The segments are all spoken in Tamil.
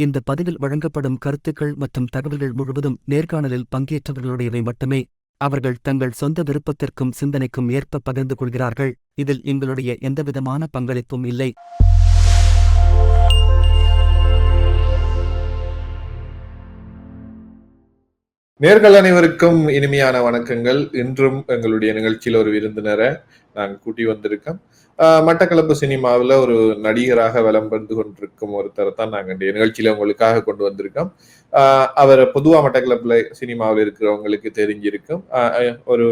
இந்த பதிவில் வழங்கப்படும் கருத்துக்கள் மற்றும் தகவல்கள் முழுவதும் நேர்காணலில் பங்கேற்றவர்களுடையவை மட்டுமே. அவர்கள் தங்கள் சொந்த விருப்பத்திற்கும் சிந்தனைக்கும் ஏற்ப பகிர்ந்து கொள்கிறார்கள். இதில் எங்களுடைய எந்தவிதமான பங்களிப்பும் இல்லை. நேர்கள் அனைவருக்கும் இனிமையான வணக்கங்கள். இன்றும் எங்களுடைய நிகழ்ச்சியில் ஒரு விருந்தினரை நாங்கள் கூட்டி வந்திருக்கோம். மட்டக்களப்பு சினிமாவில் ஒரு நடிகராக வலம் வந்து கொண்டிருக்கும் ஒருத்தரை தான் நாங்கள் இந்த நிகழ்ச்சியில உங்களுக்காக கொண்டு வந்திருக்கோம். அவர் பொதுவாக மட்டக்களப்புல சினிமாவில் இருக்கிறவங்களுக்கு தெரிஞ்சிருக்கும். ஒரு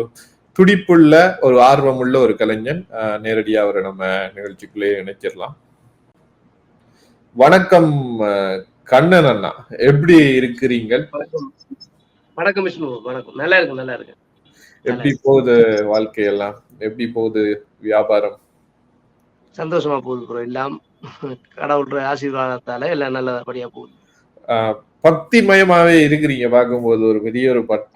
துடிப்புள்ள ஒரு ஆர்வமுள்ள ஒரு கலைஞன். நேரடியாக அவரை நம்ம நிகழ்ச்சிக்குள்ளே இணைச்சிடலாம். வணக்கம் கண்ணன் அண்ணா, எப்படி இருக்கிறீங்க? வணக்கம் விஷ்ணு. வணக்கம். நல்லா இருக்கு, நல்லா இருக்கு. எப்படி போகுது வாழ்க்கையெல்லாம்? எப்படி போகுது வியாபாரம்? சந்தோஷமா போகுது ப்ரோ. எல்லாம் கடவுள் ஆசீர்வாதத்தால எல்லாம் நல்லபடியா போகுது. பக்திமயமாவே இருக்கிறீங்க. பார்க்கும்போது ஒரு பெரிய ஒரு பட்ட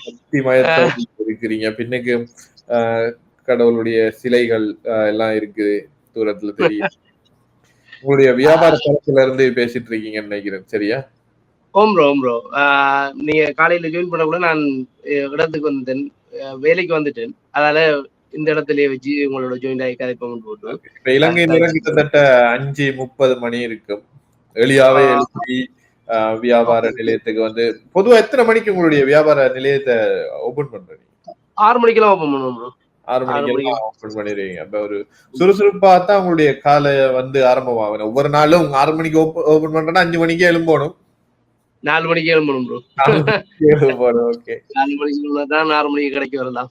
பக்திமயத்தோட இருக்கிறீங்க. பின்னுக்கு கடவுளுடைய சிலைகள் எல்லாம் இருக்குது, தூரத்துல தெரியும். உங்களுடைய வியாபார தளத்துல இருந்து பேசிட்டு இருக்கீங்கன்னு நினைக்கிறேன், சரியா? ஓம் ப்ரோ. நீங்க காலையில ஜாயின் பண்ண கூட நான் இடத்துக்கு வந்தேன், வேலைக்கு வந்துட்டேன். அதனால இந்த இடத்துலயே வச்சு உங்களோட ஜாயின் ஆகி கதைப்போம் போட்டு. இலங்கை நேரம் கிட்டத்தட்ட 5:30 மணி இருக்கும். எளியாவே எழுப்பி வியாபார நிலையத்துக்கு வந்து பொதுவா எத்தனை மணிக்கு உங்களுடைய வியாபார நிலையத்தை ஓபன் பண்றீங்க? 6 மணிக்கெல்லாம் ஓபன் பண்ணுவோம் ப்ரோ. 6 மணிக்கெல்லாம் ஓபன் பண்ணிடுவீங்க. அப்ப ஒரு சுறுசுறுப்பா தான் உங்களுடைய காலை வந்து ஆரம்பமாகும். ஒவ்வொரு நாளும் 6 மணிக்கு ஓபன் பண்றேன்னா 5 மணிக்கே எழும்பணும். 4 மணிக்கு எழும்பணும் ப்ரோ. 4 மணிக்கு தான் 6 மணிக்கு கிடைக்க வரலாம்.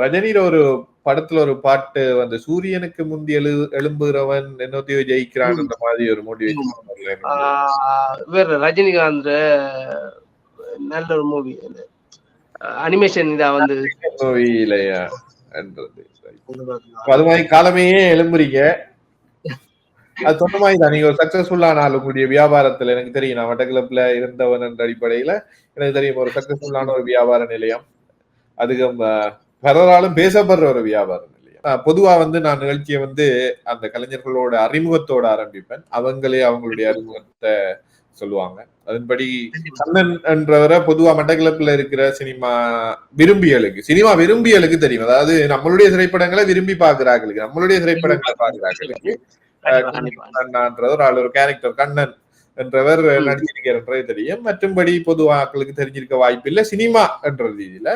ரஜினியில ஒரு படத்துல ஒரு பாட்டு வந்து சூரியனுக்கு முந்தி எழும்புகிறவன் என்னத்தையோ ஜெயிக்கிறான் அந்த மாதிரி ஒரு மோட்டிவேஷன். வேற ரஜினிகாந்த் நல்ல ஒரு மூவி, அனிமேஷன் இதா வந்து மூவிலையா என்றது. அது மாதிரி காலமே எழும்புறீங்க. அது சொன்ன மாதிரி தான் நீங்க ஒரு சக்சஸ்ஃபுல்லான ஆள் உங்களுடைய வியாபாரத்துல. எனக்கு தெரியும், நான் மட்டக்களப்புல இருந்தவன் என்ற அடிப்படையில எனக்கு தெரியும் ஒரு சக்சஸ்ஃபுல்லான ஒரு வியாபார நிலையம், அதுக்கும் பலராலும் பேசப்படுற ஒரு வியாபார நிலையம். பொதுவா வந்து நான் நிகழ்ச்சியை வந்து அந்த கலைஞர்களோட அறிமுகத்தோட ஆரம்பிப்பேன். அவங்களுடைய அறிமுகத்தை சொல்லுவாங்க. அதன்படி கண்ணன் என்றவரை பொதுவா மட்டக்களப்புல இருக்கிற சினிமா விரும்பியலுக்கு தெரியும். அதாவது நம்மளுடைய திரைப்படங்களை விரும்பி பாக்குறாங்களுக்கு, நம்மளுடைய திரைப்படங்களை பாக்குறாங்களுக்கு ஒரு கேரக்டர் கண்ணன் என்றவர் நடிச்சிருக்கிறன்றது தெரியும். மற்றும்படி பொதுவாக்களுக்கு தெரிஞ்சிருக்க வாய்ப்பு இல்லை சினிமா என்ற ரீதியில.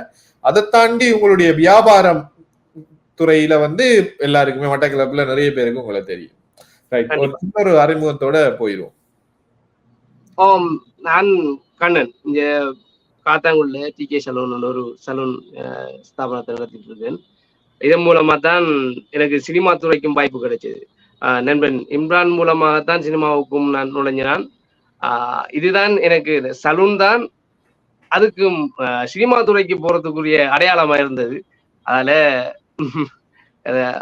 அதை தாண்டி உங்களுடைய வியாபாரம் துறையில வந்து எல்லாருக்குமே மட்டக்களப்புல நிறைய பேருக்கு உங்களை தெரியும். ஒரு அறிமுகத்தோட போயிரும். நான் கண்ணன் இங்க காத்தாங்குள்ள TK சலூன் ஒரு சலூன் ஸ்தாபனத்தை நடத்திட்டு இருக்கேன். இதன் மூலமா தான் எனக்கு சினிமா துறைக்கும் வாய்ப்பு கிடைச்சது. நண்பன் இம்ரான் மூலமாகத்தான் சினிமாவுக்கும் நான் நுழைஞ்சினான். இதுதான் எனக்கு சலூன் தான் அதுக்கும் சினிமா துறைக்கு போறதுக்குரிய அடையாளமா இருந்தது. அதனால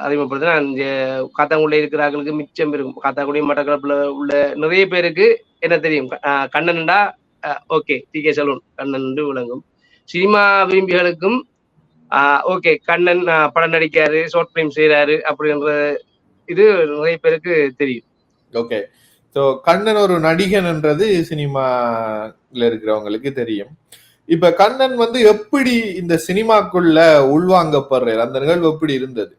அறிமுகப்படுத்த நான் இங்க காத்தாங்குடியில இருக்கிறார்களுக்கு மிச்சம் இருக்கும். காத்தாங்குடி மட்டக்களப்புல உள்ள நிறைய பேருக்கு என்ன தெரியும், கண்ணன்டா ஓகே TK சலூன் கண்ணன் விளங்கும். சினிமா விரும்பிகளுக்கும் ஓகே கண்ணன் படம் நடிக்காரு, ஷார்ட் பிலிம் செய்யறாரு அப்படின்ற இது நிறைய பேருக்கு தெரியும். ஓகே, ஸோ கண்ணன் ஒரு நடிகன் என்றது சினிமால இருக்கிறவங்களுக்கு தெரியும். இப்ப கண்ணன் வந்து எப்படி இந்த சினிமாக்குள்ள உள்வாங்கப்படுற அந்த நிகழ்வு எப்படி இருந்தது?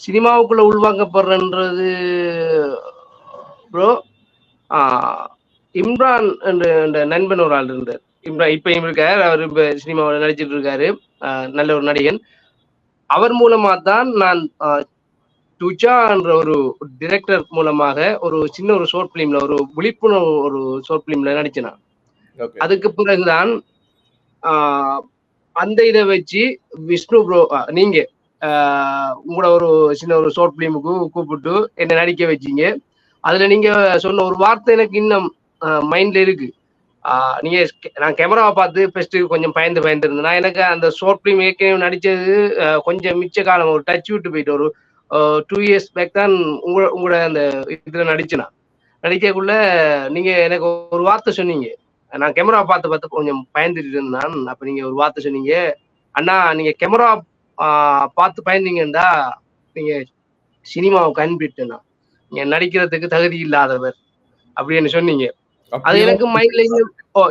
சினிமாவுக்குள்ள உள்வாங்கப்படுறது ப்ரோ, இம்ரான் என்ற நண்பன் ஒரு ஆள் இருந்தார். இம்ரான் இப்பயும் இருக்காரு. அவர் இப்ப சினிமாவில் நடிச்சிட்டு இருக்காரு. நல்ல ஒரு நடிகன். அவர் மூலமா தான் நான் துஜா என்ற ஒரு டிரெக்டர் மூலமாக ஒரு சின்ன ஒரு ஷார்ட் பிலிம்ல, ஒரு விழிப்புணர்வு ஒரு ஷார்ட் பிலிம்ல நடிச்சேன். அதுக்கு பிறகுதான் அந்த இதை வச்சு விஷ்ணு ப்ரோ நீங்க உங்களோட ஒரு சின்ன ஒரு ஷார்ட் பிலிமுக்கு கூப்பிட்டு என்ன நடிக்க வச்சீங்க. அதுல நீங்க சொன்ன ஒரு வார்த்தை எனக்கு இன்னும் மைண்ட்ல இருக்கு. நீங்க நான் கேமராவை பார்த்து ஃபர்ஸ்ட் கொஞ்சம் பயந்து இருந்தேன். எனக்கு அந்த ஷார்ட் பிலிம் ஏற்கனவே நடிச்சது கொஞ்சம் மிச்ச காலம் ஒரு டச் விட்டு போயிட்டு ஒரு 2 years பேக் தான் உங்களோட அந்த இதுல நடிக்கக்குள்ள நீங்க எனக்கு ஒரு வார்த்தை சொன்னீங்க. நான் கேமரா பார்த்து கொஞ்சம் பயந்துட்டு இருந்தான். அப்ப நீங்க ஒரு வார்த்தை சொன்னீங்க, அண்ணா நீங்க கேமரா பார்த்து பயந்தீங்கடா, நீங்க சினிமாவுக்கு அனுப்பிட்டுனா நடிக்கிறதுக்கு தகுதி இல்லாதவர் அப்படின்னு சொன்னீங்க. அது அப்படியா? எனக்கு மைண்ட்ல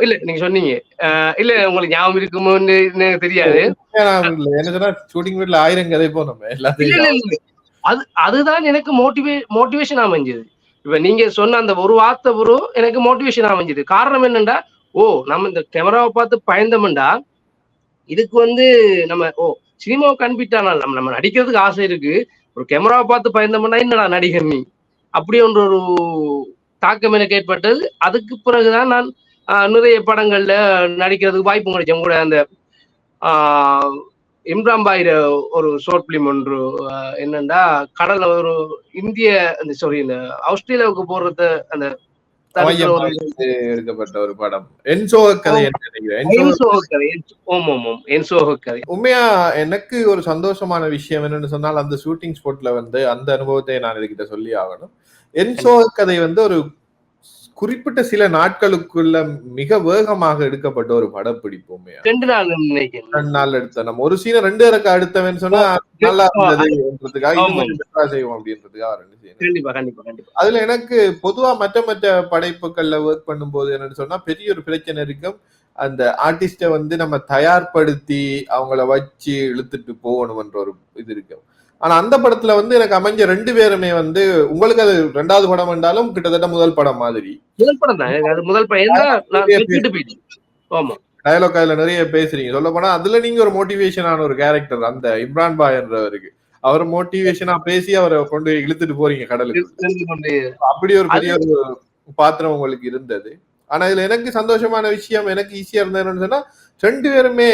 இல்ல நீங்க சொன்னீங்க. இல்ல உங்களுக்கு ஞாபகம் இருக்குமோன்னு எனக்கு தெரியாது. நான் இல்ல. என்ன சொன்னா ஷூட்டிங் வீட்ல 1000 கதை போனோம் இல்ல எல்லாத்தையும் இல்ல இல்ல. அதுதான் எனக்கு மோட்டிவேஷன் அமைஞ்சது. இப்ப நீங்க சொன்ன அந்த ஒரு வார்த்தை ப்ரோ எனக்கு மோட்டிவேஷன் அமைஞ்சது. காரணம் என்னன்னா, நம்ம இந்த கேமராவை பார்த்து பயந்தோம்டா, இதுக்கு நம்ம சினிமாவுக்கு அனுப்பிட்டானா நம்ம நடிக்கிறதுக்கு ஆசை இருக்கு. ஒரு கேமராவை பார்த்து பயந்தோம்னா என்னடா நடிகர் நீ அப்படி ஒரு தாக்கம் எனக்கு ஏற்பட்டது. அதுக்கு பிறகுதான் நான் நிறைய படங்கள்ல நடிக்கிறதுக்கு வாய்ப்பு கிடைச்சேன். கூட அந்த இம்ரான் பாயிர ஒரு ஷார்ட் பிலிம் ஒன்று என்னன்னா கடல்ல ஒரு இந்திய இந்த ஆஸ்திரேலியாவுக்கு போறது அந்த எடுக்கப்பட்ட ஒரு படம் என்சோ கதை நினைக்கிறேன். உண்மையா எனக்கு ஒரு சந்தோஷமான விஷயம் என்னன்னு சொன்னால் அந்த ஷூட்டிங் ஸ்பாட்ல அந்த அனுபவத்தை நான் இதுகிட்ட சொல்லி ஆகணும். என்சோ கதை ஒரு குறிப்பிட்ட சில நாட்களுக்குள்ள மிக வேகமாக எடுக்கப்பட்ட ஒரு படப்பிடிப்பு. 2 நாள் எடுத்த நம்ம ஒரு சீனை 2 இறக்க அடுத்தவன் சொன்னா நல்லா இருந்ததுன்றதுக்காக செய்வோம் அப்படின்றதுக்காக அதுல எனக்கு பொதுவா மற்ற படைப்புகள்ல ஒர்க் பண்ணும்போது என்னன்னு சொன்னா பெரிய ஒரு பிரச்சனை இருக்கும். அந்த ஆர்டிஸ்ட நம்ம தயார்படுத்தி அவங்கள வச்சு இழுத்துட்டு போகணும்ன்ற ஒரு இது இருக்கும். ஆனா அந்த படத்துல எனக்கு அமைஞ்ச 2 பேருமே உங்களுக்கு அது 2வது படம் என்றாலும் கிட்டத்தட்ட முதல் படம் மாதிரி. முதல் படம் தான் அது முதல் படம். டயலாக் அதுல நிறைய பேசுறீங்க. சொல்ல போனா அதுல நீங்க ஒரு மோட்டிவேஷனான ஒரு கேரக்டர் அந்த இம்ரான் பாய் என்றவருக்கு. அவர் மோட்டிவேஷனா பேசி அவரை கொண்டு இழுத்துட்டு போறீங்க கடலுக்கு. அப்படி ஒரு பெரிய ஒரு பாத்திரம் உங்களுக்கு இருந்தது. ஆனா இதுல எனக்கு சந்தோஷமான விஷயம் எனக்கு ஈஸியா இருந்ததுன்னு சொன்னா 2 பேருமே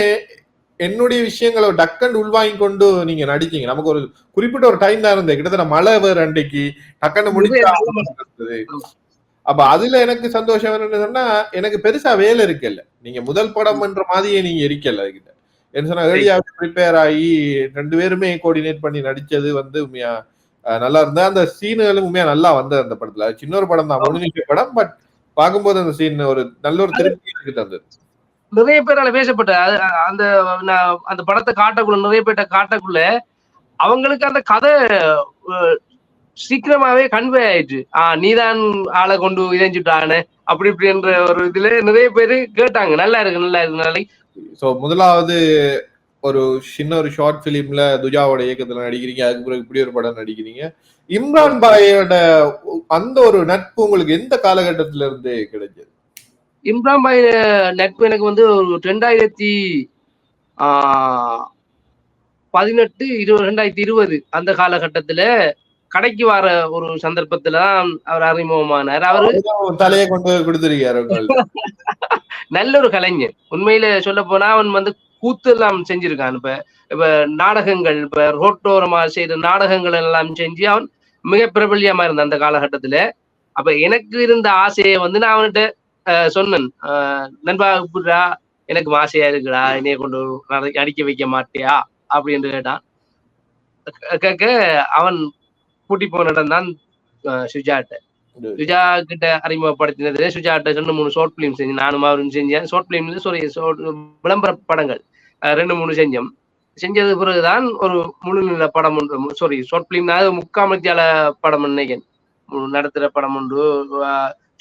என்னுடைய விஷயங்களை டக்குன்னு உள்வாங்கி கொண்டு நீங்க நடிச்சீங்க. நமக்கு ஒரு குறிப்பிட்ட ஒரு டைம் தான் இருந்தது. கிட்டத்தட்ட மழை வேறு அன்றைக்கு டக்குன்னு முடிச்சது. அப்ப அதுல எனக்கு சந்தோஷம் என்னன்னு சொன்னா எனக்கு பெருசா வேலை இருக்குல்ல. நீங்க முதல் படம் என்ற மாதிரியே நீங்க இருக்கல அதுகிட்ட என்ன சொன்னா ஏர்லியாவே ப்ரிப்பேர் ஆகி 2 பேருமே கோஆர்டினேட் பண்ணி நடிச்சது உண்மையா நல்லா இருந்தா. அந்த சீனுகளும் உண்மையா நல்லா வந்தது அந்த படத்துல. சின்ன ஒரு படம் தான், 3 நிமிஷ படம். பட் பார்க்கும்போது அந்த சீன் ஒரு நல்ல ஒரு திருப்தி இருக்கு தந்தது. நிறைய பேரால பேசப்பட்ட அந்த அந்த படத்தை காட்டக்குள்ள நிறைய பேர்ட்ட காட்டக்குள்ள அவங்களுக்கு அந்த கதை சீக்கிரமாவே கன்வே ஆயிடுச்சு. நீதான் ஆளை கொண்டு இணைஞ்சுட்டானே அப்படி இப்படின்ற ஒரு இதுல நிறைய பேரு கேட்டாங்க. நல்லா இருக்கு நல்லா இருக்கு நாளைக்கு. சோ முதலாவது ஒரு சின்ன ஒரு ஷார்ட் பிலிம்ல துஜாவோட இயக்கத்துல நடிக்கிறீங்க. அதுக்கு பிறகு இப்படி ஒரு படம் நடிக்கிறீங்க. இம்ரான் பாயோட அந்த ஒரு நட்பு உங்களுக்கு எந்த காலகட்டத்தில இருந்து கிடைச்சது? இம்ரான் பாய் நட்பு எனக்கு ஒரு 2018-2020 அந்த காலகட்டத்துல கடைக்கு வர ஒரு சந்தர்ப்பத்துலதான் அவர் அறிமுகமானார். அவரு தலையை கொண்டு கொடுத்திருக்காரு. நல்ல ஒரு கலைஞர். உண்மையில சொல்ல போனா அவன் கூத்து எல்லாம் செஞ்சிருக்கான். இப்ப நாடகங்கள் இப்ப ரோட்டோரமா செய்த நாடகங்கள் எல்லாம் செஞ்சு அவன் மிக பிரபல்யமா இருந்தான் அந்த காலகட்டத்துல. அப்ப எனக்கு இருந்த ஆசையை நான் அவன்கிட்ட சொன்னேன், நண்பா புடுறா எனக்கு ஆசையா இருக்குடா, என்னைய கொண்டு அடிக்க வைக்க மாட்டியா அப்படின்னு கேட்டான். கேட்க அவன் கூட்டி போன இடம் தான் சுஜாட்ட. சுஜா கிட்ட அறிமுகப்படுத்தினது சுஜாட்ட 2-3 ஷார்ட் பிலிம் செஞ்சு நானும் அவரும் செஞ்சேன். ஷார்ட் பிலிம்ல விளம்பர படங்கள் 2-3 செஞ்சோம். செஞ்சது பிறகுதான் ஒரு முழுநில படம் ஒன்று ஷார்ட் பிலிம் 3/4 படம் நினைக்கிறேன் நடத்துற படம் ஒன்று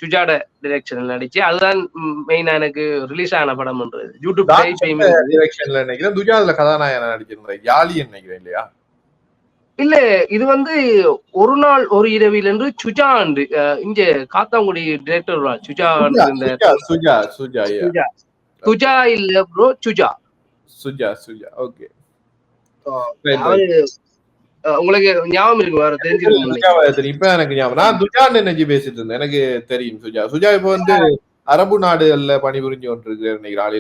சுஜாட டைரக்ஷன்ல நடிச்சு அதுதான் மெயினா எனக்கு ரிலீஸ் ஆன படம் ஒன்று. யூடியூப் டைரக்ஷன்ல நினைக்கிறேன். துஜால கதாநாயகனா நடிச்சிருந்தார் யாழியன் நினைக்கிறேன் இல்லையா? இல்ல இது ஒரு நாள் ஒரு இரவில் என்று சுஜா இங்க காத்தாங்குடி டிரெக்டர் சுஜா இல்ல ப்ரோ சுஜா ஓகே. உங்களுக்கு ஞாபகம் இருக்கு வேற தெரிஞ்சிருக்கு. இப்ப எனக்கு ஞாபகம். நான் துஜான்னு நினைச்சு பேசிட்டு இருந்தேன். எனக்கு தெரியும் சுஜா இப்ப அரபு நாடுகள்ல பணிபுரிஞ்சு கொண்டிருக்கிறார்.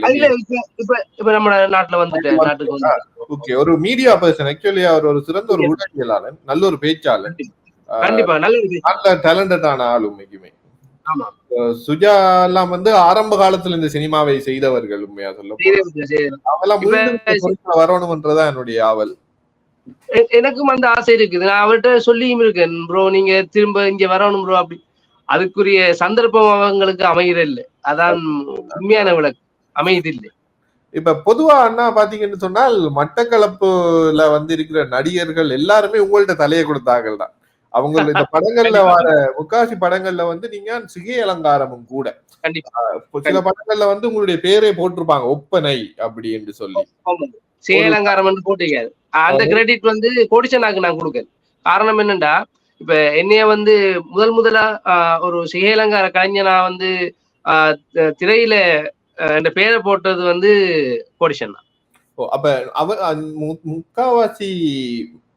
இப்ப நம்ம நாட்டுக்கு ஓகே. ஒரு மீடியா பர்சன். ஆக்சுவலி அவர் ஒரு சிறந்த ஒரு ஊடகவியலாளர், நல்ல ஒரு பேச்சாளர், கண்டிப்பா நல்ல டேலண்டடான ஆள் உண்மைக்குமே. சுஜா எல்லாம் ஆரம்ப காலத்துல இந்த சினிமாவை செய்தவர்கள் உண்மையா சொல்ல வரணும்ன்றதான் என்னுடைய ஆவல். எனக்கும் அந்த ஆசை இருக்குது. நான் அவர்கிட்ட சொல்லியும் இருக்கேன், ப்ரோ நீங்க திரும்ப இங்க வரணும் ப்ரோ அப்படி. அதுக்குரிய சந்தர்ப்பம் அவங்களுக்கு அமைகிறது. அதான் உண்மையான விளக்கு, அமையதில்லை. இப்ப பொதுவா அண்ணா பாத்தீங்கன்னு சொன்னால் மட்டக்களப்புல இருக்கிற நடிகர்கள் எல்லாருமே உங்கள்ட்ட தலையை கொடுத்தார்கள் தான். அவங்க இந்த படங்கள்ல வர முக்காசி படங்கள்ல வந்து நீங்க சிகை அலங்காரமும் கூட சில படங்கள்ல வந்து உங்களுடைய பேரே போட்டிருப்பாங்க ஒப்பனை அப்படி என்று சொல்லி. சிகை அலங்காரம் போட்டிருக்காரு. அந்த கிரெடிட் வந்து கோடிச்சனாக்கு நான் கொடுக்கேன். காரணம் என்னன்னா இப்ப என்னைய வந்து முதலா ஒரு சிகை அலங்கார கலைஞனா வந்து திரையில இந்த பேரை போட்டது வந்து கோடிச்சன் தான். அப்ப அவர் முக்காவாசி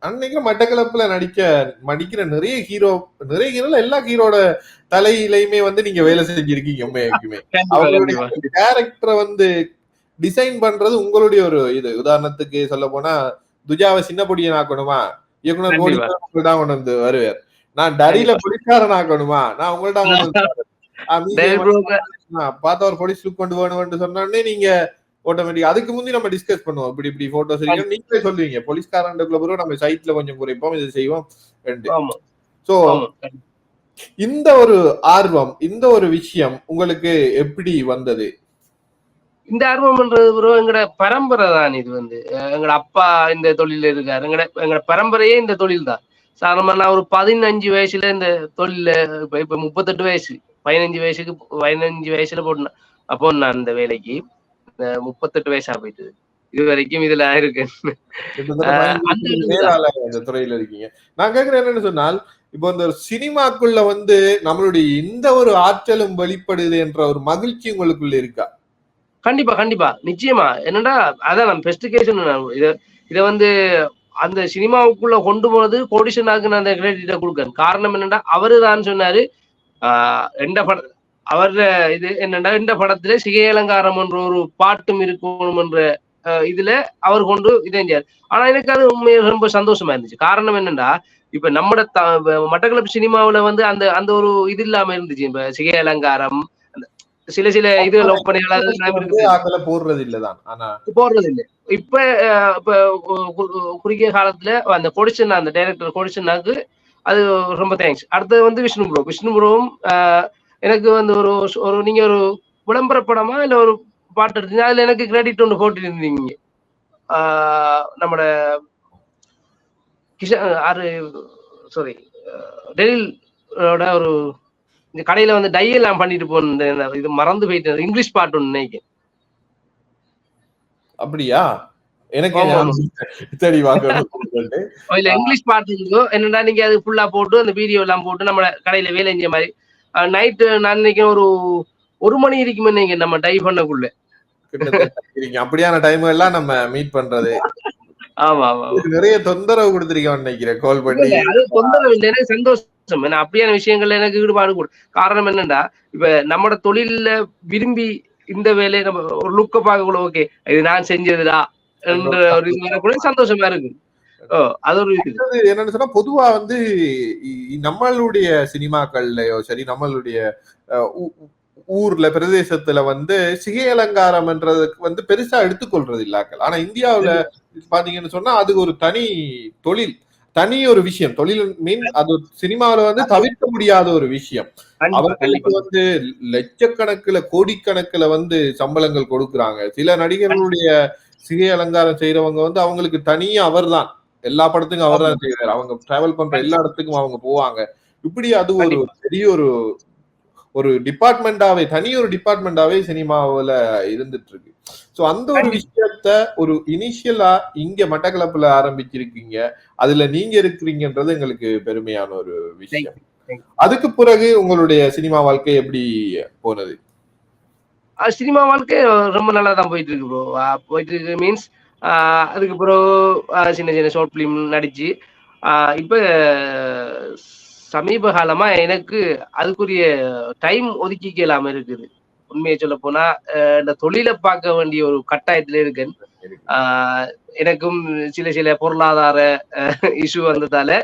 அன்னைக்கு மட்டக்களப்புல நடிக்கிற நிறைய ஹீரோல எல்லா ஹீரோட தலையிலையுமே வந்து நீங்க வேலை செஞ்சிருக்கீங்க. உண்மையாக்குமே அவங்களுடைய கேரக்டரை வந்து டிசைன் பண்றது உங்களுடைய ஒரு இது. உதாரணத்துக்கு சொல்ல போனா துஜாவை சின்ன பொடியன் ஆக்கணுமா, இயக்குனர் கோடி தான் கொண்டு வந்து வருவார். நான் டரியில போலீஸ்காரன் ஆக்கணுமா, நான் உங்கள்ட்ட பார்த்தா ஒரு போலீஸ் லுக் கொண்டு வேணும்னு சொன்னோடனே நீங்க ஆட்டோமேட்டிக் அதுக்கு முந்தி நம்ம டிஸ்கஸ் பண்ணுவோம். இப்படி இப்படி போட்டோஸ் இருக்கு நீங்களே சொல்லுவீங்க. போலீஸ்காரன்க்குள்ள பிறகு நம்ம சைட்ல கொஞ்சம் குறைப்போம், இது செய்வோம். சோ இந்த ஒரு ஆர்வம், இந்த ஒரு விஷயம் உங்களுக்கு எப்படி வந்தது? இந்த ஆர்வம்ன்றது ப்ரோ எங்கட பரம்பரை தான். இது வந்து எங்கட அப்பா இந்த தொழில இருக்காரு. எங்கட பரம்பரையே இந்த தொழில் தான். சாதாரணமா நான் ஒரு 15 வயசுல இந்த தொழில இப்ப 38 வயசு 15 வயசுல போட்டேன். அப்போ நான் இந்த வேலைக்கு 38 வயசா போயிட்டு இது வரைக்கும் இதுல இருக்கேன். துறையில இருக்கீங்க. நான் கேக்குறேன் என்னன்னு சொன்னால், இப்போ இந்த சினிமாக்குள்ள வந்து நம்மளுடைய இந்த ஒரு ஆற்றலும் வெளிப்படுது என்ற ஒரு மகிழ்ச்சி உங்களுக்குள்ள இருக்கா? கண்டிப்பா நிச்சயமா. என்னன்னா அதான் நான் ஸ்பெசிபிகேஷன் இத வந்து அந்த சினிமாவுக்குள்ள கொண்டு போனது கோடிஷனாக்கு நான் அந்த கிரெடிட்ட கொடுக்கேன். காரணம் என்னன்னா அவரு தான் சொன்னாரு எந்த படம் அவர இது என்னன்னா இந்த படத்துல சிகை அலங்காரம் என்ற ஒரு பாட்டும் இருக்கணும் என்ற இதுல அவர் கொண்டு இதைஞ்சார். ஆனா எனக்கு அது உண்மையாக ரொம்ப சந்தோஷமா இருந்துச்சு. காரணம் என்னன்னா இப்ப நம்ம மட்டக்களப்பு சினிமாவுல வந்து அந்த அந்த ஒரு இது இல்லாம இருந்துச்சு. இப்ப சிகை அலங்காரம் சில இதுகள் ஒப்பனைகள் போடுறது இல்லதான் போடுறது இல்லை. இப்ப குறுகிய காலத்துல அந்த கோடிச்சன் அந்த டைரக்டர் கோடிச்சனாக்கு அது ரொம்ப தேங்க்ஸ். அடுத்தது வந்து விஷ்ணு ப்ரோவும் எனக்கு வந்து ஒரு நீங்க ஒரு விளம்பர படமா இல்ல ஒரு பாட்டு எடுத்தீங்க, அதுல எனக்கு கிரெடிட் ஒன்று போட்டு இருந்தீங்க. நம்மட டெலிலோட ஒரு இந்த கடையில வந்து டை எல்லாம் பண்ணிட்டு போன இது மறந்து போயிட்டு இங்கிலீஷ் பாட்டு ஒன்று நினைக்கிறேன். அப்படியா? எனக்கு இங்கிலீஷ் பாட்டு என்னன்னா நீங்க அது ஃபுல்லா போட்டு அந்த வீடியோ எல்லாம் போட்டு நம்ம கடையில வேலை செஞ்ச மாதிரி நைட்டு நான் நினைக்கிறேன் ஒரு 1 மணி இருக்குமே நீங்க நம்ம டை பண்ணக்குள்ள அப்படியான டைம் எல்லாம் நம்ம மீட் பண்றது. ஆமா நிறைய தொந்தரவு கொடுத்திருக்கோம் நினைக்கிறேன் கால் பண்ணி. அது தொந்தரவு இல்லை, எனக்கு சந்தோஷம். ஏன்னா அப்படியான விஷயங்கள்ல எனக்கு ஈடுபாடு கூட. காரணம் என்னன்னா இப்ப நம்மட தொழில விரும்பி இந்த வேலையை நம்ம ஒரு லுக்க பார்க்க கூட ஓகே இது நான் செஞ்சதுடா என்ற ஒரு இது கூட சந்தோஷமா இருக்கு. அது ஒரு என்னன்னு சொன்னா பொதுவா வந்து நம்மளுடைய சினிமாக்கள்லயோ சரி நம்மளுடைய ஊர்ல பிரதேசத்துல வந்து சிகை அலங்காரம்ன்றதுக்கு வந்து பெருசா எடுத்துக்கொள்றது இல்லாக்கள். ஆனா இந்தியாவுல பாத்தீங்கன்னு சொன்னா அது ஒரு தனி தொழில், தனி ஒரு விஷயம். தொழில் மீன் அது சினிமாவில வந்து தவிர்க்க முடியாத ஒரு விஷயம். அவர்களுக்கு வந்து லட்சக்கணக்குல கோடிக்கணக்குல வந்து சம்பளங்கள் கொடுக்குறாங்க. சில நடிகர்களுடைய சிகை அலங்காரம் செய்யறவங்க வந்து அவங்களுக்கு தனியா அவர் தான் எல்லா படத்துக்கும் அவர் தான் செய்வார். அவங்க டிராவல் பண்ற எல்லா இடத்துக்கும் அவங்க போவாங்க. இப்படி அது ஒரு பெரிய ஒரு டிபார்ட்மெண்டாவே தனி ஒரு டிபார்ட்மெண்டாவே சினிமாவில இருந்துட்டு இருக்கு. சோ அந்த ஒரு விஷயத்த ஒரு இனிஷியலா இங்க மட்டக்களப்புல ஆரம்பிச்சிருக்கீங்க, அதுல நீங்க இருக்கிறீங்கன்றது எங்களுக்கு பெருமையான ஒரு விஷயம். அதுக்கு பிறகு உங்களுடைய சினிமா வாழ்க்கை எப்படி போனது? சினிமா வாழ்க்கை ரொம்ப நல்லா தான் போயிட்டு இருக்கு ப்ரோ. போயிட்டு இருக்கு மீன்ஸ் அதுக்கு பிறகு சின்ன சின்ன ஷார்ட் பிலிம் நடிச்சு இப்ப சமீப காலமா எனக்கு அதுக்குரிய டைம் ஒதுக்கிக்கலாம இருக்குது. உண்மையை சொல்ல போனா இந்த தொழிலை பார்க்க வேண்டிய ஒரு கட்டாயத்துல இருக்கேன். எனக்கும் சில பொருளாதார இஷ்யூ வந்ததால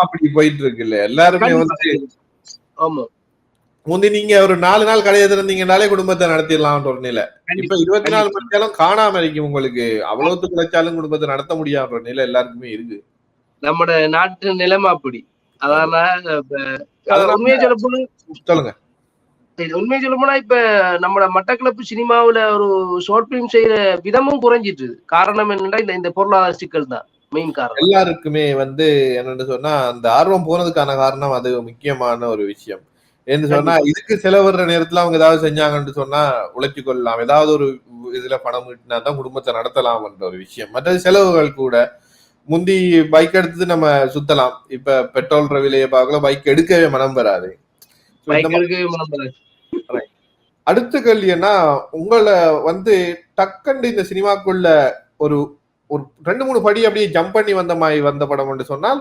அப்படி போயிட்டு இருக்கு இல்ல எல்லாருமே வந்து. ஆமா முந்தி நீங்க ஒரு 4 நாள் கடையை திறந்தீங்கன்னாலே குடும்பத்தை நடத்திடலாம் ஒரு நிலை. இப்ப 24 மணி நேரம் காணாம இருக்கும். உங்களுக்கு அவ்வளவுக்கு கிடைச்சாலும் குடும்பத்தை நடத்த முடியாத ஒரு நிலை எல்லாருக்குமே இருக்கு. நம்ம நாட்டு நிலைமை அப்படி. அதனால உண்மையை சொல்ல போனா சொல்லுங்க. உண்மையை சொல்ல போனா இப்ப நம்ம மட்டக்களப்பு சினிமாவுல ஒரு ஷார்ட் பிலிம் செய்யற விதமும் குறைஞ்சிட்டு. காரணம் என்னன்னா இந்த பொருளாதார சிக்கல் தான். மெயின் காரணம். எல்லாருக்குமே வந்து என்னன்னு சொன்னா அந்த ஆர்வம் போனதுக்கான காரணம் அது முக்கியமான ஒரு விஷயம். என்று சொன்னா இதுக்கு செலவிடுற நேரத்துல அவங்க ஏதாவது செஞ்சாங்கன்னு சொன்னா உழைச்சி கொள்ளலாம், ஏதாவது ஒரு இதுல பணம் ஈட்டினா தான் குடும்பத்தை நடத்தலாம் என்ற ஒரு விஷயம். மற்றது செலவுகள் கூட முந்தி பைக் எடுத்து நம்ம சுத்தலாம், இப்ப பெட்ரோல் விலையை பார்க்கல, பைக் எடுக்கவே மனம் வராது. அடுத்த கேள்வி என்ன, உங்களை வந்து டக்குன்னு இந்த சினிமாக்குள்ள ஒரு ஒரு 2-3 படி அப்படியே ஜம்ப் பண்ணி வந்த மாதிரி வந்த படம் என்று சொன்னால்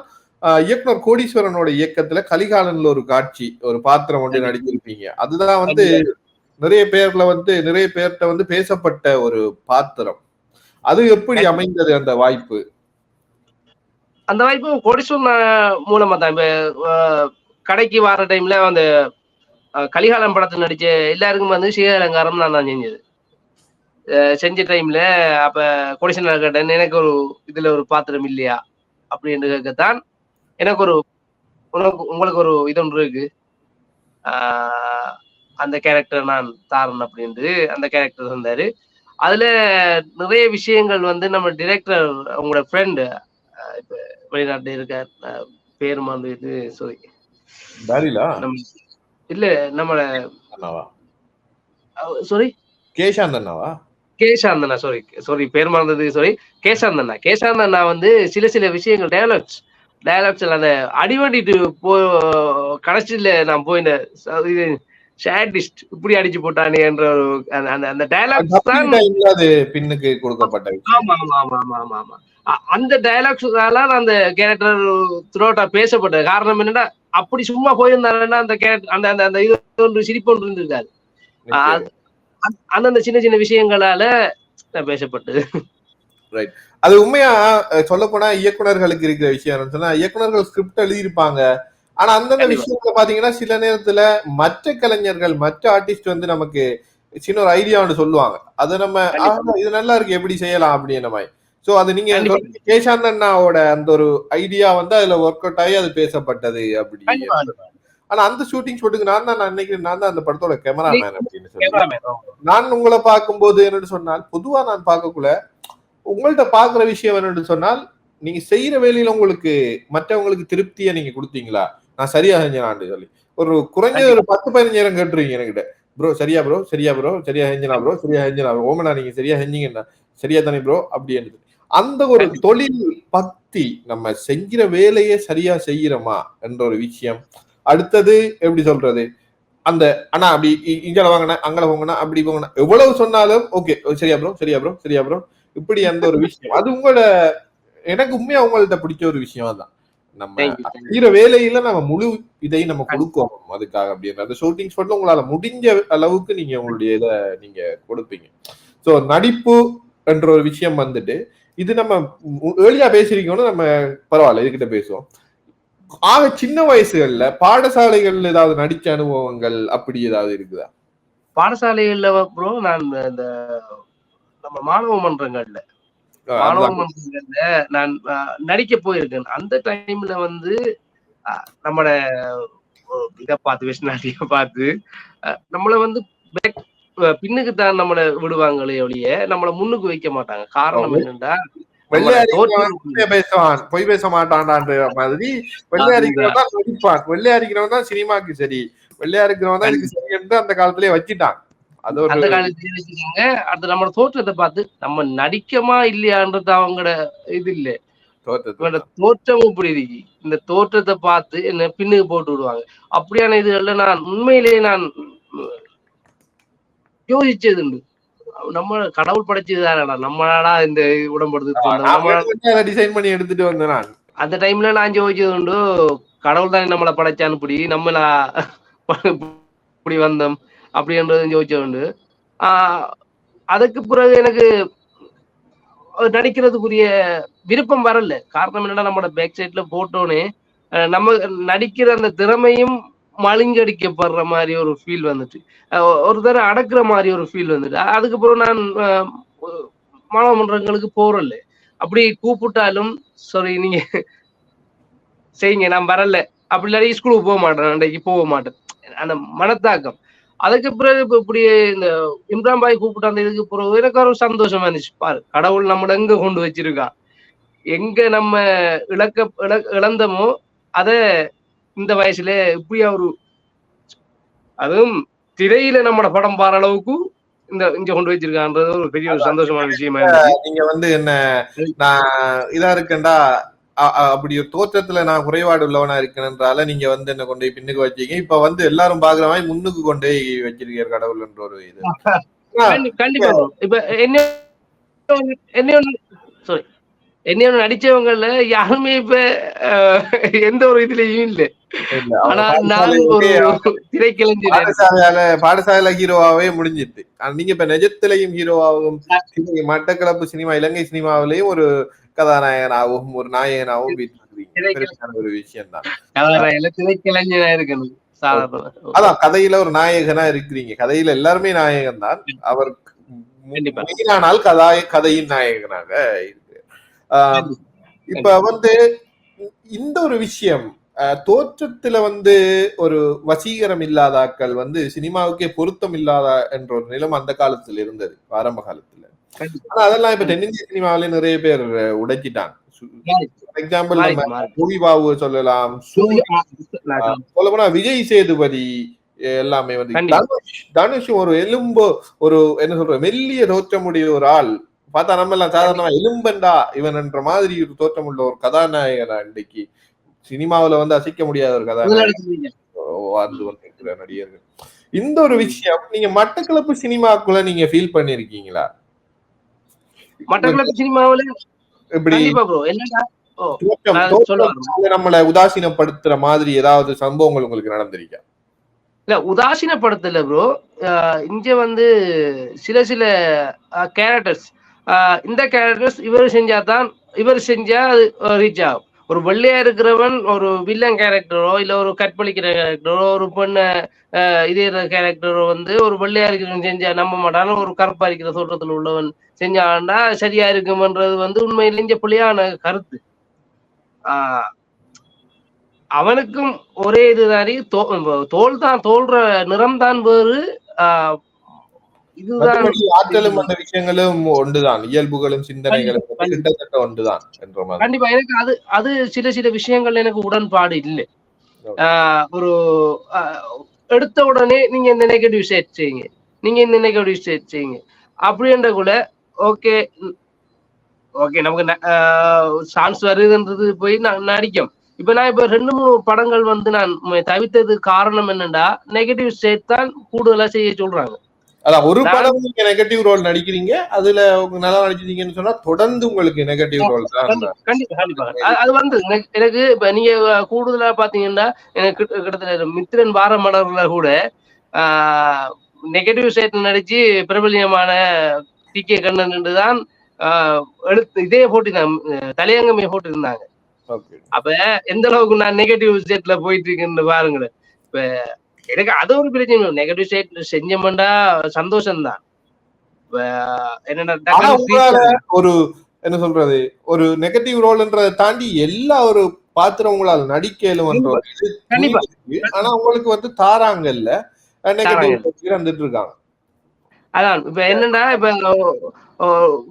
இயக்குனர் கோடீஸ்வரனோட இயக்கத்துல கலிகாலன்ல ஒரு காட்சி, ஒரு பாத்திரம் ஒன்று நடிச்சிருப்பீங்க. அதுதான் வந்து நிறைய பேர்கிட்ட வந்து பேசப்பட்ட ஒரு பாத்திரம். அது எப்படி அமைந்தது அந்த வாய்ப்பு? அந்த வாய்ப்பு கோடீஸ்வரன் மூலமா தான். இப்ப கடைக்கு வர டைம்ல அந்த கலிகாலம் படத்துல நடிச்ச எல்லாருக்கும் வந்து ஸ்ரீ அலங்காரம் நான் தான் செஞ்சது. செஞ்ச டைம்ல அப்ப கோடீஸ்வரன் கேட்டேன், எனக்கு ஒரு இதுல ஒரு பாத்திரம் இல்லையா அப்படின்னு கேட்கத்தான், எனக்கு ஒரு உங்களுக்கு ஒரு இது ஒன்று இருக்கு, அந்த கேரக்டர் நான் தாரன் அப்படின்ட்டு அந்த கேரக்டர் வந்தாரு. அதுல நிறைய விஷயங்கள் வந்து நம்ம டிரெக்டர் உங்களோட ஃப்ரெண்டு இப்ப வெளிநாட்டுல இருக்கார், பேர் வந்து சாரி இல்ல நம்மள சாரி கேசாந்தனா சாரி பேர் மறந்தது சாரி கேசாந்தனா வந்து சில விஷயங்கள் டயலாக்ஸ் அந்த அடிவண்டிட்டு கடைசியில நான் போயிருந்தேன் ஷேடிஸ்ட் இப்படி அடிச்சு போட்டானே என்ற ஒரு அந்த டயலாக்ஸ் தான் பின்னுக்கு கொடுக்கப்பட்ட. ஆமா ஆமா ஆமா ஆமா ஆமா ஆமா அந்த டயலாக்ஸால அந்த கேரக்டர் த்ரோட்டா பேசப்பட்டது. காரணம் என்னன்னா அப்படி சும்மா போயிருந்தாங்கன்னா அந்த கேரக்டர் அந்த அந்த இது ஒன்று சிரிப்பு ஒன்று இருந்திருக்காது. அந்தந்த சின்ன சின்ன விஷயங்களால பேசப்பட்டது. ரைட். அது உண்மையா சொல்ல போனா இயக்குனர்களுக்கு இருக்கிற விஷயம் சொன்னா, இயக்குனர்கள் ஸ்கிரிப்ட் எழுதியிருப்பாங்க, ஆனா அந்தந்த விஷயத்துல பாத்தீங்கன்னா சில நேரத்துல மற்ற கலைஞர்கள் மற்ற ஆர்டிஸ்ட் வந்து நமக்கு சின்ன ஒரு ஐடியா ஒன்று சொல்லுவாங்க, அதை நம்ம இது நல்லா இருக்கு எப்படி செய்யலாம் அப்படின்ற மாதிரி. சோ அது நீங்க கேசாந்தண்ணாவோட அந்த ஒரு ஐடியா வந்து அதுல ஒர்க் அவுட் ஆகி அது பேசப்பட்டது அப்படி. ஆனா அந்த ஷூட்டிங் ஷூட்டுக்கு நான் தான் அந்த படத்தோட கேமராமேன் அப்படின்னு சொல்லி நான் உங்களை பார்க்கும்போது என்னன்னு சொன்னால், பொதுவா நான் பார்க்கக்குள்ள உங்கள்ட்ட பாக்குற விஷயம் என்னன்னு சொன்னால், நீங்க செய்யற வேலையில உங்களுக்கு மற்றவங்களுக்கு திருப்தியை நீங்க கொடுத்தீங்களா, நான் சரியா செஞ்சேனான்னு சொல்லி ஒரு குறைஞ்ச ஒரு 10-15 நேரம் கேட்டுருவீங்க என்கிட்ட, ப்ரோ சரியா ப்ரோ சரியா செஞ்சனா ப்ரோ ஓமனா நீங்க சரியா செஞ்சீங்கன்னா சரியா தானே ப்ரோ அப்படின்னு. அந்த ஒரு தொழில் பக்தி, நம்ம செஞ்சிற வேலையை சரியா செய்யறோமா என்ற ஒரு விஷயம். அடுத்தது எப்படி சொல்றது, அந்த ஆனா அப்படி இங்கே வாங்கினா அங்கே போங்கண்ணா அப்படி போங்கண்ணா எவ்வளவு சொன்னாலும் ஓகே சரியா ப்ரோ இப்படி அந்த ஒரு விஷயம், அது உங்களோட எனக்கு உண்மையா உங்கள்ட்ட பிடிச்ச ஒரு விஷயம் தான். நம்ம செய்யற வேலையில நம்ம முழு இதையும் நம்ம கொடுக்கணும் அதுக்காக அப்படின்னு. அந்த ஷூட்டிங் ஸ்பாட்ல உங்களால முடிஞ்ச அளவுக்கு நீங்க உங்களுடைய இதை நீங்க கொடுப்பீங்க. சோ நடிப்பு என்ற ஒரு விஷயம் வந்துட்டு, இது நம்ம ஏர்லியா பேசிருக்கோம்னு நம்ம பரவாயில்ல இதுகிட்ட பேசுவோம். ஆக சின்ன வயசுகள்ல பாடசாலைகள்ல ஏதாவது நடிச்ச அனுபவங்கள் அப்படி ஏதாவது இருக்குதா? பாடசாலைகள்ல ப்ரோ நான் இந்த நம்ம மாணவ மன்றங்கள்ல நான் நடிக்க போயிருக்கேன். அந்த டைம்ல வந்து நம்மள இதை பார்த்து வெஸ்ட்நாட்டிய பார்த்து நம்மள வந்து பின்னுக்கு தான் நம்மள விடுவாங்களே ஒழிய நம்மள முன்னுக்கு வைக்க மாட்டாங்க. காரணம் என்னன்னா பேசுவான் பொய் பேச மாட்டான்டான்ற மாதிரி, வெள்ளையா இருக்கிறவன் தான் நடிப்பான், வெள்ளையா இருக்கிறவன் தான் சினிமாக்கு சரி, வெள்ளையா இருக்கிறவன் தான் இதுக்கு சரி என்று அந்த காலத்திலேயே வச்சுட்டான். அந்த காலத்திலேயே வச்சுட்டாங்க. அது நம்ம தோற்றத்தை பார்த்து நம்ம நடிக்கமா இல்லையான்றது அவங்களோட இது இல்ல, தோற்றம் இப்படி இருக்கு, இந்த தோற்றத்தை பார்த்து என்ன பின்னுக்கு போட்டு விடுவாங்க. அப்படியான இதுகள்ல நான் உண்மையிலேயே நான் யோசிச்சது உண்டு, நம்ம கடவுள் படைச்சதுதானடா, நம்மளாடா இந்த உடம்படுத்து டிசைன் பண்ணி எடுத்துட்டு வந்தேன். அந்த டைம்ல நான் யோசிச்சது உண்டு, கடவுள் தானே நம்மளை படைச்சான்னு இப்படி நம்மளா இப்படி வந்தோம் அப்படின்றது யோசிச்சது உண்டு. அதுக்கு பிறகு எனக்கு நடிக்கிறதுக்குரிய விருப்பம் வரல. காரணம் என்னன்னா நம்மளோட பேக் சைட்ல போட்டோன்னே நம்ம நடிக்கிற அந்த திறமையும் மழுங்கடிக்கப்படுற மாதிரி ஒரு ஃபீல் வந்துட்டு, ஒரு தடவை அடக்குற மாதிரி ஒரு ஃபீல் வந்துட்டு, அதுக்கப்புறம் நான் மாணவ மன்றங்களுக்கு போறல. அப்படி கூப்பிட்டாலும் சாரி நீங்க செய்யுங்க நான் வரல, அப்படி இல்லாட்டி ஸ்கூலுக்கு போக மாட்டேன், அன்றைக்கு போக மாட்டேன், அந்த மனத்தாக்கம். அதுக்கு பிறகு இப்படி இந்த இம்ரான் பாய் கூப்பிட்டு அந்த இதுக்கு பிறகு எனக்கு ஒரு சந்தோஷமா இருந்துச்சு, பாரு கடவுள் நம்மள எங்க கொண்டு வச்சிருக்கா, எங்க நம்ம இழந்தமோ அத இந்த வயசுல இப்படியா ஒரு அதுவும் திரையில நம்மட படம் பாற அளவுக்கு இங்க கொண்டு வச்சிருக்கான்றது ஒரு பெரிய ஒரு சந்தோஷமான விஷயமா இருந்துச்சு. நீங்க என்ன நான் இதா இருக்கேன்டா அப்படி ஒரு தோற்றத்துல நான் குறைபாடு உள்ளவனா இருக்கேன்றால நீங்க என்ன கொண்டு போய் பின்னுக்கு வச்சீங்க. இப்ப எல்லாரும் பாக்குற மாதிரி முன்னுக்கு கொண்டு போய் வச்சிருக்கிற கடவுள் என்ற ஒரு இது. கண்டிப்பா இப்ப என்ன நடிச்சவங்கல யாருமே இப்ப எந்த ஒரு இதுலயும் இல்ல. ஆனா நான் ஒரு திரைக்கலைஞர் பாடசாலை ஹீரோவாவே முடிஞ்சிட்டு நீங்க இப்ப நிஜத்திலையும் ஹீரோவாகவும் மட்டக்களப்பு சினிமா இலங்கை சினிமாவிலையும் ஒரு கதாநாயகனாகவும் ஒரு நாயகனாகவும் ஒரு விஷயம் தான். திரைக்கலைஞனா இருக்கணும். அதான் கதையில ஒரு நாயகனா இருக்கிறீங்க. கதையில எல்லாருமே நாயகன் தான். அவர் மெயினானால் கதையின் நாயகனாக இருக்கு. இப்ப இந்த ஒரு விஷயம் தோற்றத்துல ஒரு வசீகரம் இல்லாத ஆட்கள் சினிமாவுக்கே பொருத்தம் இல்லாத என்ற ஒரு நிலம் அந்த காலத்துல இருந்தது, ஆரம்ப காலத்துல. ஆனா அதெல்லாம் இப்ப தென்னிந்திய சினிமாவில நிறைய பேர் உடைச்சிட்டாங்க. எக்ஸாம்பிள் மூவிபாபு சொல்லலாம், சொல்ல போனா விஜய் சேதுபதி எல்லாமே தனுஷ் ஒரு எலும்பு ஒரு என்ன சொல்ற மெல்லிய தோற்றமுடைய ஒரு ஆள் பார்த்தா நம்ம எல்லாம் சாதாரணமா எலும்பண்டா இவன் என்ற மாதிரி ஒரு தோற்றம் உள்ள ஒரு கதாநாயகனா இன்னைக்கு சினிமாவில அசைக்க முடியாத ஒரு கதாநாயகன் இருக்கிற நடிகர்கள். இந்த ஒரு விஷயம் நீங்க மட்டக்களப்பு சினிமாக்குள்ள நீங்க ஃபீல் பண்ணிருக்கீங்களா? மட்டக்களப்பு சினிமாவுல எப்படி நம்மள உதாசீனப்படுத்துற மாதிரி ஏதாவது சம்பவங்கள் உங்களுக்கு நடந்திருக்கா? இல்ல உதாசீனப்படுத்தல ப்ரோ. இங்க சில கேரக்டர்ஸ் இந்த கேரக்டர்ஸ் இவர் செஞ்சா அது ரீச் ஆகும். ஒரு வெள்ளையா இருக்கிறவன் ஒரு வில்லன் கேரக்டரோ இல்ல ஒரு கற்பழிக்கிற கேரக்டரோ ஒரு பெண்ண இதே கேரக்டரோ ஒரு வெள்ளையா இருக்கிறவன் செஞ்சா நம்ப மாட்டாலும் ஒரு கருப்பா இருக்கிற தோற்றத்தில் உள்ளவன் செஞ்சாண்டா சரியா இருக்கும்ன்றது உண்மையில இங்க பிள்ளையான கருத்து. அவனுக்கும் ஒரே இதுதானே தோல் தான், தோல்ற நிறம் தான் வேறு. இதுதான் ஆற்றலும் அந்த விஷயங்களும் ஒன்றுதான், இயல்புகளும் சிந்தனைகளும் கிட்டத்தட்ட ஒன்றுதான் என்ற மாதிரி. கண்டிப்பா எனக்கு அது சில விஷயங்கள் எனக்கு உடன்பாடு இல்லை. ஒரு எடுத்த உடனே நீங்க இந்த நெகட்டிவ் ஷேட் செய்யுங்க, நீங்க இந்த நெகட்டிவ் ஷேட் செய்யுங்க அப்படின்றக்குள்ள ஓகே நமக்கு சான்ஸ் வருதுன்றது போய் நான் நடிக்கும். இப்ப நான் 2-3 படங்கள் நான் தவிர்த்தது காரணம் என்னன்னா நெகட்டிவ் ஸ்டேட் தான் கூடுதலா செய்ய சொல்றாங்க. அதான் ஒரு படம் நீங்க நெகட்டிவ் ரோல் நடிக்கிறீங்க, அதுல நல்லா நடிச்சிருக்கீங்கன்னு சொன்னா தொடர்ந்து உங்களுக்கு நெகட்டிவ் ரோல் தான். கண்டிப்பா அது எனக்கு இப்ப நீங்க கூடுதலா பாத்தீங்கன்னா எனக்கு கிட்டத்தட்ட மித்திரன் வார மலர்ல கூட நெகட்டிவ் ஸ்டேட் நடிச்சு பிரபலியமான டி கே கண்ணன் தான் எடுத்து இதே போட்டிருந்தாங்க, தலையங்கமே போட்டிருந்தாங்க. அப்ப எந்த அளவுக்கு நான் நெகட்டிவ் ஸ்டேட்ல போயிட்டு இருக்கேன்னு பாருங்களேன். இப்ப எனக்கு அது ஒரு பிரச்சனை, நெகட்டிவ் ஸ்டேட் செஞ்சோம்டா சந்தோஷம் தான். ஒரு என்ன சொல்றது, ஒரு நெகட்டிவ் ரோல்ன்றதை தாண்டி எல்லா ஒரு பாத்திரம் உங்களால் நடிக்கலும். ஆனா உங்களுக்கு தாராங்கல்ல நெகட்டிவ் வந்துட்டு இருக்காங்க. அதான் இப்ப என்னன்னா இப்ப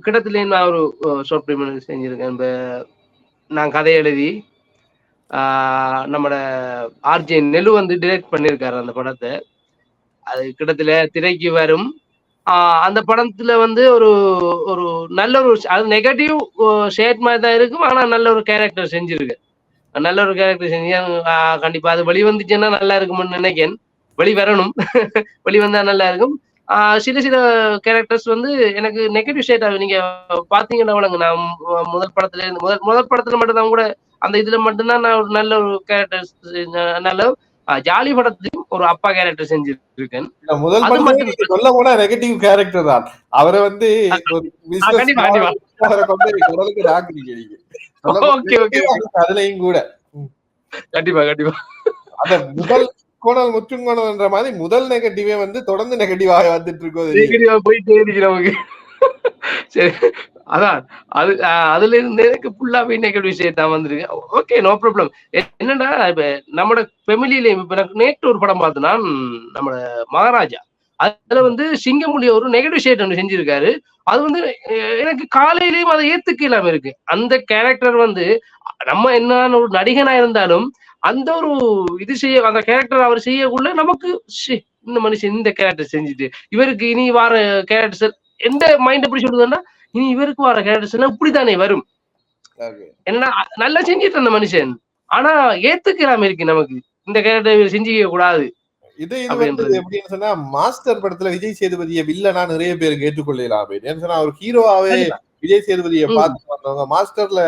கிட்டத்துல நான் ஒரு ஷார்ட் பிலிம் செஞ்சிருக்கேன். இப்ப நான் கதை எழுதி நம்மட ஆர்ஜே நெல்லு டிரெக்ட் பண்ணிருக்காரு அந்த படத்தை. அது கிட்டத்துல திரைக்கு வரும். அந்த படத்துல ஒரு ஒரு நல்ல ஒரு அது நெகட்டிவ் ஷேட் மாதிரி தான் இருக்கும். ஆனா நல்ல ஒரு கேரக்டர் செஞ்சிருக்கு, நல்ல ஒரு கேரக்டர் செஞ்சு கண்டிப்பா அது வெளிவந்துச்சுன்னா நல்லா இருக்கும்னு நினைக்கிறேன். வெளிவரணும், வெளிவந்தா நல்லா இருக்கும். சில கேரக்டர்ஸ் எனக்கு நெகட்டிவ் ஷேட் ஆகும். நீங்க பாத்தீங்கன்னா நான் முதல் படத்துல மட்டும்தான் கூட அந்த இதுல மட்டும்தான் நான் ஒரு நல்ல ஒரு கேரக்டர் நல்ல ஜாலி படத்துலயும் ஒரு அப்பா கேரக்டர் செஞ்சிருக்கேன். முதல் படத்துல சொல்ல போனா நெகட்டிவ் கேரக்டர் தான். அவரை அதுலயும் கூட கண்டிப்பா அத முதல் கோணல் முற்றுங்கோணல்ன்ற மாதிரி முதல் நெகட்டிவே தொடர்ந்து நெகட்டிவாக வந்துட்டு இருக்கோம், போயிட்டே இருக்கிறவங்க. சரி, அதான் அதுல இருந்து எனக்கு ஃபுல்லாவே நெகட்டிவ் ஷேட் தான் வந்திருக்கு. Okay, no problem. என்னன்னா இப்ப நம்மட ஃபேமிலியில இப்ப எனக்கு நேற்று ஒரு படம் பார்த்தோன்னா நம்ம மகாராஜா, அதுல வந்து சிங்கமுடி ஒரு நெகட்டிவ் ஷேட் ஒன்று செஞ்சிருக்காரு. அது வந்து எனக்கு காலையிலயும் அதை ஏத்துக்க இல்லாம இருக்கு. அந்த கேரக்டர் வந்து நம்ம என்ன ஒரு நடிகனா இருந்தாலும் அந்த ஒரு இது செய்ய அந்த கேரக்டர் அவர் செய்யக்குள்ள நமக்கு இந்த மனுஷன் இந்த கேரக்டர் செஞ்சுட்டு இவருக்கு இனி வர கேரக்டர்ஸ் எந்த மைண்ட் எப்படி சொல்லுதுன்னா இனி இவருக்கு வர கேரக்டர்ஸ் எல்லாம் இப்படித்தானே வரும். என்னன்னா நல்லா செஞ்சிட்டு அந்த மனுஷன் ஆனா ஏத்துக்கலாம இருக்கு நமக்கு இந்த கேரக்டர் செஞ்சிக்க கூடாது. இது வந்து எப்படின்னு சொன்னா மாஸ்டர் படத்துல விஜய் சேதுபதியை வில்லனா நிறைய பேருக்கு ஏற்றுக்கொள்ளலாம். ஏன்னு சொன்னா அவர் ஹீரோவாவே விஜய் சேதுபதியை பார்த்து வந்தவங்க மாஸ்டர்ல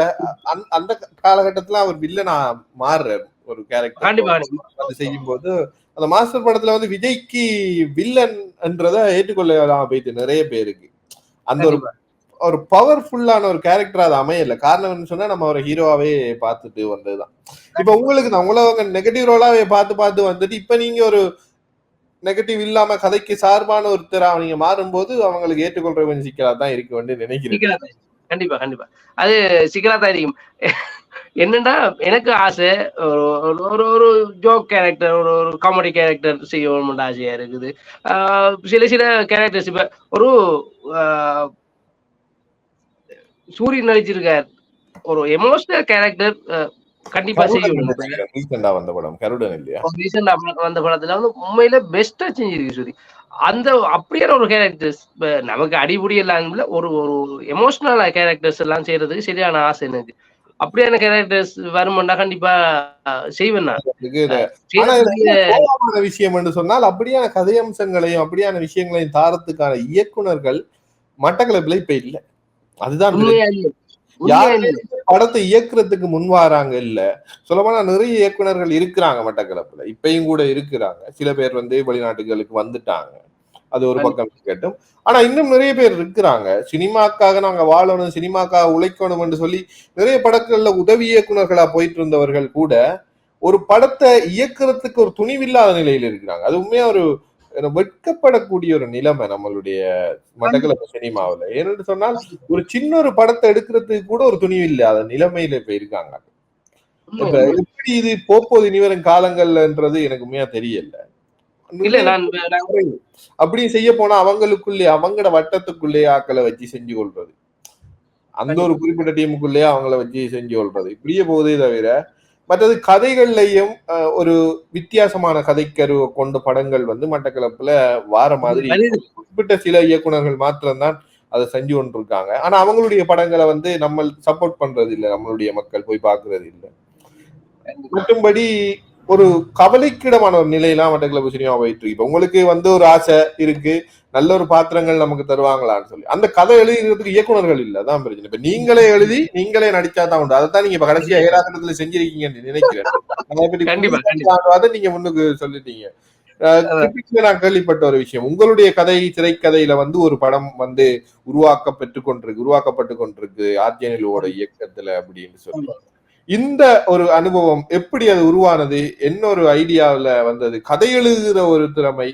அந்த காலகட்டத்துல அவர் வில்லனா மாறுறாரு ஒரு கேரக்டர் செய்யும் போது அந்த மாஸ்டர் படத்துல வந்து விஜய்க்கு வில்லன் என்றதை ஏற்றுக்கொள்ளலாம் போயிட்டு நிறைய பேருக்கு அந்த ஒரு பவர்ஃபுல்லான ஒரு கேரக்டர் அது அமையல. காரணம் என்ன சொன்னா நம்ம ஒரு ஹீரோவாவே பார்த்துட்டு வந்ததுதான். இப்ப உங்களுக்கு தான் உங்களை நெகட்டிவ் ரோலாவே பார்த்து வந்துட்டு இப்ப நீங்க ஒரு நெகட்டிவ் இல்லாம கதைக்கு சார்பான ஒருத்தரா நீங்க மாறும்போது அவங்களுக்கு ஏற்றுக்கொள்ற கொஞ்சம் சிக்கலா தான் இருக்கு வந்து நினைக்கிறேன். கண்டிப்பா கண்டிப்பா அது சிக்கலா தான் இருக்கும். என்னன்னா எனக்கு ஆசை ஒரு ஜோக் கேரக்டர் ஒரு காமெடி கேரக்டர் செய்யணும்னு ஆசையா இருக்குது. சில கேரக்டர்ஸ் இப்ப ஒரு சூரியன் நடிச்சிருக்கார் ஒரு எமோஷனல் கேரக்டர் கண்டிப்பா செய்யணும். வந்த படம் கருடன் இல்லையா? வந்த படத்துல வந்து உண்மையில பெஸ்டா செஞ்சிருக்கு சூரி. அந்த அப்படியான ஒரு கேரக்டர்ஸ் நமக்கு அடிபடி எல்லாம் ஒரு ஒரு எமோஷனல் கேரக்டர்ஸ் எல்லாம் செய்யறதுக்கு சரியான ஆசை எனக்கு. அப்படியான கேரக்டர்ஸ் வரும்னா கண்டிப்பா செய்வேன் நான். விஷயம் என்று சொன்னால் அப்படியான கதை அம்சங்களையும் அப்படியான விஷயங்களையும் தாரத்துக்கான இயக்குனர்கள் மட்டக்களப்பில் இப்ப இல்ல. அதுதான் படத்தை இயக்குறதுக்கு முன்வாராங்க இல்ல. சொல்லப்போனா நிறைய இயக்குனர்கள் இருக்கிறாங்க மட்டக்களப்புல இப்பயும் கூட இருக்கிறாங்க. சில பேர் வந்து வெளிநாட்டுகளுக்கு வந்துட்டாங்க, அது ஒரு பக்கம் கேட்டும். ஆனா இன்னும் நிறைய பேர் இருக்கிறாங்க சினிமாக்காக நாங்க வாழணும் சினிமாக்காக உழைக்கணும் என்று சொல்லி நிறைய படங்கள்ல உதவி இயக்குனர்களா போயிட்டு இருந்தவர்கள் கூட ஒரு படத்தை இயக்குறதுக்கு ஒரு துணிவில்லாத நிலையில இருக்கிறாங்க. அது உண்மையா ஒரு வெட்கப்படக்கூடிய ஒரு நிலைமை நம்மளுடைய மட்டக்களப்பு சினிமாவில். ஏன்னு சொன்னால் ஒரு சின்ன ஒரு படத்தை எடுக்கிறதுக்கு கூட ஒரு துணிவு இல்லாத நிலைமையில இப்ப இருக்காங்க. எப்படி இது போப்போது இனிவரும் காலங்கள்ன்றது எனக்கு உண்மையா தெரியல. அப்படி செய்ய போனா அவங்களுக்குள்ளே அவங்களோட வட்டத்துக்குள்ளே ஆக்களை வச்சு செஞ்சு கொள்றது, அந்த ஒரு குறிப்பிட்ட டீமுக்குள்ளேயே அவங்கள வச்சு செஞ்சு கொள்றது இப்படியே போதே தவிர மற்றது கதைகள்லையும் ஒரு வித்தியாசமான கதைக்கருவை கொண்ட படங்கள் வந்து மட்டக்களப்புல வார மாதிரி குறிப்பிட்ட சில இயக்குனர்கள் மாத்திரம்தான் அதை செஞ்சு கொண்டு இருக்காங்க. ஆனா அவங்களுடைய படங்களை வந்து நம்ம சப்போர்ட் பண்றது இல்லை, நம்மளுடைய மக்கள் போய் பார்க்கறது இல்லை. மற்றும்படி ஒரு கவலைக்கிடமான ஒரு நிலையெல்லாம் மட்டக்களப்பு சினிமா போயிட்டு இருக்கு. இப்ப உங்களுக்கு வந்து ஒரு ஆசை இருக்கு, நல்ல ஒரு பாத்திரங்கள் நமக்கு தருவாங்களான்னு சொல்லி அந்த கதை எழுதுறதுக்கு இயக்குனர்கள் இல்லதான் பிரச்சனை. இப்ப நீங்களே எழுதி நீங்களே நடிச்சாதான் உண்டு. அதைத்தான் நீங்க இப்ப கடைசியா ஏராளத்துல செஞ்சிருக்கீங்கன்னு நினைக்கிறேன். அதை நீங்க முன்னுக்கு சொல்லிட்டீங்க. நான் கேள்விப்பட்ட ஒரு விஷயம், உங்களுடைய கதை திரைக்கதையில வந்து ஒரு படம் வந்து உருவாக்கப்பட்டு கொண்டிருக்கு ஆர்ஜியனிலோட இயக்கத்துல அப்படின்னு சொல்லி இந்த ஒரு அனுபவம் எப்படி அது உருவானது, என்ன ஒரு ஐடியாவில வந்தது, கதை எழுதுகிற ஒரு திறமை,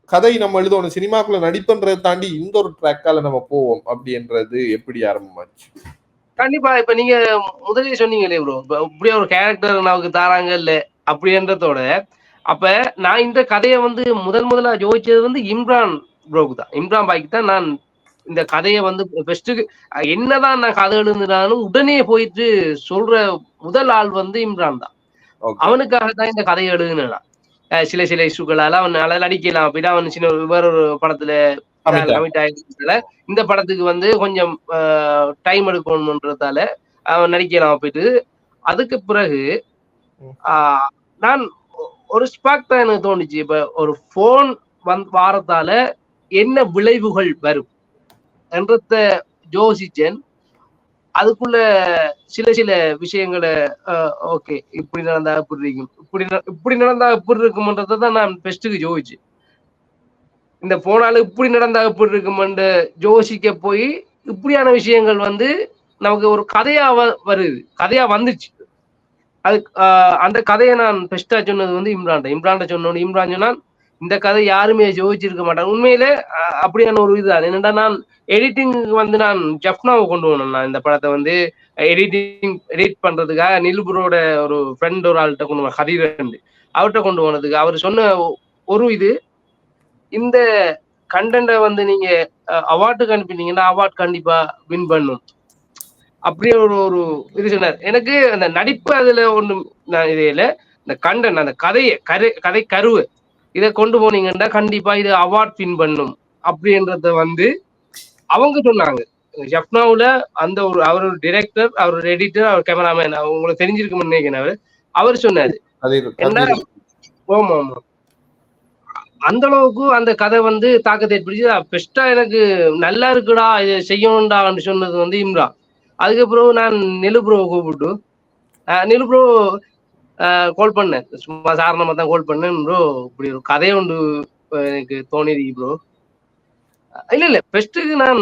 கதை நம்ம எழுதணும் சினிமாக்குள்ள நடிப்புன்றதை தாண்டி இந்த ஒரு ட்ராக்கால நம்ம போவோம் அப்படின்றது எப்படி ஆரம்பமாச்சு? கண்டிப்பா இப்ப நீங்க முதலே சொன்னீங்களே ப்ரோ, இப்படியே ஒரு கேரக்டர் நமக்கு தாராங்க இல்ல அப்படின்றதோட அப்ப நான் இந்த கதையை வந்து முதலா ஜோதிச்சது வந்து இம்ரான் ப்ரோக்கு தான், இம்ரான் பாய்க்கு தான். நான் இந்த கதையை வந்து பெஸ்ட்டுக்கு என்னதான் நான் கதை எழுதுனாலும் உடனே போயிட்டு சொல்ற முதல் ஆள் வந்து இம்ரான் தான். அவனுக்காக தான் இந்த கதையை எழுதுனா சில இஷ்யூக்களால அவனால நடிக்கலாம் அப்படின்னா அவன் சின்ன வேற ஒரு படத்துல கமிட் ஆகிருக்கிறதால இந்த படத்துக்கு வந்து கொஞ்சம் டைம் எடுக்கணும்ன்றதால அவன் நடிக்கலாம் போயிட்டு. அதுக்கு பிறகு நான் ஒரு ஸ்பாக் தான் எனக்கு தோணுச்சு, இப்ப ஒரு போன் வாரத்தால என்ன விளைவுகள் வரும் என்றத யோசிச்சேன். அதுக்குள்ள சில விஷயங்களை ஓகே இப்படி நடந்தா எப்படி இருக்கும், இப்படி நடந்தா எப்படி இருக்கும்ன்றதான் நான் பெஸ்ட்டுக்கு யோசிச்சு. இந்த போனால இப்படி நடந்தா எப்படி இருக்குமென்று யோசிக்க போய் இப்படியான விஷயங்கள் வந்து நமக்கு ஒரு கதையா வருது, கதையா வந்துச்சு. அது அந்த கதையை நான் பெஸ்டா சொன்னது வந்து இம்ரான் சொன்னோம். இம்ரான் சொன்னா இந்த கதை யாருமே யோசிச்சிருக்க மாட்டாங்க. உண்மையிலே அப்படியான ஒரு இதுதான். என்னடா நான் எடிட்டிங் வந்து நான் ஜப்னாவை கொண்டு போனேன். நான் இந்த படத்தை வந்து எடிட் பண்றதுக்காக நிலுபுரோட ஒரு ஃப்ரெண்ட் ஒரு ஆள்கிட்ட கொண்டு போனேன், ஹரிரண்டு அவர்கிட்ட கொண்டு போனதுக்கு அவர் சொன்ன ஒரு இது, இந்த கண்டென்ட்டை வந்து நீங்க அவார்டுக்கு அனுப்பினீங்கன்னா அவார்ட் கண்டிப்பா வின் பண்ணும். அப்படியே ஒரு ஒரு இது சொன்னார். எனக்கு அந்த நடிப்பு அதுல ஒண்ணும் நான் இது இல்ல. இந்த கண்டென்ட் அந்த கதை கருவு இதை கொண்டு போனீங்கன்னா கண்டிப்பா இது அவார்ட் வின் பண்ணும் அப்படின்றத வந்து அவங்க சொன்னாங்க. ஜப்னாவுல அந்த ஒரு அவர் ஒரு டிரெக்டர், அவர் ஒரு எடிட்டர், அவர் கேமராமேன், உங்களுக்கு தெரிஞ்சிருக்கும்னு நினைக்கிறேன். அவர் சொன்னாரு என்ன. ஆமா ஆமா, அந்த அளவுக்கு அந்த கதை வந்து தாக்கத்தை ஏற்படுத்தி பெஸ்டா எனக்கு நல்லா இருக்குடா இதை செய்யணும்டா சொன்னது வந்து இம்ரான். அதுக்கப்புறம் நான் நெலு ப்ரோவை கூப்பிட்டு நெலு ப்ரோ கால் பண்ணேன், சும்மா சாரணமா தான் கால் பண்ணேன். ப்ரோ இப்படி ஒரு கதை உண்டு எனக்கு தோணிருக்கு ப்ரோ. இல்ல பெஸ்ட்டுக்கு நான்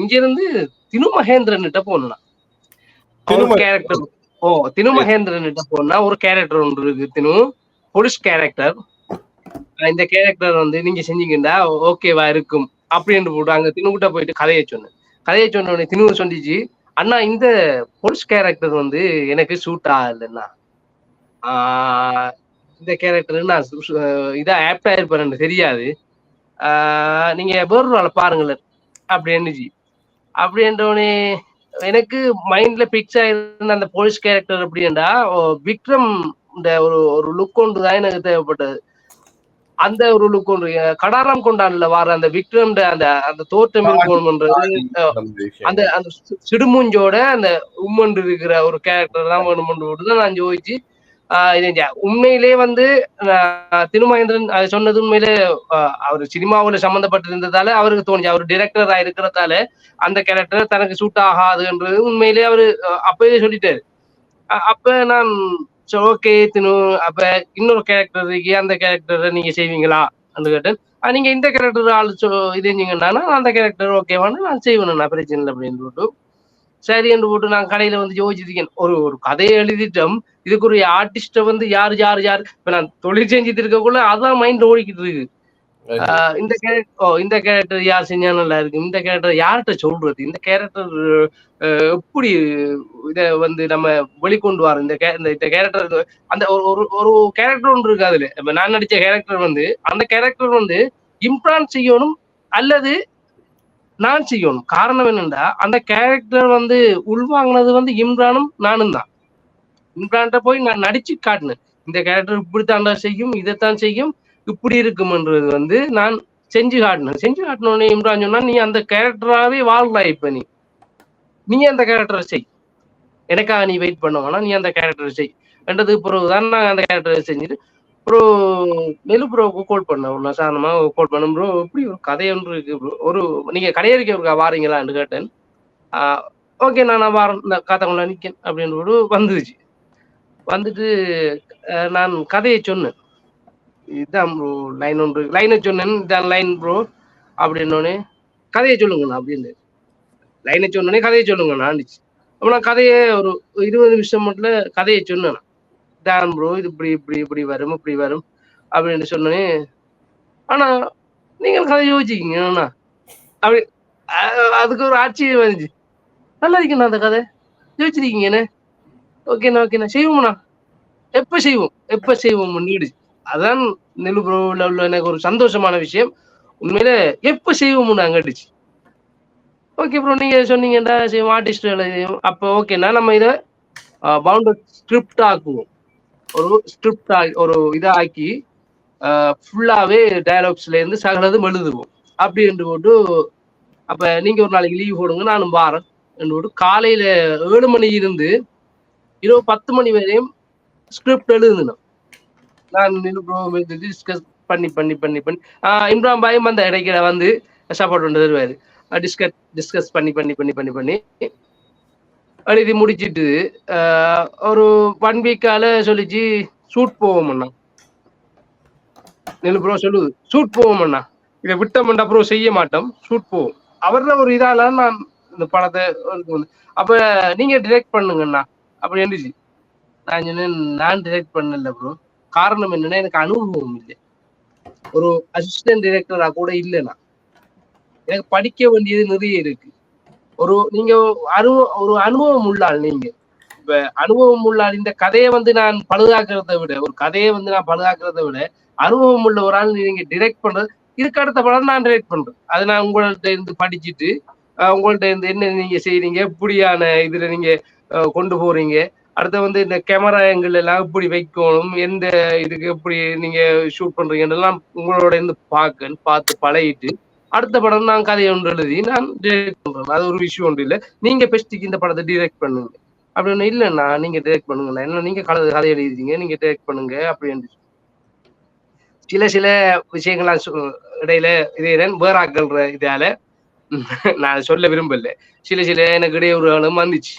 இங்க இருந்து தினு மகேந்திரன் கிட்ட போனேன். ஒரு கேரக்டர் தினு மகேந்திரன் கிட்ட போனா ஒரு கேரக்டர் ஒன்று இருக்கு, தினு போலீஸ் கேரக்டர். இந்த கேரக்டர் வந்து நீங்க செஞ்சீங்கன்னா ஓகேவா இருக்கும் அப்படின்னு போட்டு அங்க தினுகிட்ட போயிட்டு கதையை சொன்ன உடனே தினு சொல்லிச்சு, அண்ணா இந்த போலீஸ் கேரக்டர் வந்து எனக்கு சூட் ஆகலன்னா இந்த கேரக்டர் நான் இதா ஆப்டா இருப்பேன் தெரியாது, நீங்க வேறொரு ஆளை பாருங்களேன் அப்படின்னுச்சு. அப்படின்றவனே எனக்கு மைண்ட்ல பிக்ஸ் ஆயிருந்த அந்த போலீஸ் கேரக்டர் அப்படின்னா விக்ரம் இந்த ஒரு லுக் ஒன்று தான் எனக்கு தேவைப்பட்டது. அந்த ஒரு லுக் ஒன்று கடாரம் கொண்டான்ல வர அந்த விக்ரம் அந்த அந்த தோற்றம் இருக்கணும்ன்றது, அந்த அந்த சிடுமூஞ்சோட அந்த உம்மன் இருக்கிற ஒரு கேரக்டர் தான் வேணும்னு தான் நான் யோசிச்சு உண்மையிலே வந்து திருமகேந்திரன் அது சொன்னது உண்மையிலே அவர் சினிமாவுல சம்பந்தப்பட்டிருந்ததால அவருக்கு தோணுச்சு, அவர் டிரெக்டரா இருக்கிறதால அந்த கேரக்டர் தனக்கு சூட் ஆகாதுன்றது உண்மையிலே அவரு அப்பவே சொல்லிட்டாரு. அப்ப நான் ஓகே தினு, அப்ப இன்னொரு கேரக்டர் இருக்கு, அந்த கேரக்டரை நீங்க செய்வீங்களா கேட்டேன். நீங்க இந்த கேரக்டர் ஆள் இது செஞ்சீங்கன்னா அந்த கேரக்டர் ஓகேவானு நான் செய்வேன், நான் பிரச்சனை இல்லை அப்படின்னு போட்டு சரி என்று போட்டு நான் கடையில வந்து யோசிச்சிருக்கேன். ஒரு கதையை எழுதிட்டோம், இதுக்கு ஒரு ஆர்டிஸ்ட வந்து யாரு இப்ப நான் தொழில் செஞ்சுட்டு இருக்கக்குள்ள அதான் மைண்ட் ஓடிக்கிட்டு இருக்கு. இந்த கேரக்டர் யார் செஞ்சா நல்லா இருக்கு, இந்த கேரக்டர் யார்கிட்ட சொல்றது, இந்த கேரக்டர் எப்படி இத வந்து நம்ம வெளிக்கொண்டு வர, இந்த கேரக்டர் அந்த ஒரு கேரக்டர் ஒன்று இருக்கு. அதுல இப்ப நான் நடிச்ச கேரக்டர் வந்து அந்த கேரக்டர் வந்து இம்ப்ரான் செய்யணும் அல்லது நான் செய்யணும். காரணம் என்னன்னா அந்த கேரக்டர் வந்து உள்வாங்கினது வந்து இம்ரானும் நானும் தான். இம்ரான்கிட்ட போய் நான் நடிச்சு காட்டினேன், இந்த கேரக்டர் இப்படித்தான் செய்யும், இதைத்தான் செய்யும், இப்படி இருக்கும்ன்றது வந்து நான் செஞ்சு காட்டினோடனே இம்ரான் சொன்னா நீ அந்த கேரக்டராகவே வாழ்லாம், இப்ப நீ அந்த கேரக்டரை செய், எனக்காக நீ வெயிட் பண்ண வேணா, நீ அந்த கேரக்டரை செய் என்றதுக்கு பிறகுதான் நான் அந்த கேரக்டரை செஞ்சுட்டு ப்ரோ நெலு ப்ரோவுக்கு கால் பண்ணேன். சாதாரணமா கால் பண்ண ப்ரோ இப்படி ஒரு கதை ஒன்று இருக்கு ப்ரோ, ஒரு நீங்க கடையறிக்க வாரீங்களான்னு கேட்டேன். ஓகே நான் வாரம் இந்த காத்தவங்கள நிக்கேன் அப்படின்னு வந்துச்சு. வந்துட்டு நான் கதையை சொன்னேன், இதுதான் ப்ரோ லைன் ஒன்று, லைனை சொன்னேன், இதான் லைன் ப்ரோ அப்படின்னோடனே கதையை சொல்லுங்கண்ணா அப்படின்னு. லைனை சொன்னோடனே கதையை சொல்லுங்கண்ணா ஆண்டிச்சு. அப்போ நான் கதையை ஒரு 20 நிமிஷம் மட்டும் கதையை சொன்னேன். தான் ப்ரோ இது இப்படி இப்படி இப்படி வரும் இப்படி வரும் அப்படின்னு சொன்னோன்னே, ஆனா நீங்கள் கதை யோசிச்சிக்கிங்கண்ணா அப்படி அதுக்கு ஒரு ஆச்சரியம் வந்துச்சு. நல்லா இருக்குண்ணா அந்த கதை யோசிச்சிருக்கீங்கண்ணே, ஓகேண்ணா செய்வோம்ண்ணா, எப்ப செய்வோம் நீடுச்சு. அதான் நெலு ப்ரோவில் உள்ள எனக்கு ஒரு சந்தோஷமான விஷயம். உண்மையில எப்ப செய்வோம்னு கேட்டுச்சு. ஓகே ப்ரோ நீங்க சொன்னீங்கடா செய்வோம், ஆர்டிஸ்ட் செய்வோம். அப்போ ஓகேண்ணா நம்ம இதை பவுண்டர் ஸ்கிரிப்ட் ஆக்குவோம், ஒரு ஸ்கிரிப்ட் ஒரு இதாக்கி ஃபுல்லாவே டயலாக்ஸ்ல இருந்து சகலதும் எழுதுவோம் அப்படி என்று போட்டு, அப்ப நீங்க ஒரு நாளைக்கு லீவ் போடுங்க நானும் வாரேன் என்று போட்டு காலையில 7 மணி இருந்து இரவு 10 மணி வரையும் ஸ்கிரிப்ட் எழுதுனோம். நான் டிஸ்கஸ் பண்ணி இம்ரான் பாயும் அந்த இடைக்கில வந்து சப்போர்ட் பண்ணி தருவாரு. டிஸ்கஸ் பண்ணி எழுதி முடிச்சிட்டு ஒரு 1 வீக்கால சொல்லிச்சு ஷூட் போவோம்ண்ணா. நெலு ப்ரோ சொல்லுது ஷூட் போவோம்ண்ணா, இதை விட்டோம்னா ப்ரோ செய்ய மாட்டோம், ஷூட் போவோம். அவர்தான் ஒரு இதால நான் இந்த படத்தை அப்ப நீங்க டிரெக்ட் பண்ணுங்கண்ணா அப்படி இருந்துச்சு. நான் சொன்னேன் நான் டிரெக்ட் பண்ணல ப்ரோ, காரணம் என்னன்னா எனக்கு அனுபவம் இல்லை, ஒரு அசிஸ்டன்ட் டிரெக்டரா கூட இல்லைண்ணா, எனக்கு படிக்க வேண்டியது நிறைய இருக்கு. நீங்க ஒரு அனுபவம் உள்ளாள், நீங்க இப்ப அனுபவம் உள்ளாள். இந்த கதையை வந்து நான் பழுதாக்குறதை விட அனுபவம் உள்ள ஒரு ஆள் நீங்க டிரெக்ட் பண்றது இதுக்கு அடுத்த படம் நான் டைரக்ட் பண்றேன். அது நான் உங்கள்ட்ட இருந்து படிச்சுட்டு உங்கள்ட்ட இருந்து என்ன நீங்க செய்றீங்க, எப்படியான இதுல நீங்க கொண்டு போறீங்க, அடுத்து வந்து இந்த கேமரா ஆங்கிள் எல்லாம் எப்படி வைக்கணும், எந்த இதுக்கு எப்படி நீங்க ஷூட் பண்றீங்கன்றதெல்லாம் உங்களோட இருந்து பார்த்து பழகிட்டு அடுத்த படம் நான் கதையை ஒன்று எழுதி நான் டைரக்ட் பண்றேன். அது ஒரு விஷயம் ஒன்று இல்லை. நீங்க பெஸ்ட்டுக்கு இந்த படத்தை டைரக்ட் பண்ணுங்க அப்படின்னு இல்லைண்ணா, நீங்க டைரக்ட் பண்ணுங்கண்ணா, என்ன நீங்க கதை எழுதிங்க, நீங்க டைரக்ட் பண்ணுங்க அப்படின்னு சில சில விஷயங்கள்லாம் இடையில இதே வேற ஆக்கல்ற இதால நான் சொல்ல விரும்பல. சில சில எனக்கு இடையூறுகளும் வந்துச்சு.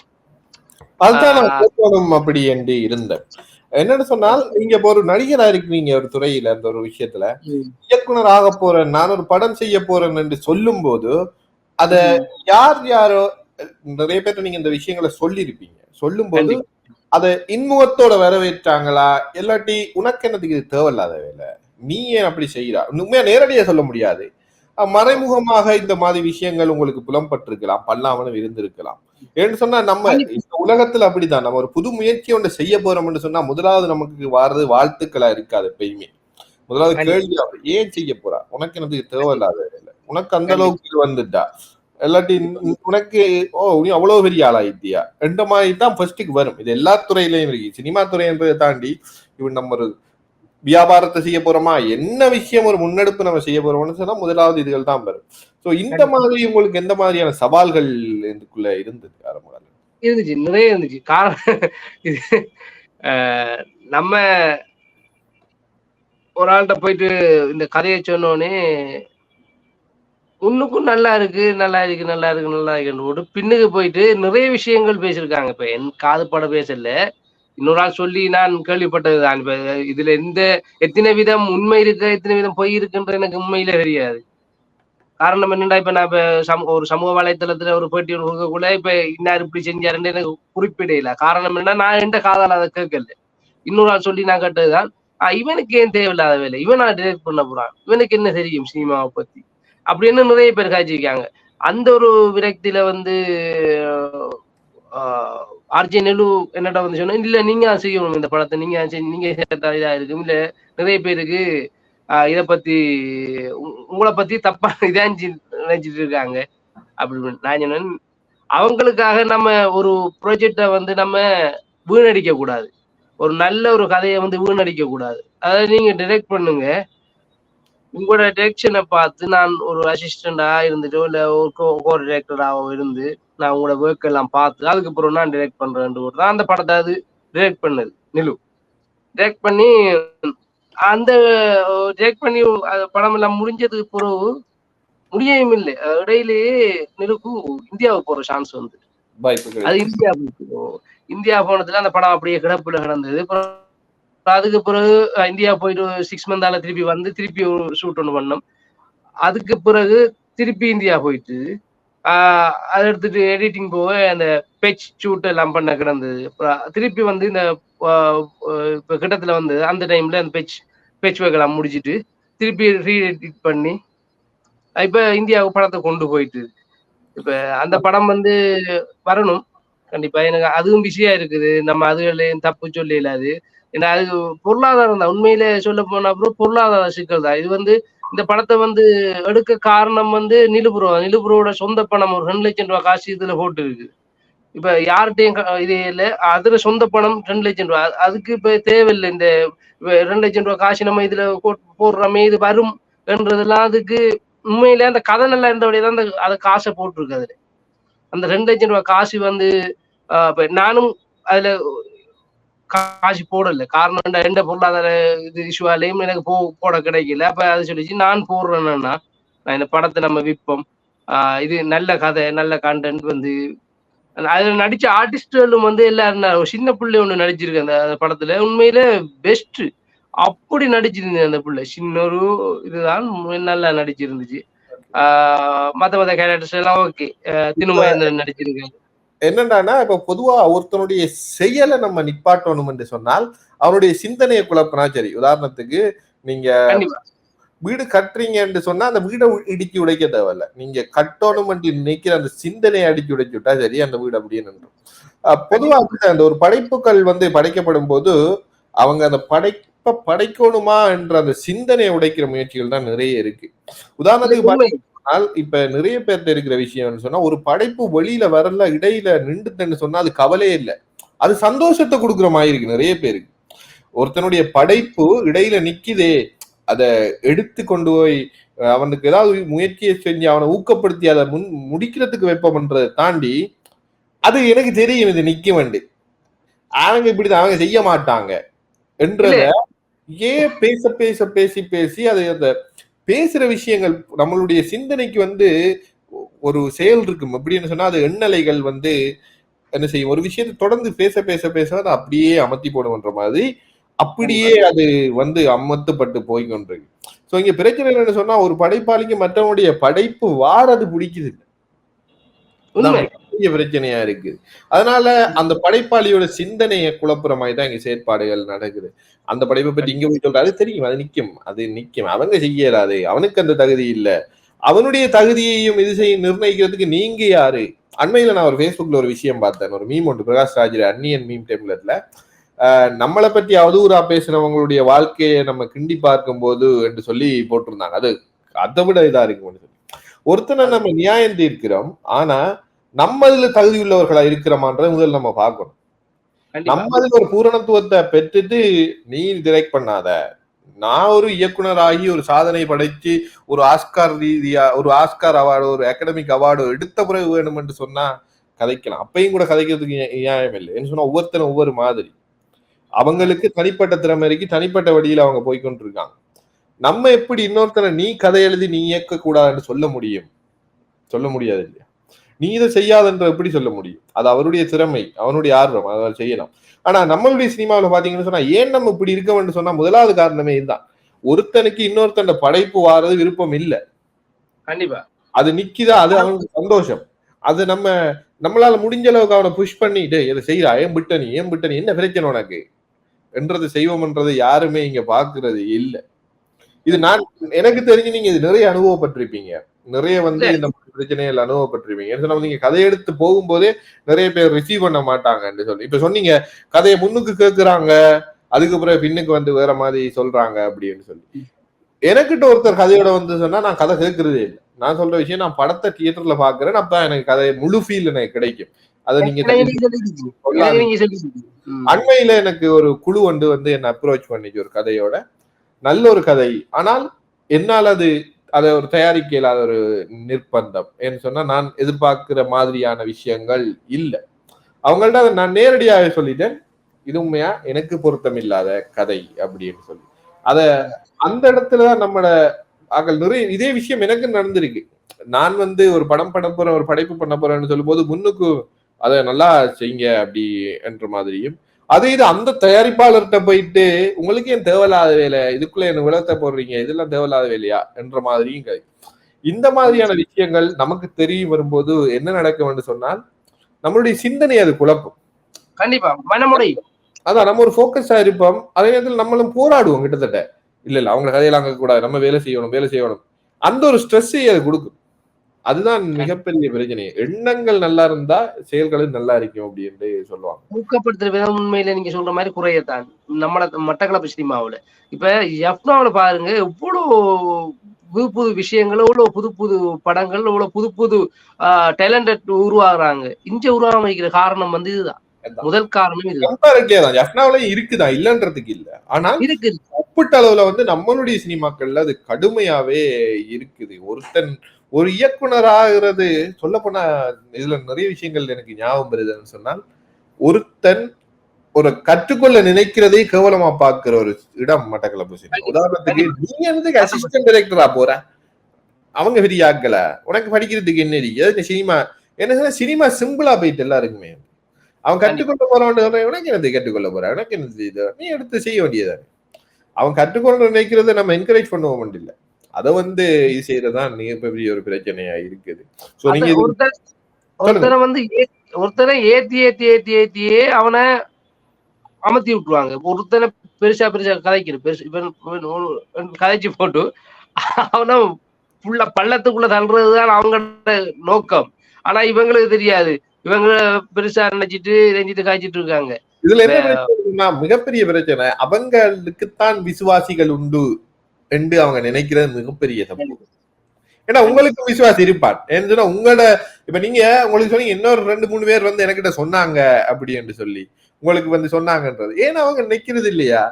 அதுதான் அப்படி என்று இருந்தேன். என்னன்னு சொன்னால், நீங்க இப்போ ஒரு நடிகரா இருக்கிறீங்க ஒரு துறையில, அந்த ஒரு விஷயத்துல இயக்குனர் ஆக போறேன், நான் ஒரு படம் செய்ய போறேன் என்று சொல்லும் போது அத யாரோ நிறைய பேர் நீங்க இந்த விஷயங்களை சொல்லியிருப்பீங்க. சொல்லும் போது அதை இன்முகத்தோட வரவேற்றாங்களா, இல்லாட்டி உனக்கு என்னதுக்கு இது தேவையில்லாத வேலை, நீ ஏன் அப்படி செய்யறா, உண்மையா நேரடியா சொல்ல முடியாது, மறைமுகமாக இந்த மாதிரி விஷயங்கள் உங்களுக்கு புலம்பட்டிருக்கலாம், பல்லாமலும் இருந்திருக்கலாம். ஏன்னு சொன்னா நம்ம இந்த உலகத்துல அப்படிதான், நம்ம ஒரு புது முயற்சி ஒன்று செய்ய போறோம்னு சொன்னா முதலாவது நமக்கு வர்றது வாழ்த்துக்களா இருக்காது எப்பயுமே. முதலாவது கேள்வி ஏன் செய்ய போறா, உனக்கு எனக்கு தேவையில்லாத வேலை, உனக்கு அந்த அளவுக்கு வந்துட்டா, இல்லாட்டி உனக்கு நீ அவ்வளவு பெரிய ஆளாயிட்டியா என்ற மாதிரி தான் ஃபர்ஸ்டுக்கு வரும். இது எல்லா துறையிலையும் இருக்கு. சினிமா துறை என்பதை தாண்டி இவன் நம்ம ஒரு வியாபாரத்தை செய்ய போறோமா, என்ன விஷயம் ஒரு முன்னெடுப்பு நம்ம செய்ய போறோம்னு சொன்னா முதலாவது இதுகள் தான் வரும். சோ இந்த மாதிரி உங்களுக்கு எந்த மாதிரியான சவால்கள் இதுக்குள்ள இருந்தது? இருந்துச்சு, நிறைய இருந்துச்சு. காரணம் இது நம்ம ஒரு ஆள்கிட்ட போயிட்டு இந்த கதையை சொன்னோடனே உன்னுக்கும் நல்லா இருக்கு நல்லா இருக்கு நல்லா இருக்கு நல்லா இருக்குன்னு பின்னுக்கு போயிட்டு நிறைய விஷயங்கள் பேசியிருக்காங்க. இப்ப என் காது பட பேசல, இன்னொரு ஆள் சொல்லி நான் கேள்விப்பட்டதுதான். இப்ப இதுல எத்தனை விதம் உண்மை இருக்கு எத்தனை விதம் பொய் இருக்குன்ற எனக்கு உண்மையில தெரியாது. காரணம் என்னன்னா, இப்ப நான் இப்ப ஒரு சமூக வலைத்தளத்துல ஒரு பேட்டி கொடுக்கக்குள்ள இப்ப இன்னார் இப்படி செஞ்சாருன்னு எனக்கு குறிப்பிடையில. காரணம் என்னன்னா, நான் எந்த காதால அதை கேட்கல, இன்னொரு ஆள் சொல்லி நான் கேட்டதுதான். இவனுக்கு ஏன் தேவையில்லாத வேலை, இவனா டிரெக்ட் பண்ண போறான், இவனுக்கு என்ன தெரியும் சினிமாவை பத்தி அப்படின்னு நிறைய பேர் காய்ச்சிருக்காங்க. அந்த ஒரு விரக்தியில வந்து ஆர்ஜே நெல்லு என்னடா வந்து சொன்னா, இல்ல நீங்க செய்யணும் இந்த படத்தை, நீங்க சேர்த்தா இதா இருக்கும், இல்ல நிறைய பேருக்கு இத பத்தி உங்களை பத்தி தப்பா இதான் நினைச்சிட்டு இருக்காங்க அப்படின்னு. நான் சொன்னேன், அவங்களுக்காக நம்ம ஒரு ப்ராஜெக்டை வந்து நம்ம வீணடிக்க கூடாது, ஒரு நல்ல ஒரு கதையை வந்து வீணடிக்க கூடாது. அதாவது நீங்க டைரக்ட் பண்ணுங்க, உங்களோட டைரக்ஷனை பார்த்து நான் ஒரு அசிஸ்டண்டா இருந்துட்டோ இல்ல ஒரு கோ டைரக்டராவோ இருந்து நான் உங்களோட ஒர்க் எல்லாம் பார்த்து அதுக்கப்புறம் நான் டைரக்ட் பண்றேன் தான் அந்த படத்தை அது டைரக்ட் பண்ணது. நிலு டைரக்ட் பண்ணி அந்த டைரக்ட் பண்ணி படம் எல்லாம் முடிஞ்சதுக்கு பிறகு முடியவும் இல்லை, இடையிலேயே நிலுக்கு இந்தியாவுக்கு போற சான்ஸ் வந்து அது இந்தியா போனதுல அந்த படம் அப்படியே கிடப்புல கிடந்தது. அதுக்கு பிறகு இந்தியா போயிட்டு 6 மந்தால திருப்பி வந்து திருப்பி ஒரு ஷூட் ஒன்று பண்ணோம். அதுக்கு பிறகு திருப்பி இந்தியா போயிட்டு அதை எடுத்துட்டு எடிட்டிங் போக அந்த பெச் ஷூட் எல்லாம் பண்ண கிடந்தது. திருப்பி வந்து இந்த இப்போ கிட்டத்துல வந்து அந்த டைம்ல அந்த பெச் ஒர்க் எல்லாம் முடிச்சுட்டு திருப்பி ரீஎடிட் பண்ணி இப்ப இந்தியாவுக்கு படத்தை கொண்டு போயிட்டு இப்ப அந்த படம் வந்து வரணும் கண்டிப்பா. எனக்கு அதுவும் பிஸியா இருக்குது, நம்ம அதுகளையும் தப்பு சொல்ல இல்லாது. ஏன்னா அது பொருளாதாரம் தான், உண்மையில சொல்ல போனா அப்புறம் பொருளாதார சிக்கல் தான். இது வந்து இந்த படத்தை வந்து எடுக்க காரணம் வந்து நிலுபுரோட சொந்த பணம் ஒரு 2 லட்சம் ரூபாய் காசு இதுல போட்டு இருக்கு. இப்ப யார்கிட்டையும் இது இல்லை, அதுல சொந்த பணம் 2 லட்சம் ரூபாய். அதுக்கு இப்ப தேவையில்லை இந்த 2 லட்சம் ரூபாய் காசு நம்ம இதுல போடுறோமே இது வரும் என்றதெல்லாம். அதுக்கு உண்மையிலே அந்த கதை நல்லா இருந்தபடியேதான் அந்த காசை போட்டிருக்கு. அதுல அந்த 2 லட்சம் ரூபாய் காசு வந்து நானும் அதுல காசு போடல. காரணம் எந்த பொருளாதார இது இஷ்யூவாலையும் எனக்கு போட கிடைக்கல. அப்ப அது சொல்லிச்சு நான் போடுறேன்னா நான் இந்த படத்தை நம்ம விற்போம், இது நல்ல கதை நல்ல கண்டென்ட் வந்து அதுல நடிச்ச ஆர்டிஸ்டும் வந்து எல்லாரும் சின்ன பிள்ளை ஒண்ணு நடிச்சிருக்கு அந்த படத்துல, உண்மையில பெஸ்ட் அப்படி நடிச்சிருந்தேன் அந்த பிள்ளை. சின்ன ஒரு இதுதான் நல்லா நடிச்சிருந்துச்சு. மத்த கேரக்டர்ஸ் எல்லாம் ஓகே. தினுமகேந்திரன் நடிச்சிருக்காங்க. என்னன்னா இப்ப பொதுவா ஒருத்தனுடைய செயலை நம்ம நிப்பாட்டணும் என்று சொன்னால் அவருடைய சிந்தனையை குழப்பினா சரி. உதாரணத்துக்கு நீங்க வீடு கட்டுறீங்க என்று சொன்னா அந்த வீடை இடிக்கி உடைக்க தேவையில்ல, நீங்க கட்டணும் என்று நினைக்கிற அந்த சிந்தனையை அடிக்கி உடைச்சு விட்டா சரி, அந்த வீடு அப்படியே நின்றும். பொதுவா அந்த ஒரு படைப்புகள் வந்து படைக்கப்படும் போது அவங்க அந்த படைப்பை படைக்கணுமா என்ற அந்த சிந்தனையை உடைக்கிற முயற்சிகள் தான் நிறைய இருக்கு. உதாரணத்துக்கு இப்ப நிறைய பேர்ட்ட இருக்கிற விஷயம் சொன்னா, ஒரு படைப்பு வெளியில வரல, இடையில நின்றுன்னு சொன்னா அது கவலையே இல்லை, அது சந்தோஷத்தை கொடுக்குற மாதிரி இருக்கு நிறைய பேருக்கு. ஒருத்தனுடைய படைப்பு இடையில நிக்குதே, அதை எடுத்து கொண்டு போய் அவனுக்கு ஏதாவது முயற்சியை செஞ்சு அவனை ஊக்கப்படுத்தி அதை முடிக்கிறதுக்கு வைப்போம்ன்றதை தாண்டி, அது எனக்கு தெரியும் இது நிக்க வேண்டி, அவங்க இப்படிதான் அவங்க செய்ய மாட்டாங்க என்றத ஏன் பேச பேச பேசி பேசி அதை அந்த பேசுற விஷயங்கள் நம்மளுடைய சிந்தனைக்கு ஒரு செயல் இருக்கும். எப்படின்னு சொன்னா அது எண்ணலைகள் என்ன செய்யும், ஒரு விஷயத்தை தொடர்ந்து பேச பேச பேச அதை அப்படியே அமர்த்தி போடுன்ற மாதிரி அப்படியே அது அமர்த்தப்பட்டு போய்கொண்டிருக்கு. சோ இங்க பிரச்சனை என்னன்னு சொன்னா, ஒரு படைப்பாளிக்கு மற்றவனுடைய படைப்பு வாரது பிடிக்குது, பெரிய பிரச்சனையா இருக்கு. அதனால அந்த படைப்பாளியோட சிந்தனையை குழப்புற மாதிரி தான் இங்க செயற்பாடுகள் நடக்குது. அந்த படைப்பை பற்றி இங்க போய் சொல்றாரு, தெரியும் அது நிக்கும் அவங்க செய்யறாது, அவனுக்கு அந்த தகுதி இல்ல, அவனுடைய தகுதியையும் இது செய்ய நிர்ணயிக்கிறதுக்கு நீங்க யாரு. அண்மையில நான் ஒரு ஃபேஸ்புக்ல ஒரு விஷயம் பார்த்தேன், ஒரு மீம் ஒன்று, பிரகாஷ் ராஜ் அன்னியன் மீம் டெம்ப்ளேட்ல நம்மளை பற்றி அவதூறா பேசுறவங்களுடைய வாழ்க்கையை நம்ம கிண்டி பார்க்கும் போது என்று சொல்லி போட்டிருந்தாங்க. அது அதை விட இதா இருக்கும்னு சொல்லி, ஒருத்தனை நம்ம நியாயம் தீர்க்கிறோம், ஆனா நம்ம இதுல தகுதி உள்ளவர்களா இருக்கிறோமான்றதை முதல்ல நம்ம பார்க்கணும். நம்ம அதுல ஒரு பூரணத்துவத்தை பெற்றுட்டு நீ டிரெக்ட் பண்ணாத, நான் ஒரு இயக்குனர் ஒரு சாதனை படைச்சு ஒரு ஆஸ்கார் ரீதியா ஒரு ஆஸ்கார் அவார்டு ஒரு அகாடமிக் அவார்டு எடுத்த பிறகு வேணும் என்று சொன்னா கதைக்கலாம். அப்பையும் கூட கதைக்கிறதுக்கு நியாயம் இல்லை. என்ன சொன்னா, ஒவ்வொருத்தரும் ஒவ்வொரு மாதிரி, அவங்களுக்கு தனிப்பட்ட திறமை இருக்கு, தனிப்பட்ட வழியில அவங்க போய்கொண்டு இருக்காங்க. நம்ம எப்படி இன்னொருத்தரை நீ கதை எழுதி நீ இயக்க கூடாதுன்னு சொல்ல முடியும்? சொல்ல முடியாது இல்லையா? நீ இதை செய்யாதன்ற எப்படி சொல்ல முடியும்? அது அவருடைய திறமை, அவனுடைய ஆர்வம், அதை செய்யலாம். ஆனா நம்மளுடைய சினிமாவில் பாத்தீங்கன்னு சொன்னா, ஏன் நம்ம இப்படி இருக்கோம்னு சொன்னா முதலாவது காரணமே இதுதான், ஒருத்தனுக்கு இன்னொருத்தன் படைப்பு வாரது விருப்பம் இல்லை. கண்டிப்பா அது நிக்குதா, அது அவனுக்கு சந்தோஷம், அது நம்மளால முடிஞ்ச அளவுக்கு அவனை புஷ் பண்ணிட்டு இதை செய்யறா, ஏன் விட்டனி என்ன பிரச்சனை உனக்கு என்றது செய்வோம்ன்றது யாருமே இங்க பாக்குறது இல்லை. இது எனக்கு தெரிஞ்சு நீங்க இது நிறைய அனுபவப்பட்டிருப்பீங்க, நிறைய இந்த பிரச்சனைகள் அனுபவப்பட்டிருப்பீங்க. நீங்க கதை எடுத்து போகும்போதே நிறைய பேர் ரிசீவ் பண்ண மாட்டாங்கன்னு சொல்லி இப்ப சொன்னீங்க, கதையை முன்னுக்கு கேட்கிறாங்க, அதுக்கு பிறகு பின்னுக்கு வேற மாதிரி சொல்றாங்க அப்படின்னு சொல்லி. எனக்கிட்ட ஒருத்தர் கதையோட சொன்னா நான் கதை கேட்கறதே இல்லை. நான் சொல்ற விஷயம், நான் படத்தை தியேட்டர்ல பாக்குறேன், அப்ப எனக்கு கதை முழு ஃபீல் எனக்கு கிடைக்கும். அதை நீங்க அண்மையில எனக்கு ஒரு குழு என்ன அப்ரோச் பண்ணிச்சு ஒரு கதையோட, நல்ல ஒரு கதை, ஆனால் என்னால் அதை ஒரு தயாரிக்க இல்லாத ஒரு நிர்பந்தம் ஏன்னு சொன்னா, நான் எதிர்பார்க்கிற மாதிரியான விஷயங்கள் இல்லை. அவங்கள்ட்ட அதை நான் நேரடியாக சொல்லிட்டேன், இது உண்மையா எனக்கு பொருத்தம் இல்லாத கதை அப்படின்னு சொல்லி. அத அந்த இடத்துலதான் நம்மளோட நிறைய இதே விஷயம் எனக்கு நடந்திருக்கு. நான் ஒரு படம் பண்ண போறேன், ஒரு படைப்பு பண்ண போறேன்னு சொல்லும் போது முன்னுக்கு அதை நல்லா செய்யுங்க அப்படி என்ற மாதிரியும், அதே இது அந்த தயாரிப்பாளர்கிட்ட போயிட்டு உங்களுக்கு ஏன் தேவையில்லாத வேலை, இதுக்குள்ள என்ன விளத்த போடுறீங்க, இதெல்லாம் தேவையில்லாத வேலையா என்ற மாதிரியும் இந்த மாதிரியான விஷயங்கள் நமக்கு தெரிய வரும்போது என்ன நடக்கும் சொன்னால், நம்மளுடைய சிந்தனை அது குழப்பம். கண்டிப்பா மனமுறை அதான் நம்ம ஒரு போக்கஸா இருப்போம், அதே நேரத்தில் நம்மளும் போராடுவோம் கிட்டத்தட்ட, இல்ல அவங்க கதையெல்லாம் கூடாது, நம்ம வேலை செய்யணும் அந்த ஒரு ஸ்ட்ரெஸ்ஸை அது கொடுக்கும். அதுதான் மிகப்பெரிய பிரச்சனை. எண்ணங்கள் நல்லா இருந்தா செயல்களும் நல்லா இருக்கும் அப்படின்னு சொல்லுவாங்க. ஊக்கப்படுத்துற விதம் உண்மையில நீங்க சொல்ற மாதிரி குறையத்தான் மட்டக்களப்பு சினிமாவுல. இப்ப எஃப்னாவுல பாருங்க, எவ்வளவு புது புது விஷயங்கள், எவ்வளவு புது புது படங்கள், எவ்வளவு புது புது டேலண்டட் உருவாகுறாங்க. இங்க உருவாக வைக்கிற காரணம் இதுதான், முதல் காரணம் இதுதான். இருக்குதா இல்லன்றதுக்கு இல்ல, ஆனா இருக்கு ஒப்பிட்ட அளவுல நம்மளுடைய சினிமாக்கள்ல அது கடுமையாவே இருக்குது. ஒரு இயக்குனர் ஆகிறது சொல்ல போனா இதுல நிறைய விஷயங்கள் எனக்கு ஞாபகம் வருதுன்னு சொன்னால், ஒருத்தன் ஒரு கற்றுக்கொள்ள நினைக்கிறதே கேவலமா பாக்குற ஒரு இடம் மட்டக்களப்பு சினிமா. உதாரணத்துக்கு நீ அசிஸ்டன்ட் டைரக்டரா போற, அவங்க பெரிய ஆக்கல, உனக்கு படிக்கிறதுக்கு என்ன இருக்கு சினிமா, என்ன சினிமா சிம்பிளா போயிட்டு எல்லாருக்குமே. அவன் கற்றுக்கொள்ள போறான், உனக்கு என்னது கற்றுக்கொள்ள போற, உனக்கு என்ன நீ எடுத்து செய்ய வேண்டியது. அவன் கற்றுக்கொள்ள நினைக்கிறத நம்ம என்கரேஜ் பண்ணுவோம் இல்ல, அதை இது செய்யறதுதான் மிகப்பெரிய ஒரு பிரச்சனையா இருக்குது. ஒருத்தரை ஏத்தி ஏத்தி ஏத்தி ஏத்தியே அவனை அமர்த்தி விட்டுருவாங்க. ஒருத்தனை பெருசா கதைச்சு போட்டு அவனை ஃபுல்லா பள்ளத்துக்குள்ள தள்ளுறதுதான் அவங்களோட நோக்கம். ஆனா இவங்களுக்கு தெரியாது, இவங்க பெருசா நினைச்சிட்டு காய்ச்சிட்டு இருக்காங்க. இதுல என்ன பிரச்சனைனா மிகப்பெரிய பிரச்சனை அவங்களுக்குத்தான் விசுவாசிகள் உண்டு என்று அவங்க நினைக்கிறது மிகப்பெரிய தப்பு. ஏன்னா உங்களுக்கு விசுவாசி இருப்பான் ஏன்னு சொன்னா உங்களோட இப்ப நீங்க உங்களுக்கு சொன்னீங்க இன்னொரு 2-3 பேர் வந்து என்கிட்ட சொன்னாங்க அப்படி என்று சொல்லி உங்களுக்கு வந்து சொன்னாங்கன்றது ஏன்னா அவங்க நிக்கிறது இல்லையா?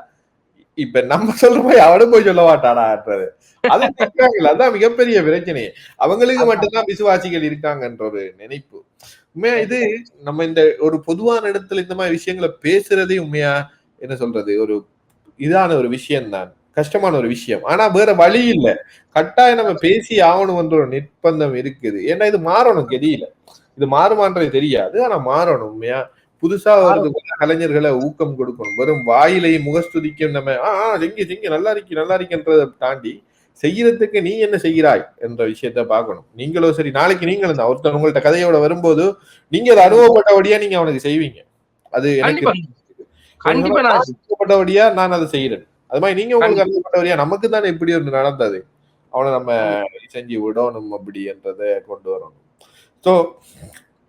இப்ப நம்ம சொல்ற மாதிரி அவனும் போய் சொல்ல மாட்டானான்றது அது நிக்கிறாங்களா? அதான் மிகப்பெரிய பிரச்சனை. அவங்களுக்கு மட்டும்தான் விசுவாசிகள் இருக்காங்கன்ற ஒரு நினைப்பு. உண்மையா இது நம்ம இந்த ஒரு பொதுவான இடத்துல இந்த மாதிரி விஷயங்களை பேசுறதே உண்மையா என்ன சொல்றது ஒரு இதான ஒரு விஷயம் தான், கஷ்டமான ஒரு விஷயம். ஆனா வேற வழி இல்ல, கட்டாயம் நம்ம பேசி ஆகணும்ன்ற ஒரு நிர்பந்தம் இருக்குது. ஏன்னா இது மாறணும், தெரியல இது மாறுமான்றது தெரியாது, ஆனா மாறணும். உண்மையா புதுசா வருது கலைஞர்களை ஊக்கம் கொடுக்கணும். வெறும் வாயிலையும் முகஸ்துதிக்கும் நம்ம செங்கி நல்லா இருக்குன்றதை தாண்டி செய்யறதுக்கு நீ என்ன செய்கிறாய் என்ற விஷயத்த பார்க்கணும். நீங்களும் சரி, நாளைக்கு நீங்களும் தான் ஒருத்தர் உங்கள்ட்ட கதையோட வரும்போது நீங்க அதை அனுபவப்பட்டபடியா நீங்க அவனுக்கு செய்வீங்க. அது எனக்கு அனுபவப்பட்டபடியா நான் அதை செய்யறேன். அது மாதிரி நீங்க உங்களுக்கு அனுபவப்பட்டபடியா நமக்கு தானே இப்படி ஒன்று நடந்தது, அவனை நம்ம செஞ்சு விடணும் அப்படி என்றதை கொண்டு வரணும். ஸோ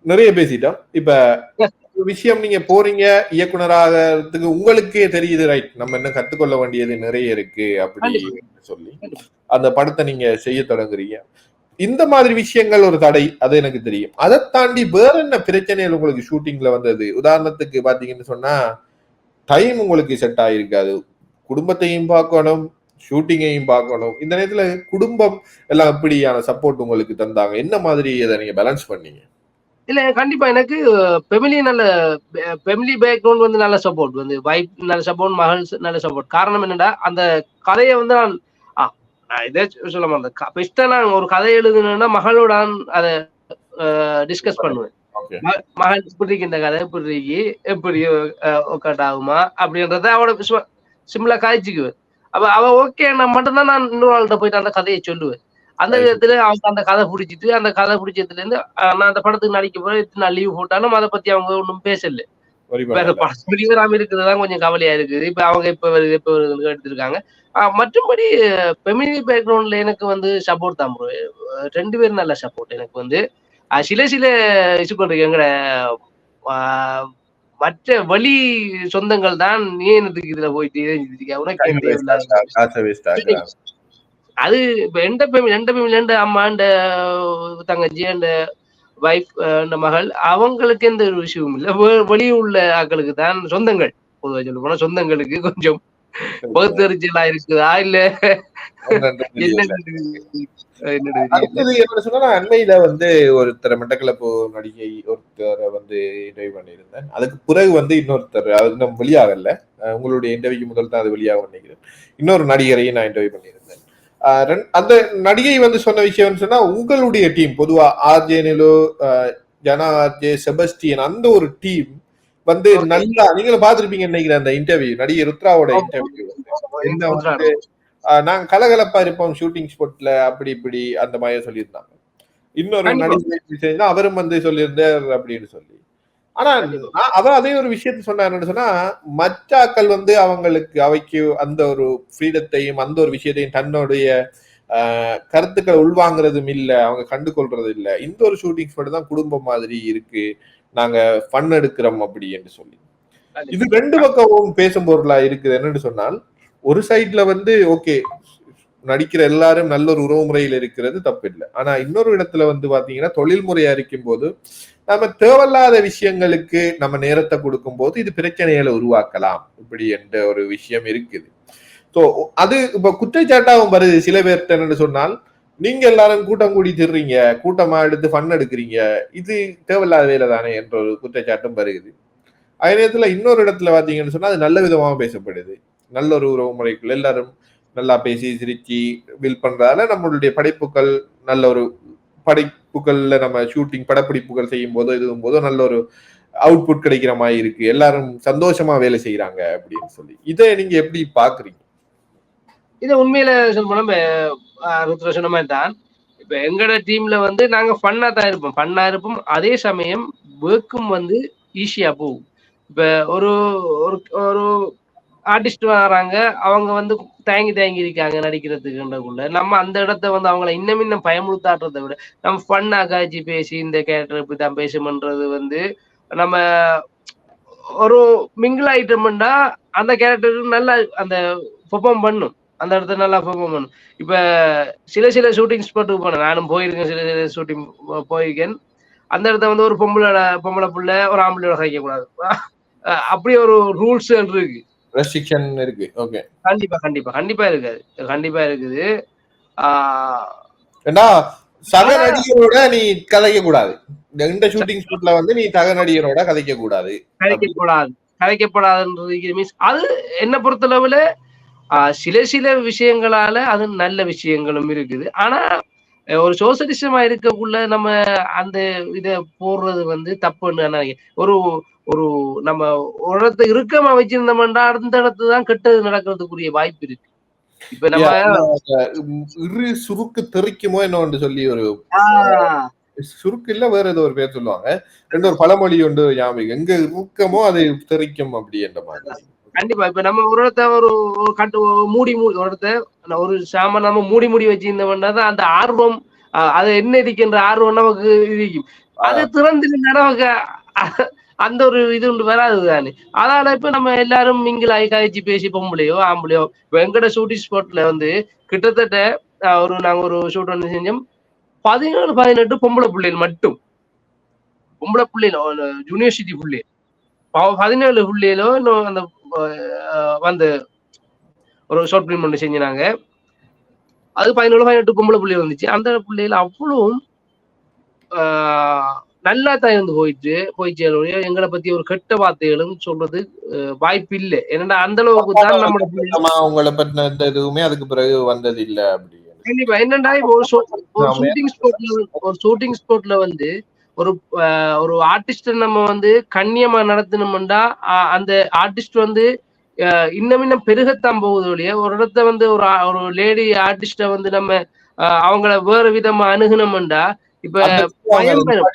நிறைய பேசிட்டோம். இப்ப விஷயம் நீங்க போறீங்க இயக்குனராகிறதுக்கு உங்களுக்கே தெரியுது, ரைட் நம்ம என்ன கத்துக்கொள்ள வேண்டியது நிறைய இருக்கு அப்படி சொல்லி அந்த படத்தை நீங்க செய்ய தொடங்குறீங்க. இந்த மாதிரி விஷயங்கள் ஒரு தடை, அது எனக்கு தெரியும். அதை தாண்டி வேற என்ன பிரச்சனைகள் உங்களுக்கு ஷூட்டிங்ல வந்தது? உதாரணத்துக்கு பாத்தீங்கன்னு சொன்னா டைம் உங்களுக்கு செட் ஆயிருக்காது, குடும்பத்தையும் பார்க்கணும் ஷூட்டிங்கையும் பார்க்கணும். இந்த நேரத்துல குடும்பம் எல்லாம் எப்படியான சப்போர்ட் உங்களுக்கு தந்தாங்க? என்ன மாதிரி அதை நீங்க பேலன்ஸ் பண்ணீங்க? இல்ல கண்டிப்பா எனக்கு ஃபேமிலி பேக்ரவுண்ட் வந்து நல்ல சப்போர்ட், வந்து வைஃப் நல்ல சப்போர்ட், மகள் நல்ல சப்போர்ட். காரணம் என்னடா அந்த கதையை வந்து நான் இதே சொல்ல மாட்டேன், பெஸ்டா நான் ஒரு கதை எழுதுனா மகளோட அதை டிஸ்கஸ் பண்ணுவேன். மகள் இப்படி இருக்கு, இந்த கதை இப்படி இருக்கு, எப்படி ஒர்க் ஆகுமா அப்படின்றத அவளோட சிம்பிளா காய்ச்சிக்குவேன். அப்ப அவ ஓகே நான் மட்டும்தான் நான் இன்னொரு ஆள்கிட்ட போயிட்டு அந்த கதையை சொல்லுவேன். அந்த விதத்துல அவங்க அந்த கதை பிடிச்சிட்டு அந்த கதை பிடிச்சதுல இருந்து நான் அந்த படத்துக்கு நடிக்க போறேன், நான் லீவ் போட்டாலும் அதை பத்தி அவங்க ஒன்றும் பேசல. வேற படம் வெளிவராம இருக்குதுதான் கொஞ்சம் கவலையா இருக்குது. இப்ப அவங்க எப்ப எடுத்திருக்காங்க. மற்றபடி ஃபெமிலி பேக்ரவுண்ட்ல எனக்கு வந்து சப்போர்ட் தான் ப்ரோ, 2 பேரும் நல்ல சப்போர்ட். எனக்கு வந்து சில இஷ்யூ பண்றீங்க எங்கட மற்ற வழி சொந்தங்கள் தான் நீ என்னதுக்கு இதுல போயிட்டு அது இப்ப எந்த ஃபேமிலி அம்மா அண்ட் தங்கச்சி அண்ட் வைஃப் அண்ட் மகள் அவங்களுக்கு எந்த ஒரு விஷயமும் இல்லை. வெளியே உள்ள ஆக்களுக்கு தான் சொந்தங்கள், பொதுவாக சொல்ல போனா சொந்தங்களுக்கு கொஞ்சம் பகுத்தறிச்சலா இருக்குதா இல்ல அண்மையில வந்து ஒருத்தர் மட்டக்களப்பு நடிகை ஒருத்தரை வந்து இன்டர்வியூ பண்ணியிருந்தேன். அதுக்கு பிறகு வந்து இன்னொருத்தர், அது நம்ம வெளியாகல, உங்களுடைய இன்டர்வியூக்கு முதல் தான் அது வெளியாக நினைக்கிறேன், இன்னொரு நடிகரையும் நான் இன்டர்வியூ பண்ணியிருந்தேன். அந்த நடிகை வந்து சொன்ன விஷயம் சொன்னா உங்களுடைய டீம் பொதுவா ஆர்ஜே நிலோ, ஜனா ஆர்ஜே, செபஸ்டியன் அந்த ஒரு டீம் வந்து நல்லா நீங்களும் பாத்திருப்பீங்க நினைக்கிறேன் அந்த இன்டர்வியூ, நடிகை ருத்ராவோட இன்டர்வியூ என்ன வந்து நாங்க கலகலப்பா இருப்போம் ஷூட்டிங் ஸ்பாட்ல அப்படி இப்படி அந்த மாதிரி சொல்லியிருந்தாங்க. இன்னொரு நடிகை அவரும் வந்து சொல்லியிருந்தார் அப்படின்னு சொல்லி. ஆனா அவர் அதே ஒரு விஷயத்த சொன்னாருன்னு சொன்னா மச்சாக்கள் வந்து அவங்களுக்கு அவைக்கு அந்த ஒரு ஃப்ரீடத்தையும் அந்த ஒரு விஷயத்தையும் தன்னுடைய கருத்துக்களை உள்வாங்கிறதும் இல்ல, அவங்க கண்டு கொள்றது இல்ல. இந்த ஒரு ஷூட்டிங் ஸ்பாட் தான் குடும்பம் மாதிரி இருக்கு, நாங்க ஃபன் எடுக்கிறோம் அப்படி என்று சொல்லி. இது 2 பக்கமும் பேசும் பொருளா இருக்குது. என்னன்னு சொன்னால் ஒரு சைட்ல வந்து ஓகே நடிக்கிற எல்லாரும் நல்ல ஒரு உறவு முறையில் இருக்கிறது தப்பு இல்லை. ஆனா இன்னொரு இடத்துல வந்து பாத்தீங்கன்னா தொழில் முறையா இருக்கும் போது நம்ம தேவையில்லாத விஷயங்களுக்கு நம்ம நேரத்தை கொடுக்கும் போது இது பிரச்சனைகளை உருவாக்கலாம் இப்படி என்ற ஒரு விஷயம் இருக்குது. ஸோ அது இப்ப குற்றச்சாட்டாவும் வருது சில பேர்கிட்ட. என்னன்னு சொன்னால் நீங்க எல்லாரும் கூட்டம் கூடி திடுறீங்க, கூட்டமா எடுத்து ஃபன் எடுக்கிறீங்க, இது தேவையில்லாத வேலை தானே என்ற ஒரு குற்றச்சாட்டும் வருகிறது. அதே நேரத்துல இன்னொரு இடத்துல பாத்தீங்கன்னு சொன்னா அது நல்ல விதமாக பேசப்படுது. நல்ல ஒரு உறவு முறைக்குள்ள எல்லாரும் நல்லா பேசி சிரிச்சு வில் பண்றதால நம்மளுடைய படைப்புகள் நல்ல ஒரு படைப்புகள்ல நம்ம ஷூட்டிங் படப்பிடிப்புகள் செய்யும் போதோ இதுவும் போதோ நல்ல ஒரு அவுட்புட் கிடைக்கிற மாதிரி இருக்கு, எல்லாரும் சந்தோஷமா வேலை செய்யறாங்க அப்படின்னு சொல்லி. இதை நீங்க எப்படி பாக்குறீங்க? இதை உண்மையில சொல்லணும் ருத்ரா சொன்ன மாதிரி தான். இப்ப எங்களோட டீம்ல வந்து நாங்க ஃபன்னா தான் இருப்போம், அதே சமயம் ஒர்க்கும் வந்து ஈஸியா போகும். இப்ப ஒரு ஒரு ஆர்டிஸ்ட் வராங்க, அவங்க வந்து தயங்கி இருக்காங்க நடிக்கிறதுக்குன்றக்குள்ள நம்ம அந்த இடத்த வந்து அவங்கள இன்னும் பயமுறுத்தாடுறதை விட நம்ம ஃபன்னா காய்ச்சி பேசி இந்த கேரக்டர் இப்படித்தான் பேசுமன்றது வந்து நம்ம ஒரு மிங்கிள் ஐட்டம்டா அந்த கேரக்டருக்கு நல்லா அந்த பெர்ஃபார்ம் பண்ணும், அந்த இடத்துல நல்லா பெர்ஃபார்ம் பண்ணும். இப்ப சில ஷூட்டிங் ஸ்பாட்டுக்கு போனேன், நானும் போயிருக்கேன், சில ஷூட்டிங் போயிருக்கேன். அந்த இடத்த வந்து ஒரு பொம்பளை புள்ள ஒரு ஆம்பளையோட கழிக்க கூடாது, அப்படி ஒரு ரூல்ஸ் இருக்கு, ரெஸ்ட்ரிக்ஷன் இருக்கு. ஓகே, கண்டிப்பா கண்டிப்பா கண்டிப்பா இருக்காது, கண்டிப்பா இருக்குது. ஏண்டா சக நடிகரோட நீ கதைக்க கூடாது, இந்த ஷூட்டிங் ஸ்பாட்ல வந்து நீ சக நடிகரோட கதைக்க கூடாது, கதைக்கப்படாதுன்றது மீன்ஸ் அது என்ன பொறுத்தளவுல சில விஷயங்களால அது நல்ல விஷயங்களும் இருக்குது. ஆனா ஒரு சோசலிசமா இருக்கக்குள்ள நம்ம அந்த இத போடுறது வந்து தப்புன்னு நான் ஒரு ஒரு நம்ம ஒரு இடத்த இறுக்கமா வச்சிருந்தோம்னா அந்த இடத்துல தான் கெட்டது நடக்கிறதுக்குரிய வாய்ப்பு இருக்கு. இப்ப நம்ம இரு சுருக்கு தெறிக்குமோ என்ன சொல்லி ஒரு சுருக்கு இல்ல வேற ஏதோ ஒரு பேர் சொல்லுவாங்க, ரெண்டு ஒரு பழமொழி உண்டு ஞாபகம், எங்க இறுக்கமோ அது தெறிக்கும் அப்படி என்ற மாதிரி. கண்டிப்பா இப்ப நம்ம ஒரு இடத்த ஒரு கட்டு மூடி ஒரு இடத்த ஒரு சாமான் நம்ம மூடி வச்சிருந்தோம்னா தான் அந்த ஆர்வம், அது என்ன இருக்கின்ற ஆர்வம் நமக்கு இருக்கும். அது திறந்திருந்தா நமக்கு அந்த ஒரு இது ஒன்று வராது தானே. அதனால இப்ப நம்ம எல்லாரும் மிங்கிலாகி கழிச்சு பேசி பொம்பளையோ ஆம்பளையோ வெங்கட ஷூட்டிங் ஸ்பாட்ல வந்து கிட்டத்தட்ட நாங்க ஒரு ஷூட் வந்து செஞ்சோம், 17-18 பொம்பளை பிள்ளைகள் மட்டும், பொம்பளை பிள்ளைகள் யூனிவர்சிட்டி பிள்ளைகள் 17 பிள்ளைகளோ இன்னும் அந்த வந்து ஒரு ஷார்ட் பிலிம் ஒன்று செஞ்சாங்க. அது 17-18 பொம்பளை பிள்ளைகள் வந்துச்சு. அந்த பிள்ளைகள் அவ்வளவும் நல்லா தான் இருந்து போயிடுச்சு. எங்களை பத்தி ஒரு கெட்ட வார்த்தைகளும் சொல்றது வாய்ப்பு இல்லை. ஏன்னா அந்த அளவுக்கு தான் நம்ம உங்களை பத்தின எதுவுமே அதுக்கு பிறகு வந்தது இல்ல அப்படி. கண்டிப்பா என்னண்டா ஒரு ஷூட்டிங் ஸ்பாட்ல வந்து ஒரு ஆர்டிஸ்ட நம்ம வந்து கண்ணியமா நடத்தணும்டா அந்த ஆர்டிஸ்ட் வந்து இன்னும் பெருகத்தான் போகுது ஒழிய ஒரு இடத்த வந்து ஒரு லேடி ஆர்டிஸ்ட வந்து நம்ம அவங்கள வேற விதமா அணுகணும்டா இப்ப பயம் பெறும்.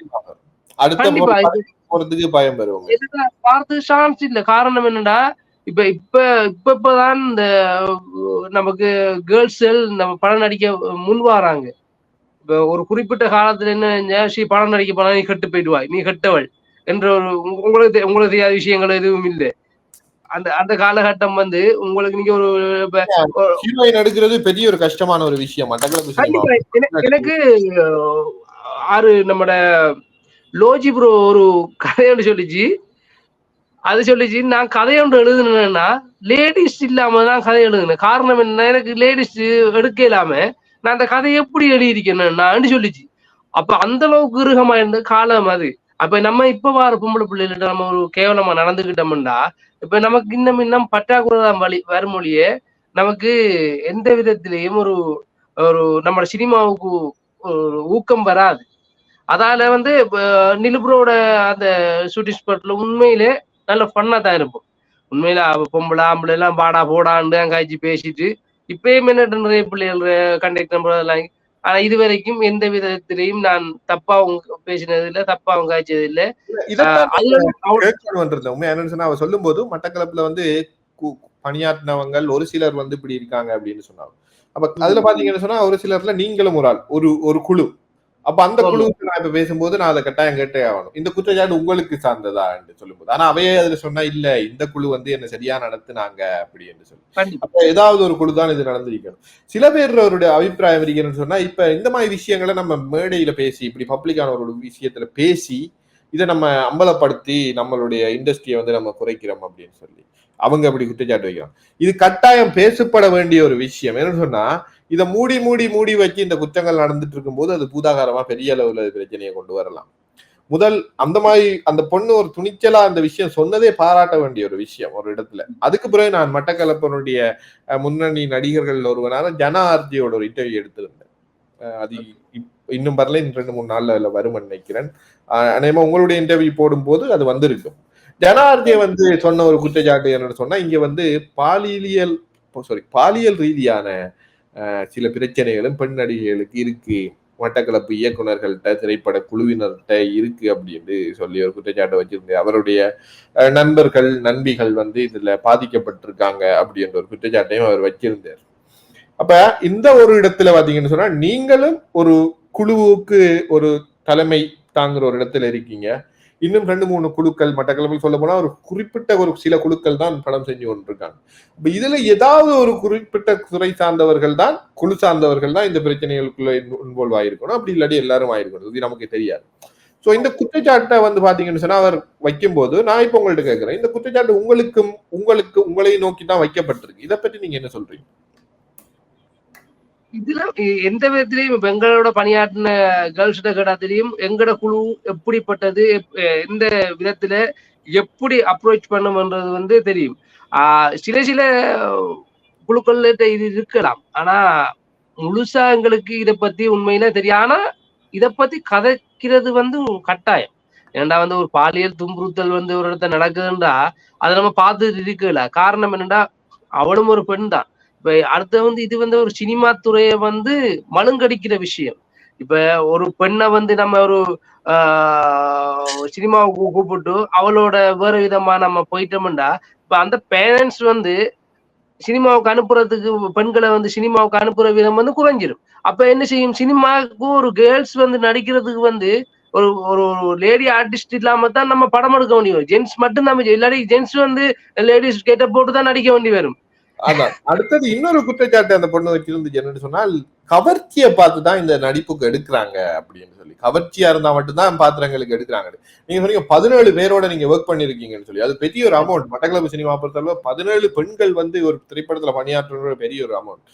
கண்டிப்பா பார்த்து சான்ஸ் இல்ல. காரணம் என்னடா இப்பதான் இந்த நமக்கு கேர்ள்ஸ்கள் நம்ம படம் நடிக்க முன் வராங்க. இப்ப ஒரு குறிப்பிட்ட காலத்துல என்ன படம் நடிக்க போனா நீ கெட்டு போயிடுவாய், நீ கெட்டவள் என்ற ஒரு உங்களுக்கு தெரியாத விஷயங்கள் எதுவும் இல்லை. அந்த காலகட்டம் வந்து உங்களுக்கு நீங்க ஒரு ஹீரோயின் எடுக்கிறது பெரிய ஒரு கஷ்டமான ஒரு விஷயம். எனக்கு நம்மட லோஜி ப்ரோ ஒரு கதையோடு சொல்லிச்சு, அது சொல்லிச்சு நான் கதையொன்று எழுதுனேன்னா லேடிஸ் இல்லாம தான் கதை எழுதுனேன். காரணம் என்ன, எனக்கு லேடிஸ் எடுக்க இல்லாம நான் அந்த கதையை எப்படி எழுதியிருக்கேன்னு சொல்லிச்சு. அப்ப அந்த அளவுக்கு கிருகமா இருந்த காலம் அது. அப்ப நம்ம இப்ப வார பொம்பளை பிள்ளைகிட்ட நம்ம ஒரு கேவலமா நடந்துகிட்டோம்டா இப்ப நமக்கு இன்னும் பற்றாக்குறை தான் வருமொழியே நமக்கு எந்த விதத்திலையும் ஒரு நம்ம சினிமாவுக்கு ஒரு ஊக்கம் வராது. அதால வந்து நிலுபுரோட அந்த ஷூட்டிங் ஸ்பாட்ல உண்மையிலே நல்ல ஃபன்னா தான் இருக்கும். உண்மையில பொம்பளை ஆம்பளை எல்லாம் பாடா போடான்னு அங்காய்ச்சி பேசிட்டு இப்பயும் என்ன நிறைய பிள்ளைகள் கண்டக்ட் நம்புறதெல்லாம். ஆனா இது வரைக்கும் எந்த விதத்திலையும் நான் தப்பா பேசினது இல்லை, தப்பா அவங்க காய்ச்சது இல்லை. அவ சொல்லும் போது மட்டக்களப்புல வந்து பணியாற்றினவங்க ஒரு சிலர் வந்து இப்படி இருக்காங்க அப்படின்னு சொன்னாங்க. அப்ப அதுல பாத்தீங்கன்னு சொன்னா ஒரு சிலர்ல நீங்களும் ஒரு குழு. அப்ப அந்த குழுவுக்கு நான் இப்ப பேசும்போது நான் அதை கட்டாயம் கேட்டே ஆகணும், இந்த குற்றச்சாட்டு உங்களுக்கு சார்ந்ததா என்று சொல்லும்போது. ஆனா அவையே அதுல சொன்னா இல்ல இந்த குழு வந்து என்ன சரியா நடத்துனாங்க அப்படி என்று சொல்லி. அப்ப ஏதாவது ஒரு குழு தான் இது நடந்திருக்கணும். சில பேர் அவருடைய அபிப்பிராயம் இருக்கணும்னு சொன்னா இப்ப இந்த மாதிரி விஷயங்களை நம்ம மேடையில பேசி இப்படி பப்ளிக்கான ஒரு விஷயத்துல பேசி இதை நம்ம அம்பலப்படுத்தி நம்மளுடைய இண்டஸ்ட்ரியை வந்து நம்ம குறைக்கிறோம் அப்படின்னு சொல்லி அவங்க அப்படி குற்றச்சாட்டு வைக்கிறோம். இது கட்டாயம் பேசப்பட வேண்டிய ஒரு விஷயம். என்னன்னு சொன்னா இதை மூடி வச்சு இந்த குற்றங்கள் நடந்துட்டு இருக்கும் போது அது பூதாகாரமா பெரிய அளவுல பிரச்சனையை கொண்டு வரலாம். முதல் அந்த மாதிரி அந்த பொண்ணு ஒரு துணிச்சலா அந்த விஷயம் சொன்னதே பாராட்ட வேண்டிய ஒரு விஷயம் ஒரு இடத்துல. அதுக்கு பிறகு நான் மட்டக்களப்பனுடைய முன்னணி நடிகர்கள் ஒருவனால ஜன ஆர்ஜியோட ஒரு இன்டர்வியூ எடுத்திருந்தேன். அது இன்னும் வரல, 2-3 நாள்ல வரும்னு நினைக்கிறேன். அநேகமா உங்களுடைய இன்டர்வியூ போடும்போது அது வந்திருக்கும். ஜனார்ஜியை வந்து சொன்ன ஒரு குற்றச்சாட்டு என்னன்னு சொன்னா இங்க வந்து பாலியல் ரீதியான சில பிரச்சனைகளும் பெண் நடிகைகளுக்கு இருக்கு, மட்டக்களப்பு இயக்குநர்கள்ட்ட திரைப்பட குழுவினர்கிட்ட இருக்கு அப்படின்னு சொல்லி ஒரு குற்றச்சாட்டை வச்சிருந்தேன். அவருடைய நண்பர்கள் நண்பிகள் வந்து இதுல பாதிக்கப்பட்டிருக்காங்க அப்படின்ற ஒரு குற்றச்சாட்டையும் அவர் வச்சிருந்தார். அப்ப இந்த ஒரு இடத்துல பாத்தீங்கன்னு சொன்னா நீங்களும் ஒரு குழுவுக்கு ஒரு தலைமை தாங்குற ஒரு இடத்துல இருக்கீங்க. இன்னும் 2-3 குழுக்கள் மட்டக்களப்பில் சொல்ல போனா ஒரு குறிப்பிட்ட ஒரு சில குழுக்கள் தான் படம் செஞ்சு கொண்டிருக்காங்க. இப்ப இதுல ஏதாவது ஒரு குறிப்பிட்ட துறை சார்ந்தவர்கள் தான் குழு சார்ந்தவர்கள் தான் இந்த பிரச்சனைகளுக்குள்ள இன்வால்வ் ஆயிருக்கணும். அப்படி இல்லாட்டி எல்லாரும் ஆயிருக்கணும். இது நமக்கு தெரியாது. சோ இந்த குற்றச்சாட்டை பாத்தீங்கன்னு சொன்னா அவர் வைக்கும் போது நான் இப்ப உங்கள்ட்ட கேட்கிறேன், இந்த குற்றச்சாட்டு உங்களை நோக்கி தான் வைக்கப்பட்டிருக்கு. இதை பற்றி நீங்க என்ன சொல்றீங்க? இதுல எந்த விதத்திலையும் எங்களோட பணியாற்றின கேர்ள்ஸ்ட கேட்டா தெரியும் எங்கட குழு எப்படிப்பட்டது, எந்த விதத்துல எப்படி அப்ரோச் பண்ணும்ன்றது தெரியும். சில குழுக்கள்ல இது இருக்கலாம். ஆனா முழுசா எங்களுக்கு இதை பத்தி உண்மையில தெரியும். ஆனா இதை பத்தி கதைக்கிறது கட்டாயம். ஏன்டா ஒரு பாலியல் துன்புறுத்தல் ஒரு இடத்த நடக்குதுன்றா அதை நம்ம பார்த்துட்டு இருக்கல. காரணம் என்னன்னா அவளும் ஒரு பெண் தான். இப்ப அடுத்த இது ஒரு சினிமா துறையை மழுங்கடிக்கிற விஷயம். இப்ப ஒரு பெண்ணை நம்ம ஒரு சினிமாவுக்கு கூப்பிட்டு அவளோட வேற விதமா நம்ம போயிட்டோம்டா இப்ப அந்த பேரண்ட்ஸ் சினிமாவுக்கு அனுப்புறதுக்கு பெண்களை சினிமாவுக்கு அனுப்புற விதம் குறைஞ்சிடும். அப்ப என்ன செய்யும், சினிமாவுக்கு ஒரு கேர்ள்ஸ் நடிக்கிறதுக்கு ஒரு ஒரு லேடி ஆர்டிஸ்ட் இல்லாம தான் நம்ம படம் எடுக்க வேண்டிய ஜென்ஸ் மட்டும் நம்ம இல்லாட்டி ஜென்ஸ் லேடிஸ் கேட்ட போட்டு தான் நடிக்க வேண்டி வரும். அதான் அடுத்தது இன்னொரு குற்றச்சாட்டு அந்த பொண்ணு வச்சிருந்து என்னன்னு சொன்னால் கவர்ச்சியை பார்த்துதான் இந்த நடிப்புக்கு எடுக்கிறாங்க அப்படின்னு சொல்லி. கவர்ச்சியா இருந்தா மட்டும்தான் பாத்திரங்களுக்கு எடுக்கிறாங்க. நீங்க சொன்னீங்க 17 பேரோட நீங்க ஒர்க் பண்ணிருக்கீங்கன்னு சொல்லி. அது பெரிய ஒரு அமௌண்ட். மட்டக்களப்பு சினிமா பொறுத்தளவு 17 பெண்கள் ஒரு திரைப்படத்துல பணியாற்றுற பெரிய ஒரு அமௌண்ட்.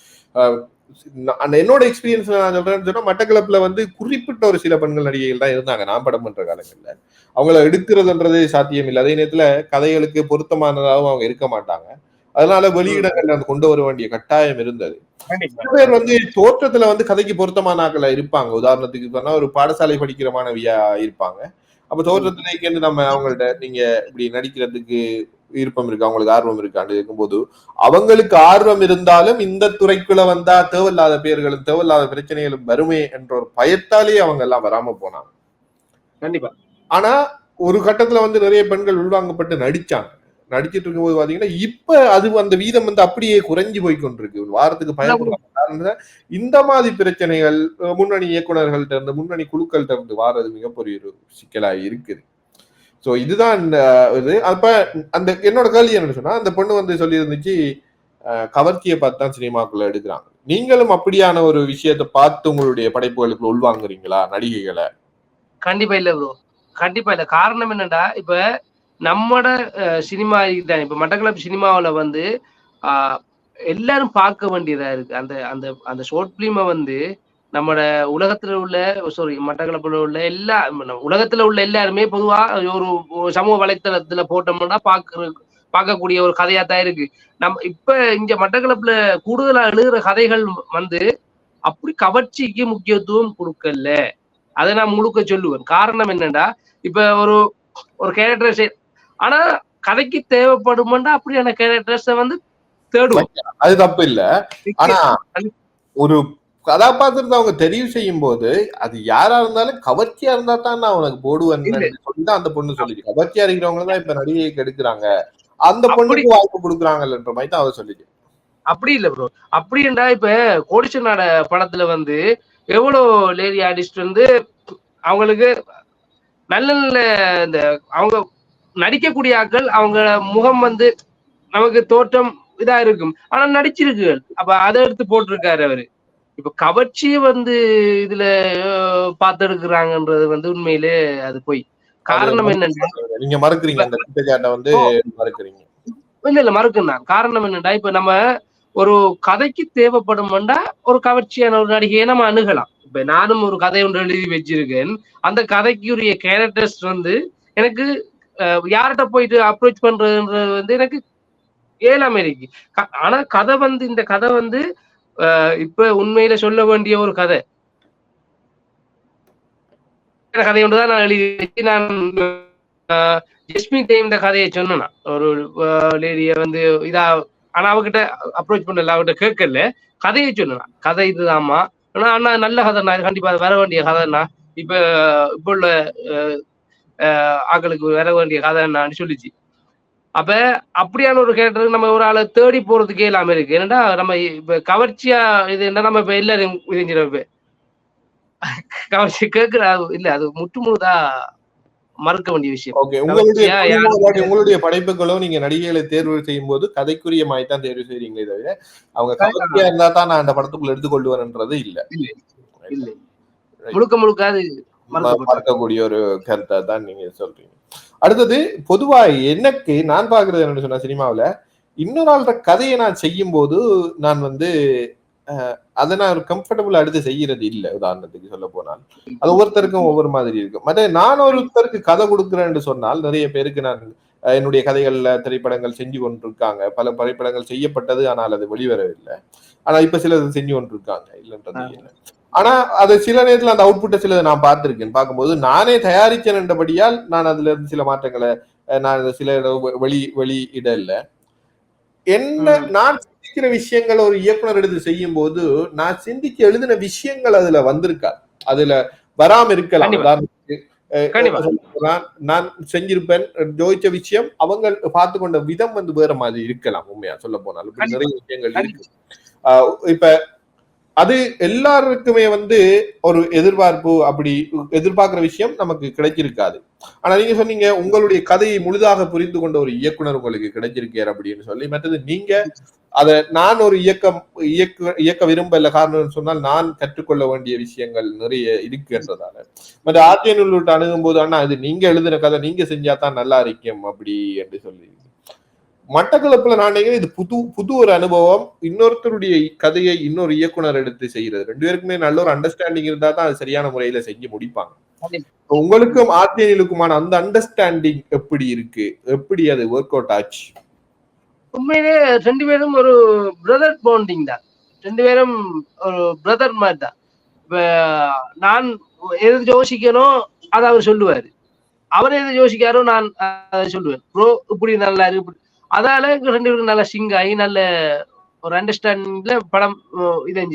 என்னோட எக்ஸ்பீரியன்ஸ்ல நான் சொல்றேன்னு சொன்னா மட்டக்களப்புல குறிப்பிட்ட ஒரு சில பெண்கள் நடிகைகள் தான் இருந்தாங்க நான் படம் பண்ற காலங்கள்ல. அவங்கள எடுக்கிறதுன்றது சாத்தியம் இல்லை. அதே நேரத்துல கதைகளுக்கு பொருத்தமானதாகவும் அவங்க இருக்க மாட்டாங்க. அதனால வெளியிடங்கள்ல கொண்டு வர வேண்டிய கட்டாயம் இருந்தது. சில பேர் தோற்றத்துல கதைக்கு பொருத்தமான ஆக்கள இருப்பாங்க. உதாரணத்துக்கு சொன்னா ஒரு பாடசாலை படிக்கிற மாணவியா இருப்பாங்க. அப்ப தோற்றத்துல நம்ம அவங்கள்ட்ட நீங்க இப்படி நடிக்கிறதுக்கு விருப்பம் இருக்கு, அவங்களுக்கு ஆர்வம் இருக்கான்னு இருக்கும்போது அவங்களுக்கு ஆர்வம் இருந்தாலும் இந்த துறைக்குள்ள வந்தா தேவையில்லாத பேர்களும் தேவையில்லாத பிரச்சனைகளும் வருமே என்ற ஒரு பயத்தாலேயே அவங்க எல்லாம் வராம போனாங்க. கண்டிப்பா. ஆனா ஒரு கட்டத்துல நிறைய பெண்கள் உள்வாங்கப்பட்டு நடிச்சாங்க. நடிச்சிட்டு இருக்கும்போது பாத்தீங்கன்னா இப்ப அது அந்த வீதம் அப்படியே குறைஞ்சு போய் கொண்டிருக்கு. வாரத்துக்கு பயன்படுறாங்க. இந்த மாதிரி பிரச்சனைகள் முன்னணி இயக்குநர்கள்ட்ட இருந்து முன்னணி குழுக்கள்கிட்ட இருந்து வாரது மிகப்பெரிய ஒரு சிக்கலா இருக்குது. சோ இதுதான் இது. அப்ப அந்த என்னோட கேள்வி என்னன்னு சொன்னா அந்த பொண்ணு சொல்லி இருந்துச்சு கவர்ச்சியை பார்த்து தான் சினிமாக்குள்ள எடுக்கிறாங்க. நீங்களும் அப்படியான ஒரு விஷயத்தை பார்த்து உங்களுடைய படைப்புகளுக்கு உள்வாங்குறீங்களா நடிகைகளை? கண்டிப்பா இல்ல ப்ரோ, கண்டிப்பா இல்ல. காரணம் என்னடா இப்ப நம்மட சினிமா தான். இப்ப மட்டக்களப்பு சினிமாவில எல்லாரும் பார்க்க வேண்டியதா இருக்கு. அந்த அந்த அந்த ஷார்ட் பிலிமை நம்மட உலகத்துல உள்ள மட்டக்களப்புல உள்ள உலகத்துல உள்ள எல்லாருமே பொதுவா ஒரு சமூக வலைத்தளத்துல போட்டோம்னா பார்க்கக்கூடிய ஒரு கதையா தான் இருக்கு. நம்ம இப்ப இங்க மட்டக்களப்புல கூடுதலா எழுதுற கதைகள் அப்படி கவர்ச்சிக்கு முக்கியத்துவம் கொடுக்கல. அதை நான் முழுக்க சொல்லுவேன். காரணம் என்னன்னா இப்ப ஒரு கேரக்டர் ஆனா கதைக்கு தேவைப்படுமாண்டா அப்படியான கேரக்டர்ஸ தேடுவோம். அது தப்பு இல்ல. ஆனா ஒரு கதாபாத்திரத்தை அவங்க தெரிவு செய்யும் போது அது யாரா இருந்தாலும் கவர்ச்சியா இருந்தா தான் நான் உனக்கு போடுவேன் சொல்லிதான் அந்த பொண்ணு சொல்லி. கவர்ச்சியா இருக்கிறவங்கதான் இப்ப நடிகைக்கு எடுக்கிறாங்க, அந்த பொண்ணுக்கு வாய்ப்பு கொடுக்குறாங்கன்ற மாதிரி தான் அவர் சொல்லிட்டு. அப்படி இல்ல ப்ரோ. அப்படின்னா இப்ப கோடிச்சநாட படத்துல எவ்வளவு லேடி ஆர்டிஸ்ட் அவங்களுக்கு நல்ல நல்ல இந்த அவங்க நடிக்கக்கூடிய ஆட்கள் அவங்க முகம் நமக்கு தோற்றம் இதா இருக்கும். ஆனா நடிச்சிருக்கு. அப்ப அதை எடுத்து போட்டிருக்காரு அவரு. இப்ப கவர்ச்சியை இதுல பாத்தெடுக்கிறாங்கன்றது உண்மையிலே அது போய். காரணம் என்னன்னா நீங்க மறுக்கிறீங்க அந்த குற்றச்சாட்டை மறுக்கிறீங்க. இல்ல மறுக்குன்னா காரணம் என்னன்னா இப்ப நம்ம ஒரு கதைக்கு தேவைப்படும்னா ஒரு கவர்ச்சியான ஒரு நடிகையை நம்ம அணுகலாம். இப்ப நானும் ஒரு கதை ஒன்று எழுதி வச்சிருக்கேன். அந்த கதைக்குரிய கேரக்டர்ஸ் எனக்கு யார்கிட்ட போயிட்டு அப்ரோச் பண்றதுன்றது எனக்கு ஏழாம இருக்கு. ஆனா கதை இந்த கதை இப்ப உண்மையில சொல்ல வேண்டிய ஒரு கதை ஒன்றுதான் நான் எழுதி வச்சு நான் ஜஸ்மி டைம் இந்த கதையை சொன்னேன். ஒரு லேடிய இதா ஆனா அவகிட்ட அப்ரோச் பண்ணல, அவகிட்ட கேட்கல, கதையை சொன்னா கதை இதுதான்மா. ஆனா அண்ணா நல்ல கதைண்ணா, கண்டிப்பா வர வேண்டிய கதைண்ணா, இப்ப உள்ள ஆக்களுக்கு வர வேண்டிய கதைன்னு சொல்லிச்சு. அப்ப அப்படியான ஒரு கேரக்டருக்கு நம்ம ஒரு ஆளை தேடி போறதுக்கே இல்லாம இருக்கு. ஏன்னா நம்ம இப்ப கவர்ச்சியா இது என்ன நம்ம இப்ப எல்லாரும் இதுஞ்சிடும். இப்ப கவர்ச்சி கேட்கிற இல்ல அது முற்றுமுழுதா மறுக்க வேண்டிய விஷயம். ஓகே, கவர்ச்சியா யாரும் உங்களுடைய படைப்புகளும் நீங்க நடிகைகளை தேர்வு செய்யும் போது கதைக்குரிய மாதிரி தான் தேர்வு செய்றீங்களே தவிர அவங்க கவர்ச்சியா இருந்தா தான் நான் அந்த படத்துக்குள்ள எடுத்துக்கொள்வேன்ன்றது இல்ல. இல்லை, முழுக்க அது மறக்கக்கூடிய ஒரு கருத்தை தான் நீங்க சொல்றீங்க. அடுத்தது பொதுவா எனக்கு நான் பாக்குறது என்னன்னு சொன்னா, சினிமாவில இன்னொரு ஆள்ற கதையை நான் செய்யும் போது நான் வந்து அதை நான் கம்ஃபர்டபுள் அடுத்து செய்யறது இல்லை. உதாரணத்துக்கு சொல்ல போனால் அது ஒவ்வொருத்தருக்கும் ஒவ்வொரு மாதிரி இருக்கும். மற்ற நான் ஒருத்தருக்கு கதை கொடுக்குறேன்னு சொன்னால் நிறைய பேருக்கு நான் என்னுடைய கதைகள்ல திரைப்படங்கள் செஞ்சு கொண்டிருக்காங்க. பல திரைப்படங்கள் செய்யப்பட்டது, ஆனால் அது வெளிவரவில்லை. ஆனா இப்ப சிலது செஞ்சு கொண்டிருக்காங்க, இல்லைன்றது இல்லை. ஆனா அது சில நேரத்துல அந்த அவுட்புட்டை சிலதை நான் பார்த்திருக்கேன். பார்க்கும்போது நானே தயாரிச்சேன் என்றபடியால் நான் அதுல இருந்து சில மாற்றங்களை நான் சில வெளியிட இல்லை. என்ன நான் சிந்திக்கிற விஷயங்கள் ஒரு இயக்குனர் எடுத்து செய்யும் போது நான் சிந்திச்சு எழுதின விஷயங்கள் அதுல வந்திருக்கா, அதுல வராம இருக்கலாம். நான் செஞ்சிருப்பேன் ஜோதிச்ச விஷயம் அவங்க பார்த்து கொண்ட விதம் வந்து வேற மாதிரி இருக்கலாம். உண்மையா சொல்ல போனாலும் நிறைய விஷயங்கள் இருக்கு. இப்ப அது எல்லாருக்குமே வந்து ஒரு எதிர்பார்ப்பு, அப்படி எதிர்பார்க்கிற விஷயம் நமக்கு கிடைச்சிருக்காது. ஆனா நீங்க சொன்னீங்க உங்களுடைய கதையை முழுதாக புரிந்து கொண்ட ஒரு இயக்குனர் உங்களுக்கு கிடைச்சிருக்கார் அப்படின்னு சொல்லி. மற்றது நீங்க அதை நான் ஒரு இயக்க விரும்பல, காரணம் சொன்னால் நான் கற்றுக்கொள்ள வேண்டிய விஷயங்கள் நிறைய இருக்குன்றதால. மற்ற ஆர்டிஎன் உள்ளிட்ட அணுகும் போது அண்ணா இது நீங்க எழுதின கதை நீங்க செஞ்சாதான் நல்லா இருக்கும் அப்படி என்று சொல்லி. மட்டக்களப்புல நான் நினைக்கிறேன் இது புது ஒரு அனுபவம். இன்னொருத்தருடைய கதையை இன்னொரு இயக்குனர் எடுத்து செய்யறது, ரெண்டு பேருக்குமே நல்ல ஒரு அண்டர்ஸ்டாண்டிங் இருந்தா தான் அது சரியான முறையில செஞ்சு முடிப்பாங்க. உங்களுக்கும் ஆர்டிஎனுக்குமான அந்த அண்டர்ஸ்டாண்டிங் எப்படி இருக்கு, எப்படி அது ஒர்க் அவுட் ஆச்சு? உண்மையிலே ரெண்டு பேரும் ஒரு பிரதர் பாண்டிங் தான், ரெண்டு பேரும் ஒரு பிரதர் மாதிரி தான். இப்ப நான் எது யோசிக்கணும் அதை அவர் சொல்லுவாரு, அவர் எது யோசிக்காரோ நான் அதை சொல்லுவேன். ப்ரோ இப்படி நல்லா இருக்கு, அதனால ரெண்டு பேரும் நல்லா சிங் ஆகி நல்ல ஒரு அண்டர்ஸ்டாண்டிங்ல படம்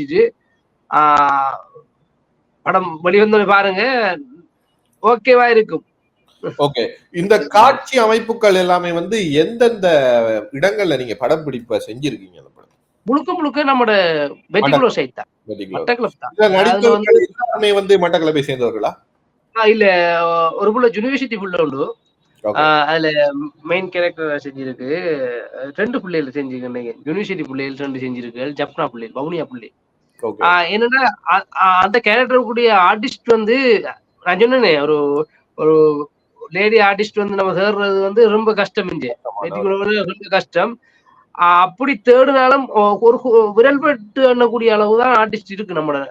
இது படம் வெளிவந்தோட பாருங்க ஓகேவா இருக்கும். ஓகே, இந்த காட்சி அமைப்புகள் எல்லாமே வந்து எந்தெந்த இடங்கள்ல நீங்க படப்பிடிப்ப செஞ்சிருக்கீங்க? அந்த படம் முழுக்க நம்மோட பெட்டிகுலோ சைட் தான், மட்டக்களப்பு தான். எல்லாருமே வந்து மட்டக்களப்பை சேர்ந்தவர்களா? இல்ல, ஒரு புள்ள யூனிவர்சிட்டி புள்ள உண்டு, அதுல மெயின் கேரக்டர் செஞ்சிருக்கு. ரெண்டு பிள்ளைகள் செஞ்சிருக்கேன், யூனிவர்சிட்டி பிள்ளைகள் ரெண்டு செஞ்சிருக்கு, ஜப்னா பிள்ளைகள், வவுனியா பிள்ளைகள். என்னன்னா அந்த கேரக்டர் கூடிய ஆர்டிஸ்ட் வந்து நான் சொன்னேனே ஒரு ஒரு லேடி ஆர்டிஸ்ட் வந்து நம்ம தேடுறது வந்து ரொம்ப கஷ்டம். ரொம்ப கஷ்டம். அப்படி தேடினாலும் ஒரு விரல்பட்டு எண்ணக்கூடிய அளவுதான் ஆர்டிஸ்ட் இருக்கு நம்மளோட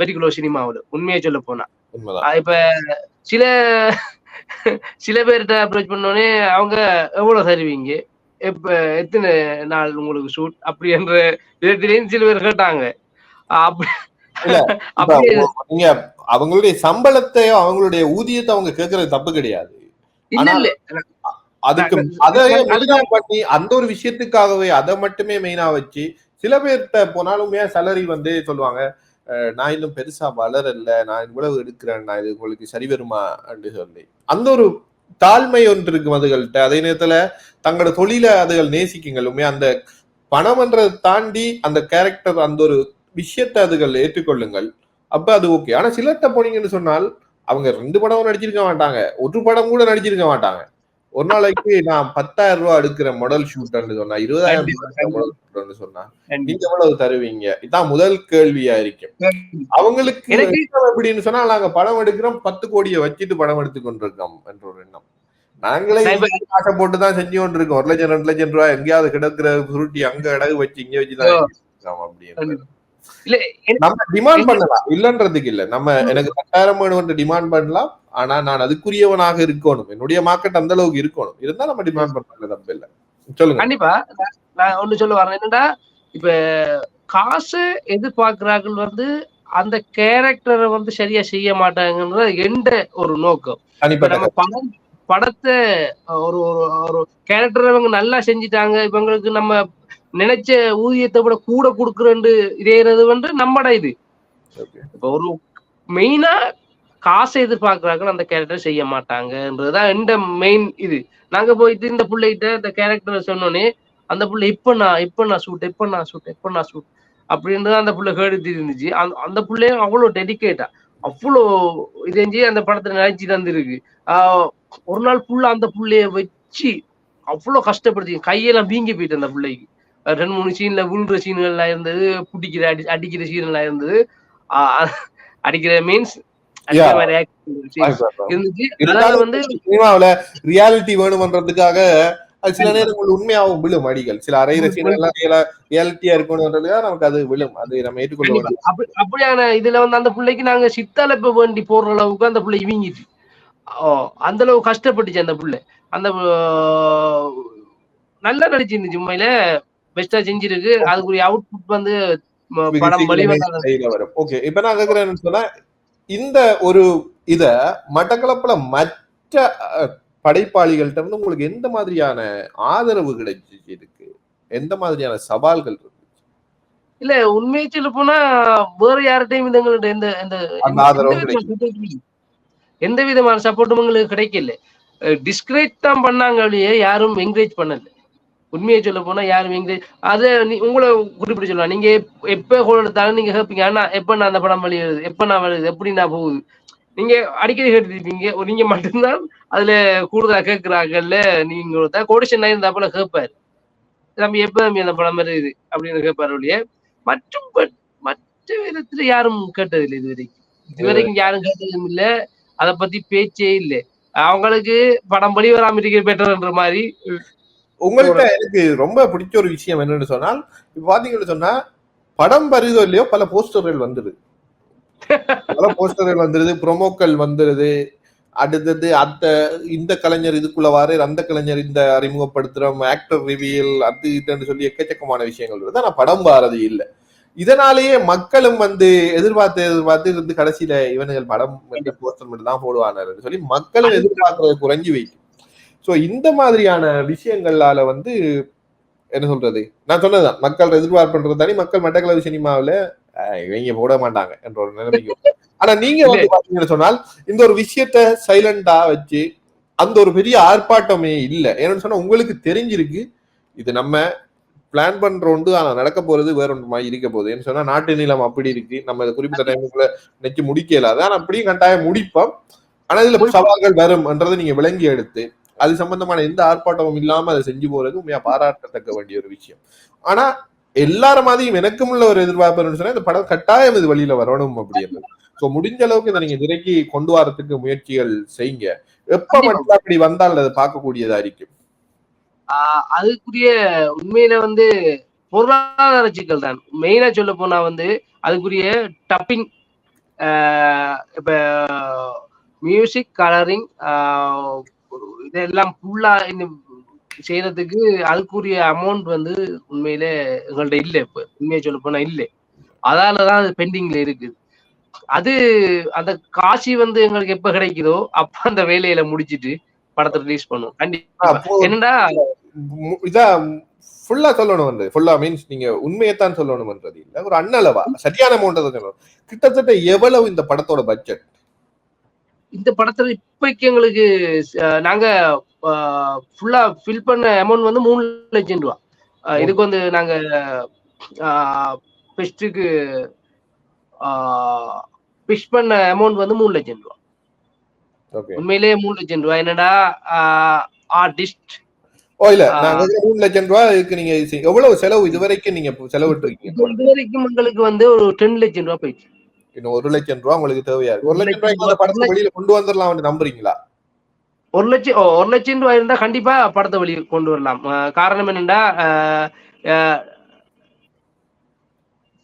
பெரிகுலோ சினிமாவில். உண்மையை சொல்ல போனா இப்ப சில பேர்கிட்ட அப்ரோச் பண்ணோடனே அவங்க எவ்வளவு தருவீங்க, இப்ப எத்தனை நாள் உங்களுக்கு ஷூட் அப்படி என்ற விதத்திலேயும் சில பேர் கேட்டாங்க. நீங்க அவங்களுடைய சம்பளத்தையோ அவங்களுடைய ஊதியத்தை அவங்க கேட்கறது தப்பு கிடையாது. அதுக்கு அதை பண்ணி அந்த ஒரு விஷயத்துக்காகவே அதை மட்டுமே மெயினா வச்சு சில பேர்கிட்ட போனாலுமே சேலரி வந்து சொல்லுவாங்க, நான் இன்னும் பெருசா வளரல, நான் இவ்வளவு எடுக்கிறேன், நான் இது உங்களுக்கு சரி வருமா அப்படின்னு சொல்லி அந்த ஒரு தாழ்மை ஒன்று இருக்கும் அதுகள்கிட்ட. அதே நேரத்துல தங்களோட தொழிலை அதுகள் நேசிக்குங்களுமே அந்த பணம்ன்றதை தாண்டி அந்த கேரக்டர் அந்த ஒரு விஷயத்தை அதுகள் ஏற்றுக்கொள்ளுங்கள், அப்ப அது ஓகே. ஆனா சிலர்கிட்ட போனீங்கன்னு சொன்னால் அவங்க 2 படமும் நடிச்சிருக்க மாட்டாங்க, ஒரு படம் கூட நடிச்சிருக்க மாட்டாங்க. ஒரு நாளைக்கு நான் 10,000 ரூபாய் எடுக்கிற மாடல் ஷூட்னு சொன்னா 20,000 சொன்னா நீங்க எவ்வளவு தருவீங்க? இதான் முதல் கேள்வியா இருக்கும் அவங்களுக்கு. எப்படின்னு சொன்னா நாங்க படம் எடுக்கிறோம் 10 கோடியை வச்சுட்டு படம் எடுத்து கொண்டிருக்கோம் என்ற ஒரு எண்ணம். நாங்களே காசை போட்டுதான் செஞ்சு கொண்டு இருக்கோம். 1 லட்சம் 2 லட்சம் ரூபாய் எங்கேயாவது கிடக்குற சுருட்டி அங்க இடகு வச்சு இங்க வச்சுதான் இருக்கோம் அப்படின்னு நம்ம டிமாண்ட் பண்ணலாம், இல்லன்றதுக்கு இல்ல. நம்ம எனக்கு 10,000 வேணும் டிமாண்ட் பண்ணலாம், ஆனா நான் அதுக்குரியவனாக இருக்கணும், என்னுடைய மார்க்கெட் அந்த அளவுக்கு இருக்கணும், இருந்தா நம்ம டிமாண்ட் பண்ணல, தப்பு இல்ல. சொல்லுங்க. கண்டிப்பா நான் ஒண்ணு சொல்ல வரேன் என்னன்னா, இப்ப காசு எதிர்பார்க்கிறார்கள் வந்து அந்த கேரக்டரை வந்து சரியா செய்ய மாட்டாங்கன்ற எந்த ஒரு நோக்கம். நம்ம படத்தை ஒரு ஒரு கேரக்டர் இவங்க நல்லா செஞ்சுட்டாங்க, இவங்களுக்கு நம்ம நினைச்ச ஊதியத்தை விட கூட கொடுக்குறேன்னு இதேறது வந்து நம்மட இது. இப்ப ஒரு மெயினா காசை எதிர்பார்க்கிறாங்க, அந்த கேரக்டர் செய்ய மாட்டாங்கன்றதுதான் எந்த மெயின் இது. நாங்க போயிட்டு இந்த பிள்ளைகிட்ட இந்த கேரக்டர் சொன்னோன்னே அந்த பிள்ளை இப்ப நான் ஷூட் அப்படின்றது அந்த பிள்ளை கேட்டு இருந்துச்சு. அந்த பிள்ளையும் அவ்வளவு டெடிகேட்டா அவ்வளோ இது அந்த படத்துல நினைச்சு தந்துருக்கு. ஒரு நாள் ஃபுல்லா அந்த புள்ளைய வச்சு அவ்வளவு கஷ்டப்படுத்தி கையெல்லாம் வீங்கி போயிட்டு அந்த பிள்ளைக்கு 2-3 சீன்ல விழுற சீன்கள்லாம் இருந்தது, புடிக்கிற அடிக்கிற சீன்லாம் இருந்தது. அடிக்கிற மீன்ஸ் அடிக்கிற மாதிரி இருந்துச்சு. அதனால வந்து சினிமாவில ரியாலிட்டி வேணும்ன்றதுக்காக சில நேரங்கள் உண்மையாகவும் விழும் அடிகள். சில அரைகிற சீன்கள் ரியாலிட்டியா இருக்கணும்ன்றதுக்காக நமக்கு அது விழும். அது நம்ம ஏற்றுக்கொள்ள வேண்டும். அப்படியான இதுல வந்து அந்த பிள்ளைக்கு நாங்க சித்தாலப்ப வேண்டி போடுற அளவுக்கு அந்த பிள்ளை வீங்கிட்டு அந்த அளவு கஷ்டப்பட்டுச்சு அந்த புள்ள. அந்த நல்லா நடிச்சிருந்துச்சு, உண்மையில பெஸ்டா செஞ்சிருக்கு. அதுக்குரிய அவுட்புட் வந்து படம் வரும். ஓகே, இப்ப நான் கேக்குறேன்னு சொன்னா இந்த ஒரு இத மட்டக்களப்புல மற்ற படைப்பாளிகள்கிட்ட வந்து உங்களுக்கு எந்த மாதிரியான ஆதரவு கிடைச்சிச்சு? இதுக்கு எந்த மாதிரியான சவால்கள் இருக்கு? இல்ல உண்மையை சொல்ல போனா வேற யார்கிட்டையும் எங்கள்ட்ட எந்த விதமான சப்போர்ட்டும் எங்களுக்கு கிடைக்கல. டிஸ்கரேஜ் தான் பண்ணாங்க, யாரும் என்கரேஜ் பண்ணல. உண்மையை சொல்ல போனா யாரும் என்கரேஜ் அதை உங்களை குறிப்பிட்டு சொல்லலாம். நீங்க எப்ப கோல் எடுத்தாலும் நீங்க கேட்பீங்க, ஆனா எப்ப நான் அந்த படம் வெளியிடுது, எப்ப நான் வருது, எப்படி நான் போகுது, நீங்க அடிக்கடி கேட்டுருப்பீங்க. நீங்க மட்டும்தான் அதுல கூடுதலா கேட்கிறாங்கல்ல. நீங்க கோடிஷன் இருந்தாப்புல கேட்பாரு, தம்பி எப்ப தம்பி அந்த படம் வருது அப்படின்னு கேட்பாரு இல்லையே. மற்ற விதத்துல யாரும் கேட்டதில்லை இதுவரைக்கும் யாரும் கேட்டதும் இல்ல. அதை பத்தி பேச்சே இல்லை. அவங்களுக்கு படம் படி வராம இருக்கிற பெட்டர்ன்ற மாதிரி. உங்கள்கிட்ட எனக்கு ரொம்ப பிடிச்ச ஒரு விஷயம் என்னன்னு சொன்னால், பாத்தீங்கன்னு சொன்னா படம் வருதோ இல்லையோ பல போஸ்டர்கள் வந்துருது, ப்ரோமோக்கள் வந்துருது. அடுத்தது இந்த கலைஞர் இதுக்குள்ள வாரு, அந்த கலைஞர் இந்த அறிமுகப்படுத்துறோம், ஆக்டர் ரிவியல், அது இதுன்னு சொல்லி எக்கச்சக்கமான விஷயங்கள் வருது. ஆனா படம் வாரது இல்லை. இதனாலேயே மக்களும் வந்து எதிர்பார்த்து இருந்து கடைசியில இவனுகள் படம் போஸ்டர் மட்டும் தான் போடுவாங்க சொல்லி மக்களும் எதிர்பார்க்கறது குறைஞ்சி வைக்கும். சோ இந்த மாதிரியான விஷயங்களால வந்து என்ன சொல்றது, நான் சொன்னதுதான் மக்கள் எதிர்பார்ப்புன்றது தானே. மக்கள் மட்டக்களப்பு சினிமாவில இவங்க போட மாட்டாங்க என்ற ஒரு நிலைமைக்கு. ஆனா நீங்க வந்து பாத்தீங்கன்னு சொன்னால் இந்த ஒரு விஷயத்த சைலண்டா வச்சு அந்த ஒரு பெரிய ஆர்ப்பாட்டமே இல்லை. ஏன்னு சொன்னா உங்களுக்கு தெரிஞ்சிருக்கு இது நம்ம பிளான் பண்ற ஒன்று, ஆனா நடக்க போறது வேற ஒன்று மாதிரி இருக்க போகுது. ஏன்னு சொன்னா நாட்டு நிலம் அப்படி இருக்கு, நம்ம குறிப்பிட்ட டைமுக்குள்ள நினைச்சு முடிக்கலாது. ஆனா அப்படியும் கட்டாயம் முடிப்போம். ஆனா இதுல சவால்கள் வரும்ன்றதை நீங்க விளங்கி எடுத்து அது சம்பந்தமான எந்த ஆர்ப்பாட்டமும் இல்லாம அதை செஞ்சு போறது உண்மையா பாராட்டத்தக்க வேண்டிய ஒரு விஷயம். ஆனா எல்லார மாதிரியும் எனக்கும் உள்ள ஒரு எதிர்பார்ப்பு சொன்னா இந்த படம் கட்டாயம் இது வழியில வரணும் அப்படின்றது. சோ முடிஞ்ச அளவுக்கு இதை நீங்க திரைக்கு கொண்டு வரதுக்கு முயற்சிகள் செய்யுங்க. எப்ப மட்டும் அப்படி வந்தால் அதை பார்க்கக்கூடியதா இருக்கும். அதுக்குரிய உண்மையில வந்து பொருளாதார சிக்கல் தான் மெயினா சொல்ல போனா வந்து அதுக்குரிய டப்பிங், இப்ப மியூசிக், கலரிங், இதெல்லாம் ஃபுல்லா செய்யறதுக்கு அதுக்குரிய அமௌண்ட் வந்து உண்மையில எங்கள்ட்ட இல்லை. இப்ப உண்மையை சொல்ல போனா இல்லை. அதாலதான் அது பெண்டிங்ல இருக்குது. அது அந்த காசி வந்து எங்களுக்கு எப்ப கிடைக்குதோ அப்ப அந்த வேலையில முடிச்சிட்டு படத்தை ரிலீஸ் பண்ணுவோம் கண்டிப்பா. என்னடா இதா ஃபுல்லா சொல்லணும் வந்து ஃபுல்லா மீன்ஸ் நீங்க உண்மையத்தான் சொல்லணும்ன்றது இல்ல, ஒரு அண்ணளவா சரியான அமௌண்ட் சொல்லணும். கிட்டத்தட்ட எவ்வளவு இந்த படத்தோட பட்ஜெட்? இந்த படத்துல இப்பைக்கு எங்களுக்கு நாங்க ஃபுல்லா ஃபில் பண்ண அமௌண்ட் வந்து 3 லட்சம் ரூபாய். இதுக்கு வந்து நாங்க பெஸ்டுக்கு பிஷ் பண்ண அமௌண்ட் வந்து 3 லட்சம் ரூபாய். உண்மையிலேயே 3 லட்சம் ரூபாய். என்னடா ஆர்டிஸ்ட் இல்ல 3 லட்சம் ரூபாய்க்கு நீங்க எவ்வளவு செலவு இதுவரைக்கும் நீங்க செலவிட்டிருக்கீங்க? இதுவரைக்கும் உங்களுக்கு வந்து ஒரு 10 லட்சம் ரூபாய் போயிடுச்சு. இன்னும் 1 லட்சம் ரூபாய் உங்களுக்கு தேவையா இருக்கு. 1 லட்சம் ரூபாய்க்கு அந்த படத்தை வெளியில கொண்டு வந்துடலாம் நம்புறீங்களா? 1 லட்சம் ரூபாய் இருந்தா கண்டிப்பா படத்தை வெளியே கொண்டு வரலாம். காரணம் என்னன்னா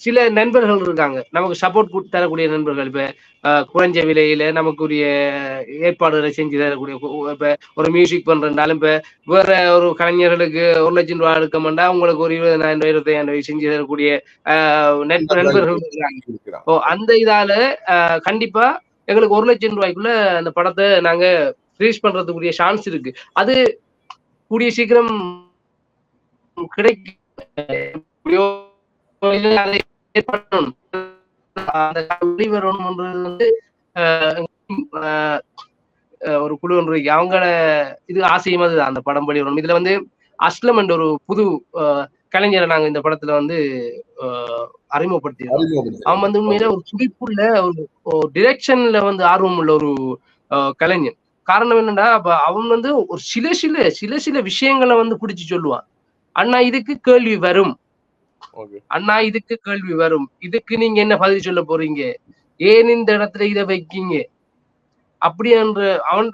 சில நண்பர்கள் இருக்காங்க நமக்கு சப்போர்ட் தரக்கூடிய நண்பர்கள். இப்ப குறைஞ்ச விலையில நமக்குரிய ஏற்பாடுகளை செஞ்சு தரக்கூடிய, இப்ப ஒரு மியூசிக் பண்றதுனாலும் இப்ப வேற ஒரு கலைஞர்களுக்கு 1 லட்சம் ரூபாய் எடுக்க மாட்டா உங்களுக்கு ஒரு 20,000 25,000 செஞ்சு தரக்கூடிய நண்பர்கள் இருக்காங்க. அந்த இதால கண்டிப்பா எங்களுக்கு 1 லட்சம் ரூபாய்க்குள்ள அந்த படத்தை நாங்க ரிலீஸ் பண்றதுக்குரிய சான்ஸ் இருக்கு. அது கூடிய சீக்கிரம் கிடைக்கும். ஒரு குழு ஒன்று இருக்கு, அவங்கள இது ஆசையும் அதுதான் அந்த படம் படி வரணும். இதுல வந்து அஸ்லம் என்ற ஒரு புது கலைஞரை நாங்க இந்த படத்துல வந்து அறிமுகப்படுத்திருக்கோம். அவன் வந்து உண்மையில ஒரு துடிப்புள்ள ஒரு டிரெக்ஷன்ல வந்து ஆர்வம் உள்ள ஒரு கலைஞர். காரணம் என்னன்னா, அப்ப அவன் வந்து ஒரு சில விஷயங்களை வந்து பிடிச்சு சொல்லுவான். அண்ணா இதுக்கு கேள்வி வரும், அண்ணா இதுக்கு கேள்வி வரும், இதுக்கு நீங்க என்ன பதில் சொல்ல போறீங்க, ஏன் இந்த இடத்துல இதை வைக்கீங்க அப்படி என்று அவன்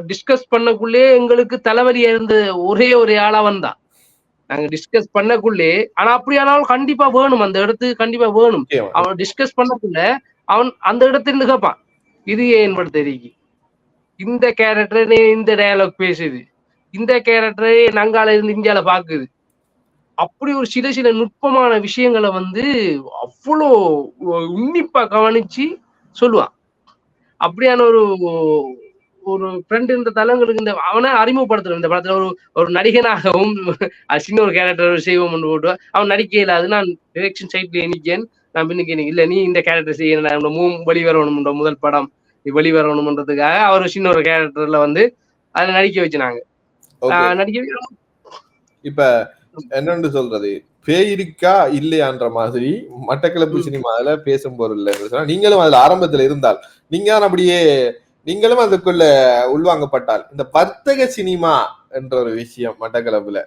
டிஸ்கஸ் பண்ணக்குள்ளே எங்களுக்கு தலைவலியா இருந்த ஒரே ஆளா வந்தான். நாங்க டிஸ்கஸ் பண்ணக்குள்ளே, ஆனா அப்படியானாலும் கண்டிப்பா வேணும், அந்த இடத்துக்கு கண்டிப்பா வேணும். அவன் டிஸ்கஸ் பண்ணக்குள்ள அவன் அந்த இடத்துல கேட்பான், இது ஏன் தெரியுது, இந்த கேரக்டர் இந்த டயலாக் பேசுது, இந்த கேரக்டரே நங்கால இருந்து இந்தியால பாக்குது. அப்படி ஒரு சில நுட்பமான விஷயங்களை வந்து அவ்வளோ உன்னிப்பா கவனிச்சு சொல்லுவான். அப்படியான ஒரு ஃப்ரெண்ட் இந்த தலங்களுக்கு இந்த அவனை அறிமுகப்படுத்துறோம். இந்த படத்துல ஒரு நடிகனாகவும் சின்ன ஒரு கேரக்டர் செய்வோம் போட்டு அவன் நடிக்க இல்லாது, நான் டிரெக்ஷன் சைட்ல நிக்கேன், நான் பின்னுக்கு இல்ல நீ இந்த கேரக்டர் செய்ய வெளிவரணும்ன்ற முதல் படம் வெளிவரணும்ன்றதுக்காக அவர் சின்ன ஒரு கேரக்டர்ல வந்து அதை நடிக்க வச்சுனாங்க. நடிக்க இப்ப என்னன்னு சொல்றது, பேய் இருக்கா இல்லையான்ற மாதிரி மட்டக்களப்பு சினிமாவில பேசும் பொருள் நீங்களும் அதுல ஆரம்பத்துல இருந்தால் நீங்களும் அதுக்குள்ள உள்வாங்கப்பட்டால், இந்த வர்த்தக சினிமா என்ற ஒரு விஷயம் மட்டக்களப்புல,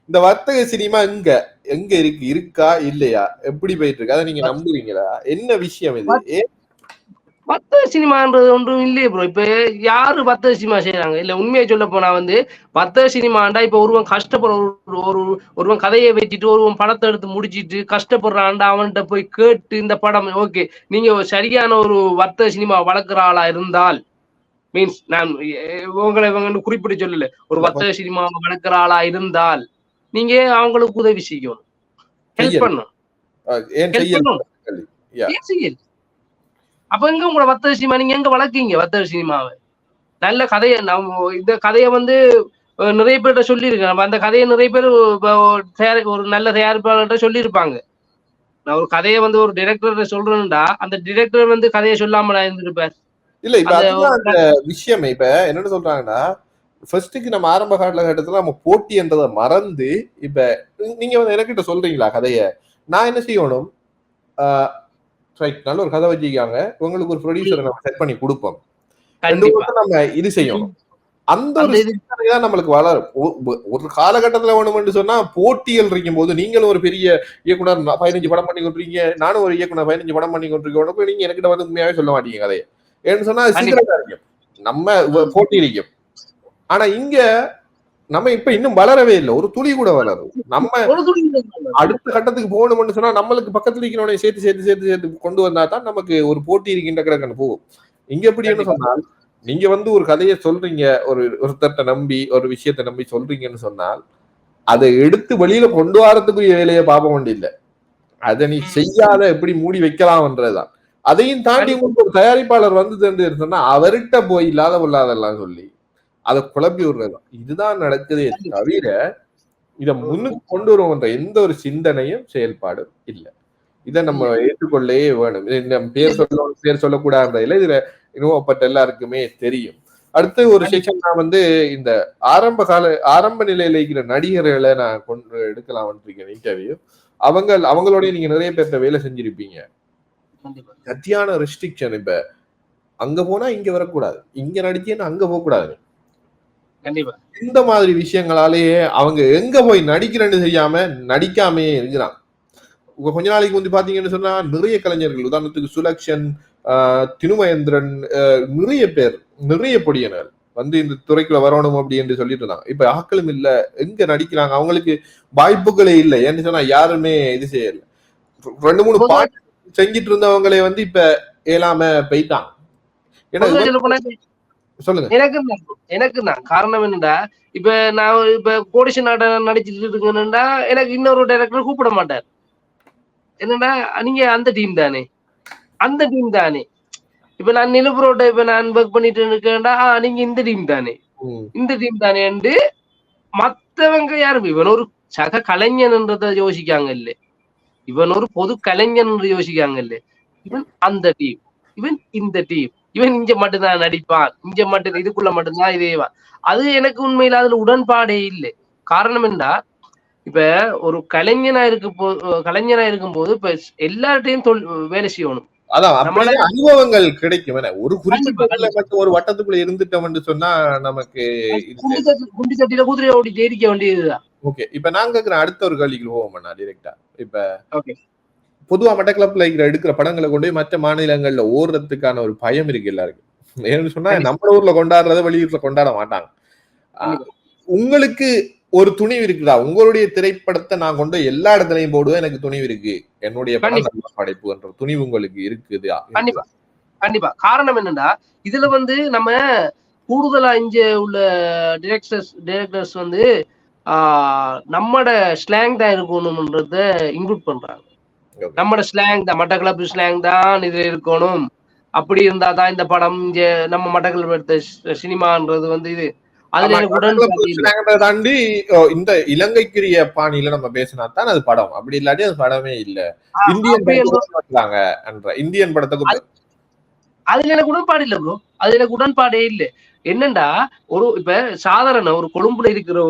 இந்த வர்த்தக சினிமா எங்க இருக்கா இல்லையா, எப்படி போயிட்டு இருக்கு, அதை நீங்க நம்புறீங்களா, என்ன விஷயம் இது? வர்த்தக சினிமான்றது ஒன்றும் இல்லையே ப்ரோ. இப்ப யாரு வர்த்தக சினிமா செய்யறாங்க? இல்ல உண்மையை சொல்ல போனா வந்து வர்த்தக சினிமாண்டா இப்ப ஒருவன் ஒருவன் கதையை வச்சுட்டு ஒருவன் படத்தை எடுத்து முடிச்சிட்டு கஷ்டப்படுறான்டா அவன்கிட்ட போய் கேட்டு இந்த படம் ஓகே, நீங்க சரியான ஒரு வர்த்தக சினிமா வளர்க்குற ஆளா இருந்தால், மீன்ஸ் நான் உங்களை குறிப்பிட்டு சொல்லல, ஒரு வர்த்தக சினிமா வளர்க்குற ஆளா இருந்தால் நீங்க அவங்களுக்கு உதவி செய்யணும், ஹெல்ப் பண்ணணும். அப்ப எங்க உங்களை வர்த்தக சினிமா நீங்க எங்க வளர்க்கீங்க? வர்த்தக சினிமாவை நல்ல கதையை இந்த கதையை வந்து நிறைய பேர்கிட்ட சொல்லியிருக்கேன். நம்ம அந்த கதையை நிறைய பேர் ஒரு நல்ல தயாரிப்பாளர்கிட்ட சொல்லியிருப்பாங்க. நான் ஒரு கதையை வந்து ஒரு டைரக்டர் சொல்றேன்டா, அந்த டைரக்டர் வந்து கதையை சொல்லாம நான் இருந்திருப்பேன். இல்ல இப்ப அந்த விஷயம் இப்ப என்னன்னு சொல்றாங்கன்னா, ஃபர்ஸ்ட்டுக்கு நம்ம ஆரம்ப காலகட்டத்துல நம்ம போட்டி என்றதை மறந்து, இப்ப நீங்க வந்து எனக்கிட்ட சொல்றீங்களா கதைய, நான் என்ன செய்யணும், நல்ல ஒரு கதை வச்சிருக்காங்க, உங்களுக்கு ஒரு ப்ரொடியூசரை நம்ம செட் பண்ணி கொடுப்போம், நம்ம இது செய்யணும், அந்த ஒரு சிந்தனைதான் நம்மளுக்கு வளரும். ஒரு காலகட்டத்துல வேணும்னு சொன்னா போட்டிகள் இருக்கும் போது, நீங்களும் ஒரு பெரிய இயக்குனர் 15 படம் பண்ணி கொண்டிருக்கீங்க, நானும் ஒரு இயக்குனர் 15 படம் பண்ணி கொண்டிருக்கேன், நீங்க எனக்கிட்ட வந்து உண்மையாவே சொல்ல மாட்டீங்க கதையை, ஏன்னு சொன்னா சீக்கிரமா இருக்கும், நம்ம போட்டி இருக்கும். ஆனா இங்க நம்ம இப்ப இன்னும் வளரவே இல்லை, ஒரு துளி கூட வளரும். நம்ம அடுத்த கட்டத்துக்கு போகணும்னு சொன்னா நம்மளுக்கு பக்கத்துல இருக்கிறவனை சேர்த்து கொண்டு வந்தா தான் நமக்கு ஒரு போட்டி இருக்கின்ற கிடக்கன்னு போகும். இங்க எப்படி என்ன சொன்னால், நீங்க வந்து ஒரு கதையை சொல்றீங்க, ஒருத்தட்ட நம்பி ஒரு விஷயத்தை நம்பி சொல்றீங்கன்னு சொன்னால், அதை எடுத்து வெளியில கொண்டு வரதுக்குரிய வேலையை பார்க்க வேண்டிய, அதை நீ செய்யாத எப்படி மூடி வைக்கலாம்ன்றதுதான். அதையும் தாண்டி உங்களுக்கு ஒரு தயாரிப்பாளர் வந்து சொன்னா அவர்கிட்ட போய் இல்லாதெல்லாம் சொல்லி அதை குழப்பி விடுறதுதான். இதுதான் நடக்குதே தவிர இதை முன்னுக்கு கொண்டு வருவோன்ற எந்த ஒரு சிந்தனையும் செயல்பாடும் இல்லை. இதை நம்ம ஏற்றுக்கொள்ளே வேணும். இந்த பேர் சொல்லக்கூடாதுல இதுல இனுவப்பட்ட எல்லாருக்குமே தெரியும். அடுத்து ஒரு செக்ஷன் நான் வந்து இந்த ஆரம்ப நிலையில இருக்கிற நடிகர்களை நான் கொண்டு எடுக்கலாம் இருக்கேன் இன்டர்வியூ. அவங்களோடய நீங்க நிறைய பேர்த்த வேலை செஞ்சிருப்பீங்க. சத்தியான ரெஸ்ட்ரிக்ஷன், இப்ப அங்க போனா இங்க வரக்கூடாது, இங்க நடிச்சேன்னு அங்க போக கூடாது, இந்த மாதிரி விஷயங்களாலேயே அவங்க எங்க போய் நடிக்கிறேன்னு தெரியாம நடிக்காமே இருக்கிறான். கொஞ்ச நாளைக்கு வந்து பாத்தீங்கன்னு சொன்னா நிறைய கலைஞர்கள், உதாரணத்துக்கு சுலக்ஷன், தினுமேந்திரன், நிறைய பொடியனர் வந்து இந்த துறைக்குள்ள வரணும் அப்படி என்று சொல்லிட்டு இருந்தாங்க. இப்ப ஆக்களும் இல்ல, எங்க நடிக்கிறாங்க, அவங்களுக்கு வாய்ப்புகளே இல்லை. ஏன்னு சொன்னா யாருமே இது செய்யல. 2-3 பாட்டு செஞ்சிட்டு இருந்தவங்களே வந்து இப்ப ஏலாம போயிட்டாங்க. சொல்லுங்க. எனக்கு தான் காரணம் என்னடா, இப்ப நான் இப்ப கோடிஷன் நாட்டம் நடிச்சிட்டு இருக்கேன்னா எனக்கு இன்னொரு டைரக்டர் கூப்பிட மாட்டார். என்னடா நீங்க அந்த டீம் தானே, அந்த டீம் தானே. இப்ப நான் நிலபுரோட இப்ப நான் ஒர்க் பண்ணிட்டு இருக்கேன்டா, நீங்க இந்த டீம் தானே, இந்த டீம் தானே என்று மத்தவங்க யாரும் இவன் ஒரு சக கலைஞன்ன்றத யோசிக்காங்க இல்ல, இவன் ஒரு பொது கலைஞன் என்று யோசிக்காங்க இல்ல. இவன் அந்த டீம், இவன் இந்த டீம், இவன் இங்க மட்டும்தான் நடிப்பான், இங்க மட்டும் இதுக்குள்ள மட்டும்தான் இதேவா. அது எனக்கு உண்மையில அதுல உடன்பாடே இல்லை. காரணம் என்னடா, இப்ப ஒரு கலைஞனா இருக்கும் போது இப்ப எல்லார்ட்டையும் வேலை செய்யணும். அதான் அப்படியே அனுபவங்கள் கிடைக்கும். ஒரு குறிப்பிட்ட மட்டும் ஒரு வட்டத்துக்குள்ள இருந்துட்டோம்னு சொன்னா நமக்கு குண்டு சட்டியில குதிரை ஓடி ஜெயிக்க வேண்டியதுதான். ஓகே, இப்ப நான் கேக்குற அடுத்த ஒரு கேள்விக்கு போவோம்னா டைரக்டா. இப்ப பொதுவா மட்டக்களப்புல எடுக்கிற படங்களை கொண்டு போய் மற்ற மாநிலங்கள்ல ஓடுறதுக்கான ஒரு பயம் இருக்கு எல்லாருக்கும். ஏன்னு சொன்னா நம்ம ஊர்ல கொண்டாடுறத வெளியூர்ல கொண்டாட மாட்டாங்க. உங்களுக்கு ஒரு துணிவு இருக்குதா? உங்களுடைய திரைப்படத்தை நான் கொண்டு எல்லா இடத்துலயும் போடுவேன், எனக்கு துணிவு இருக்கு, என்னுடைய படம் நல்ல படைப்பு என்ற துணிவு உங்களுக்கு இருக்குது? கண்டிப்பா கண்டிப்பா. காரணம் என்னன்னா, இதுல நம்ம கூடுதலா இங்க உள்ள டைரக்டர்ஸ் நம்மட ஸ்லாங் தான் இருக்கணும்ன்றத இன்க்ளூட் பண்றாங்க. நம்மட ஸ்லாங் தான், மட்டக்களப்பு ஸ்லாங் தான் இதுல இருக்கணும், அப்படி இருந்தா தான் இந்த படம் இங்க நம்ம மட்டக்களப்பு எடுத்த சினிமான்றது இது. அதுல எனக்கு தாண்டி இந்த இலங்கைக்குரிய பாணியில நம்ம பேசினா தான் அது படம், அப்படி இல்லாட்டி அது படமே இல்ல. இந்தியன் படத்துக்கு அதுல எனக்கு உடன்பாடு இல்ல ப்ரோ, அதுல எனக்கு உடன்பாடே இல்ல. என்னண்டா, இப்ப சாதாரண ஒரு கொழும்புல இருக்கிற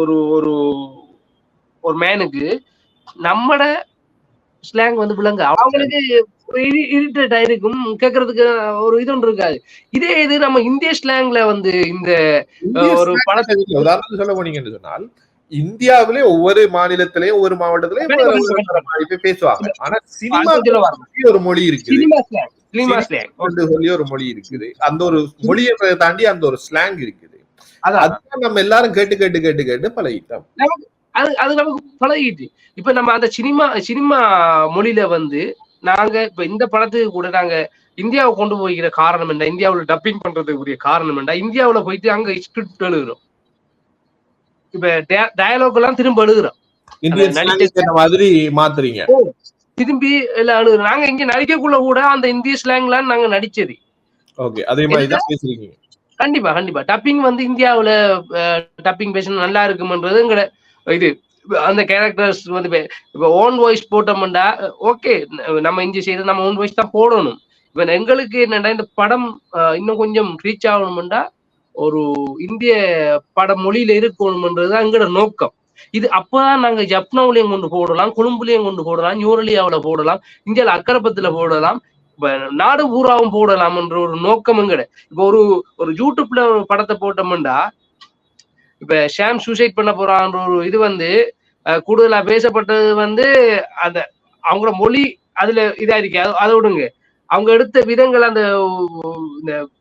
ஒரு மேனுக்கு நம்மட ஸ்லாங் விளங்க அவங்களுக்கு இரிட்டேட் ஆயிருக்கும், கேட்கறதுக்கு ஒரு இது ஒன்று இருக்காது. இதே இது நம்ம இந்திய ஸ்லாங்ல இந்த ஒரு படத்துக்கு உதாரணத்துக்கு சொல்ல போனீங்கன்னு சொன்னால், இந்தியாவிலே ஒவ்வொரு மாநிலத்திலேயும் ஒவ்வொரு மாவட்டத்திலேயும் பேசுவாங்க. ஆனா சினிமா ஒரு மொழி இருக்கு, சொல்லி ஒரு மொழி இருக்குது. அந்த ஒரு மொழியை தாண்டி அந்த ஒரு ஸ்லாங் இருக்குது. அதான் நம்ம எல்லாரும் கேட்டு கேட்டு கேட்டு கேட்டு பழகிட்டோம். அது நமக்கு பழகிட்டு இப்ப நம்ம அந்த சினிமா மொழியில நாங்க இப்ப இந்த படத்துக்கு கூட நாங்க இந்தியாவை கொண்டு போய்கிற காரணம் என்ன, இந்தியாவுல டப்பிங் பண்றதுக்குரிய காரணம் என்ன, இந்தியாவுல போயிட்டு அங்க ஸ்கிரிப்ட் எழுதுறோம், இப்ப டயலாக் எல்லாம் திரும்ப எழுதுறோம், மாதிரி மாத்துறீங்க, திரும்பி எல்லாம் எழுதுறோம். நாங்க இங்க நடிக்கக்குள்ள கூட அந்த இந்திய ஸ்லாங்லாம் நாங்க நடிச்சது. அதே மாதிரிதான் பேசுறீங்க. கண்டிப்பா கண்டிப்பா. டப்பிங் இந்தியாவுல டப்பிங் பேசணும் நல்லா இருக்கும்ன்றது எங்கட இது. அந்த கேரக்டர்ஸ் இப்ப ஓன் வாய்ஸ் போட்டோம்டா ஓகே, நம்ம இங்க செய்யறது நம்ம ஓன் வாய்ஸ் தான் போடணும். இப்ப எங்களுக்கு என்னடா இந்த படம் இன்னும் கொஞ்சம் ரீச் ஆகணும்டா ஒரு இந்திய பட மொழியில இருக்கணும்ன்றதுதான் எங்களோட நோக்கம். இது அப்பதான் நாங்க ஜப்னாவிலையும் கொண்டு போடலாம், கொழும்புலையும் கொண்டு போடலாம், நியூரலியாவில போடலாம், இந்தியாவில அக்கரப்பத்துல போடலாம், இப்ப நாடு பூராவும் போடலாம்ன்ற ஒரு நோக்கம் எங்கட. இப்ப ஒரு யூடியூப்ல ஒரு படத்தை போட்டோம்டா, இப்ப ஷாம் சூசைட் பண்ண போறான்ற ஒரு இது கூடுதலா பேசப்பட்டது அந்த அவங்களோட மொழி அதுல இதா இருக்கு, அதை விடுங்க, அவங்க எடுத்த விதங்கள் அந்த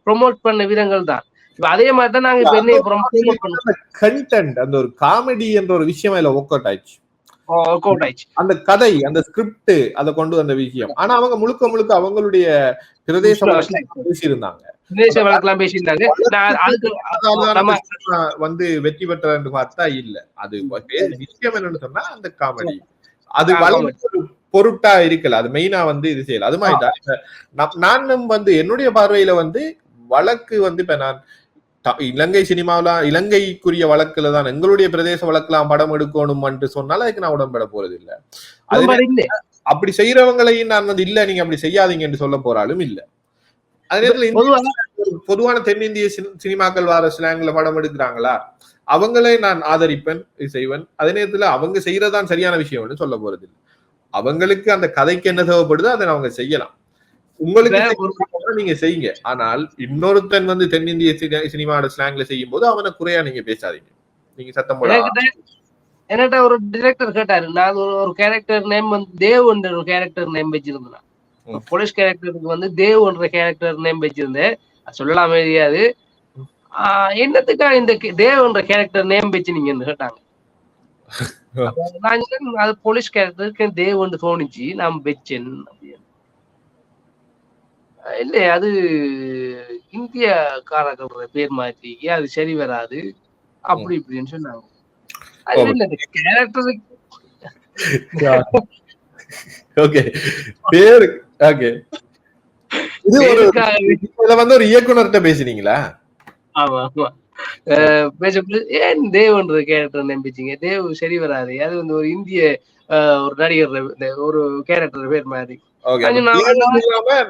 ப்ரொமோட் பண்ண விதங்கள் தான். இப்ப அதே மாதிரி தான் நாங்க இப்ப என்ன ப்ரொமோட் பண்ணோம், கண்டென்ட் அந்த ஒரு காமெடி என்ற ஒரு விஷயம் அதுல ஒர்க் அவுட் ஆயிடுச்சு. அந்த கதை, அந்த ஸ்கிரிப்ட், அதை கொண்டு வந்த விஷயம். ஆனா அவங்க முழுக்க முழுக்க அவங்களுடைய பிரதேச பேசியிருந்தாங்க, வெற்றி பெற்ற பார்த்தா இல்ல. அது விஷயம் என்னன்னு சொன்னா அந்த காமெடி அது வளர்ந்து பொருட்டா இருக்கல, அது மெயினா இது செய்யல. அது மாதிரிதான் நானும் என்னுடைய பார்வையில வழக்கு இப்ப நான் இலங்கை சினிமாவில இலங்கைக்குரிய வழக்குல தான் எங்களுடைய பிரதேச வழக்குலாம் படம் எடுக்கணும் என்று சொன்னாலும் அதுக்கு நான் உடன்பட போறது இல்ல. அப்படி செய்யறவங்களையும் நான் இல்ல நீங்க அப்படி செய்யாதீங்கன்னு சொல்ல போறாலும் இல்ல. அதே நேரத்தில் பொதுவான தென்னிந்திய சினிமாக்கள் வார ஸ்லாங்ல படம் எடுக்கிறாங்களா, அவங்களே நான் ஆதரிப்பேன், செய்வேன். அதே நேரத்துல அவங்க செய்யறதான் சரியான விஷயம்னு சொல்ல போறது இல்லை. அவங்களுக்கு அந்த கதைக்கு என்ன தேவைப்படுதோ அதை அவங்க செய்யலாம். உங்களுக்கு நீங்க செய்யுங்க. ஆனால் இன்னொருத்தன் தென்னிந்திய சினிமாவோட ஸ்லாங்ல செய்யும் போது அவனை குறையா நீங்க பேசாதீங்க, நீங்க சத்தம் போட. என்கிட்ட ஒரு டிரெக்டர் கேட்டாரு, நான் ஒரு கேரக்டர் நேம் தேவ் என்ற ஒரு கேரக்டர் நேம் வச்சிருந்தேன். போலீஸ் கேரக்டருக்கு தேவ் என்ற கேரக்டர் நேம் வச்சிருந்தேன், சொல்லலாம் தெரியாது. என்னத்துக்கா இந்த தேவ் என்ற கேரக்டர் நேம் வச்சு நீங்க கேட்டாங்க. அது போலீஸ் கேரக்டருக்கு தேவ் என்று தோணிச்சு, நான் வச்சேன். இல்ல அது இந்தியக்காரர்கள பேர் மாற்றி அது சரி வராது அப்படி இப்படின்னு சொன்னாங்க. ஒரு இயக்குனர்கிட்ட பேசுனீங்களா? ஆமா ஆமா, பேசப்பட்டு ஏன் தேவ்ன்ற கேரக்டர் நம்பிச்சீங்க, தேவ் சரி வராது, அது ஒரு இந்திய ஒரு நடிகர் ஒரு கேரக்டர் பேர் மாதிரி.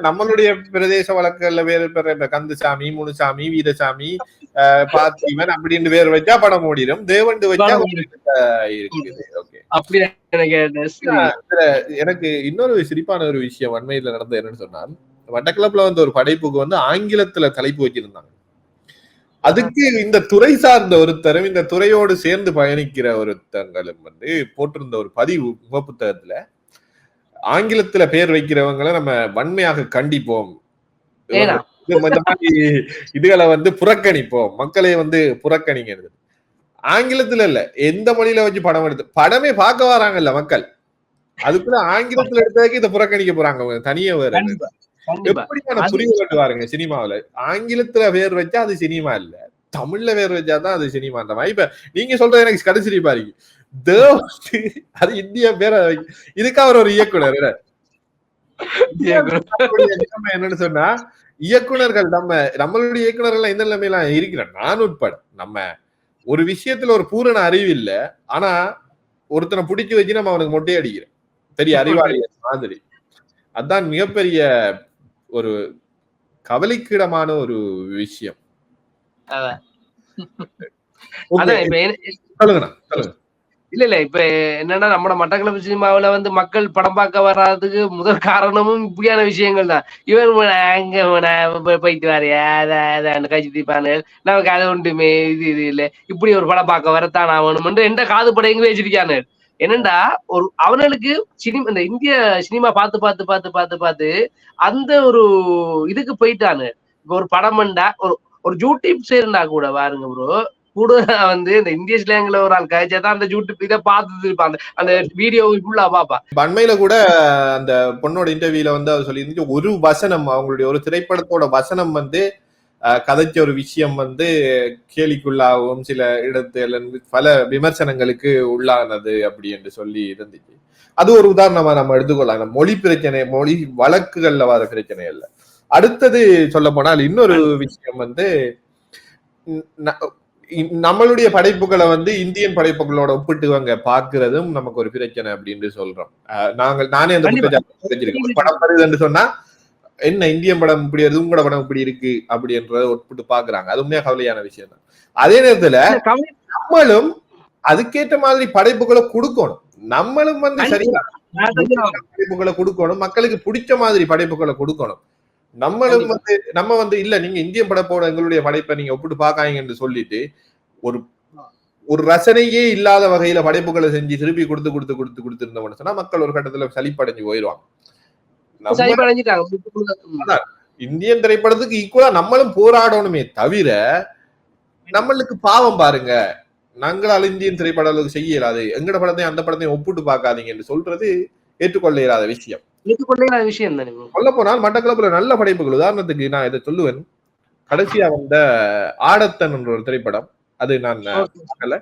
நம்மளுடைய பிரதேச வழக்குகள்ல வேறு பேர் கந்தசாமி, முனுசாமி, வீரசாமி, பார்த்திவன் அப்படின்னு பேர் வச்சா படம் ஓடிடும், தேவண்டு வச்சா இருக்குது. எனக்கு இன்னொரு சிரிப்பான ஒரு விஷயம் அண்மையில நடந்தது என்னன்னு சொன்னால், மட்டக்களப்புல வந்து ஒரு படைப்புக்கு வந்து ஆங்கிலத்துல தலைப்பு வச்சிருந்தாங்க. அதுக்கு இந்த துறை சார்ந்த ஒருத்தரும் இந்த துறையோடு சேர்ந்து பயணிக்கிற ஒருத்தங்களும் வந்து போட்டிருந்த ஒரு பதிவு புத்தகத்துல ஆங்கிலத்துல பேர் வைக்கிறவங்களை நம்ம வன்மையாக கண்டிப்போம், இந்த மாதிரி இதுகளை வந்து புறக்கணிப்போம், மக்களை வந்து புறக்கணிங்கிறது. ஆங்கிலத்துல இல்ல, எந்த மொழியில வச்சு படம் எடுத்து படமே பார்க்க வராங்கல்ல மக்கள், அதுக்குள்ள ஆங்கிலத்துல எடுத்ததுக்கு இதை புறக்கணிக்க போறாங்க தனியே. வேற எப்படியான புரிவு கட்டுவாருங்க சினிமாவில. ஆங்கிலத்துல பேர் வச்சா அது சினிமா இல்ல, தமிழ்ல பேர் வச்சாதான் அது சினிமா. அந்த மாதிரி இப்ப நீங்க சொல்றது எனக்கு கடைசி பாருங்க, அது இந்திய பேரை இதுக்கு அவர் ஒரு இயக்குனர். என்னன்னு சொன்னா இயக்குனர்கள் நம்மளுடைய இயக்குனர்கள் எந்த நிலைமையெல்லாம் இருக்கிறார், நான் உட்பட. நம்ம ஒரு விஷயத்துல ஒரு பூரண அறிவு இல்ல, ஆனா ஒருத்தனை பிடிச்சு வச்சு நம்ம அவனுக்கு மொட்டை அடிக்கிறோம் பெரிய அறிவாளி மாதிரி. அதுதான் மிகப்பெரிய ஒரு கவலைக்கிடமான ஒரு விஷயம். சொல்லுங்க. இல்ல இப்ப என்னன்னா நம்ம மட்டக்களப்பு சினிமாவில வந்து மக்கள் படம் பார்க்க வர்றதுக்கு முதல் காரணமும் இப்படியான விஷயங்கள் தான். இவன் அங்க போயிட்டு வரையா கட்சி தீப்பானு நமக்கு அதை ஒன்றுமே இது இல்ல, இப்படி ஒரு படம் பார்க்க வரத்தான் ஆகணும் எந்த காது படம் வச்சிருக்கானு. என்னண்டா ஒரு அவனுக்கு சினிமா, இந்த இந்திய சினிமா பார்த்து பார்த்து பார்த்து பார்த்து பார்த்து அந்த ஒரு இதுக்கு போயிட்டானு. இப்ப ஒரு படம்ண்டா ஒரு யூடியூப் சேர்ந்தா கூட பாருங்க ப்ரோ, கூட வந்து இந்த இந்திய ஸ்லாங்ல ஒரு ஆள் கழிச்சாதான் அந்த யூடியூப் இதை பார்த்துட்டு இருப்பாங்க, அந்த வீடியோ ஃபுல்லா பாப்பா. அண்மையில கூட அந்த பொண்ணோட இன்டர்வியூல வந்து அவர் சொல்லி இருந்துச்சு, ஒரு வசனம், அவங்களுடைய ஒரு திரைப்படத்தோட வசனம் வந்து கதைச்ச ஒரு விஷயம் வந்து கேலிக்குள்ளாகவும் சில இடத்துல பல விமர்சனங்களுக்கு உள்ளானது அப்படி என்று சொல்லி இருந்துச்சு. அது ஒரு உதாரணமா நம்ம எடுத்துக்கொள்ளலாம். மொழி பிரச்சனை, மொழி வழக்குகள்ல வர பிரச்சனை இல்ல. அடுத்தது சொல்ல போனால் இன்னொரு விஷயம் வந்து நம்மளுடைய படைப்புகளை வந்து இந்தியன் படைப்புகளோட ஒப்பிட்டுவங்க பாக்குறதும் நமக்கு ஒரு பிரச்சனை அப்படின்னு சொல்றோம். நானே அந்த புத்தகம் படம் வருதுன்னு சொன்னா என்ன இந்தியன் படம் இப்படி வருது, உங்களோட படம் இப்படி இருக்கு அப்படின்றத ஒப்பிட்டு பாக்குறாங்க. அது உண்மையா கவலையான விஷயம் தான். அதே நேரத்துல நம்மளும் அதுக்கேற்ற மாதிரி படைப்புகளை கொடுக்கணும். நம்மளும் வந்து சரியா படைப்புகளை கொடுக்கணும், மக்களுக்கு பிடிச்ச மாதிரி படைப்புகளை கொடுக்கணும். நம்மளும் வந்து நம்ம வந்து இல்ல நீங்க இந்தியன் படைப்போட எங்களுடைய படைப்பை நீங்க ஒப்பிட்டு பாக்காங்கன்னு சொல்லிட்டு ஒரு ரசனையே இல்லாத வகையில படைப்புகளை செஞ்சு திருப்பி கொடுத்துருந்தோம்னு சொன்னா மக்கள் ஒரு கட்டத்துல சலிப்படைஞ்சு போயிடுவாங்க. இந்தியன் திரைப்படத்துக்கு ஈக்குவலா நம்மளும் போராடணுமே தவிர, நம்மளுக்கு பாவம் பாருங்க, நாங்களால இந்தியன் திரைப்பட அளவுக்கு செய்ய இயலாது, எங்கட படத்தையும் அந்த படத்தையும் ஒப்பிட்டு பார்க்காதீங்க என்று சொல்றது ஏற்றுக்கொள்ள இயலாத விஷயம். சொல்ல போனால் மட்டக்களப்புல நல்ல படைப்புகள், உதாரணத்துக்கு நான் இதை சொல்லுவேன், கடைசியா வந்த ஆடத்தன் என்ற ஒரு திரைப்படம், அது நான் பார்க்கல,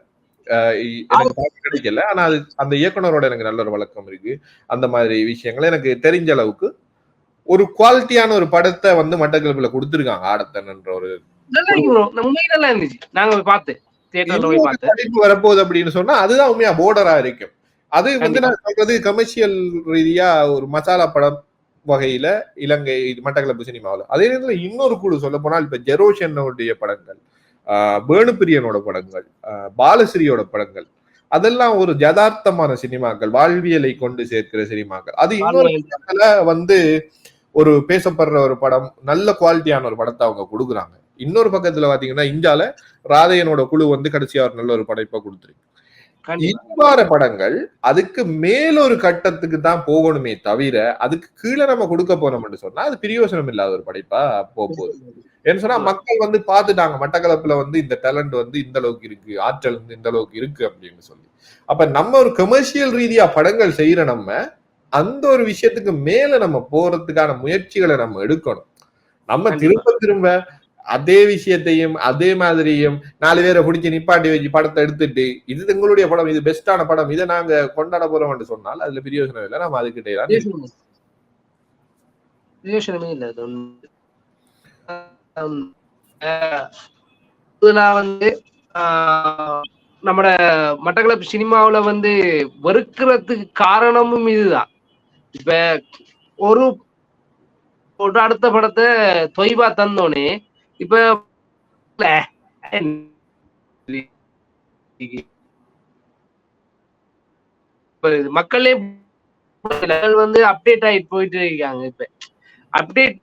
எனக்கு கிடைக்கல. ஆனா அது அந்த இயக்குனரோட எனக்கு நல்ல ஒரு வழக்கம் இருக்கு. அந்த மாதிரி விஷயங்கள் எனக்கு தெரிஞ்ச அளவுக்கு ஒரு குவாலிட்டியான ஒரு படத்தை வந்து மட்டக்களப்புல கொடுத்திருக்காங்க. ஆடத்தன் என்ற ஒரு படைப்பு வரப்போகுது அப்படின்னு சொன்னா அதுதான் உண்மையா போர்டரா இருக்கும். அது வந்து நான் சொல்றது கமர்ஷியல் ரீதியா ஒரு மசாலா படம் வகையில இலங்கை மட்டக்களப்பு சினிமாவில். அதே நேரத்தில் இன்னொரு குழு சொல்ல போனால் இப்ப ஜெரோஷனுடைய படங்கள், வேணுப்பிரியனோட படங்கள், பாலஸ்ரீயோட படங்கள், அதெல்லாம் ஒரு யதார்த்தமான சினிமாக்கள், வாழ்வியலை கொண்டு சேர்க்கிற சினிமாக்கள். அது இன்னொரு படத்துல வந்து ஒரு பேசப்படுற ஒரு படம், நல்ல குவாலிட்டியான ஒரு படத்தை அவங்க கொடுக்குறாங்க. இன்னொரு பக்கத்துல பாத்தீங்கன்னா இந்தியால ராதையனோட குழு வந்து கடைசியா ஒரு நல்ல ஒரு படைப்பை கொடுத்துருக்கு. இவ்வாறு படங்கள் அதுக்கு மேலொரு கட்டத்துக்கு தான் போகணுமே தவிர அதுக்கு கீழே நம்ம கொடுக்க போனோம்னு சொன்னா அது பிரயோசனம் இல்லாத ஒரு படைப்பா போகுது. ஏன்னு சொன்னா மக்கள் வந்து பாத்துட்டாங்க மட்டக்களப்புல வந்து இந்த டேலண்ட் வந்து இந்த அளவுக்கு இருக்கு, ஆற்றல் வந்து இந்த அளவுக்கு இருக்கு அப்படின்னு சொல்லி. அப்ப நம்ம ஒரு கமர்ஷியல் ரீதியா படங்கள் செய்யற நம்ம அந்த ஒரு விஷயத்துக்கு மேல நம்ம போறதுக்கான முயற்சிகளை நம்ம எடுக்கணும். நம்ம திரும்ப அதே விஷயத்தையும் அதே மாதிரியும் 4 பேரை பிடிச்சி நிப்பாட்டி வச்சு படத்தை எடுத்துட்டு இது எங்களுடைய படம், இது பெஸ்டான படம், இதை நாங்க கொண்டாட போறோம்னு சொன்னால் அதுல பிரயோஜனம் இல்லை. நம்ம அதுக்கிட்டே நான் வந்து நம்ம மட்டக்களப்பு சினிமாவில வந்து வெறுக்கிறதுக்கு காரணமும் இதுதான். இப்ப ஒரு அடுத்த படத்தை தொய்வா தந்தோனே இப்ப மக்களே வந்து அப்டேட் ஆயிட்டு போயிட்டு இருக்காங்க. இப்ப அப்டேட்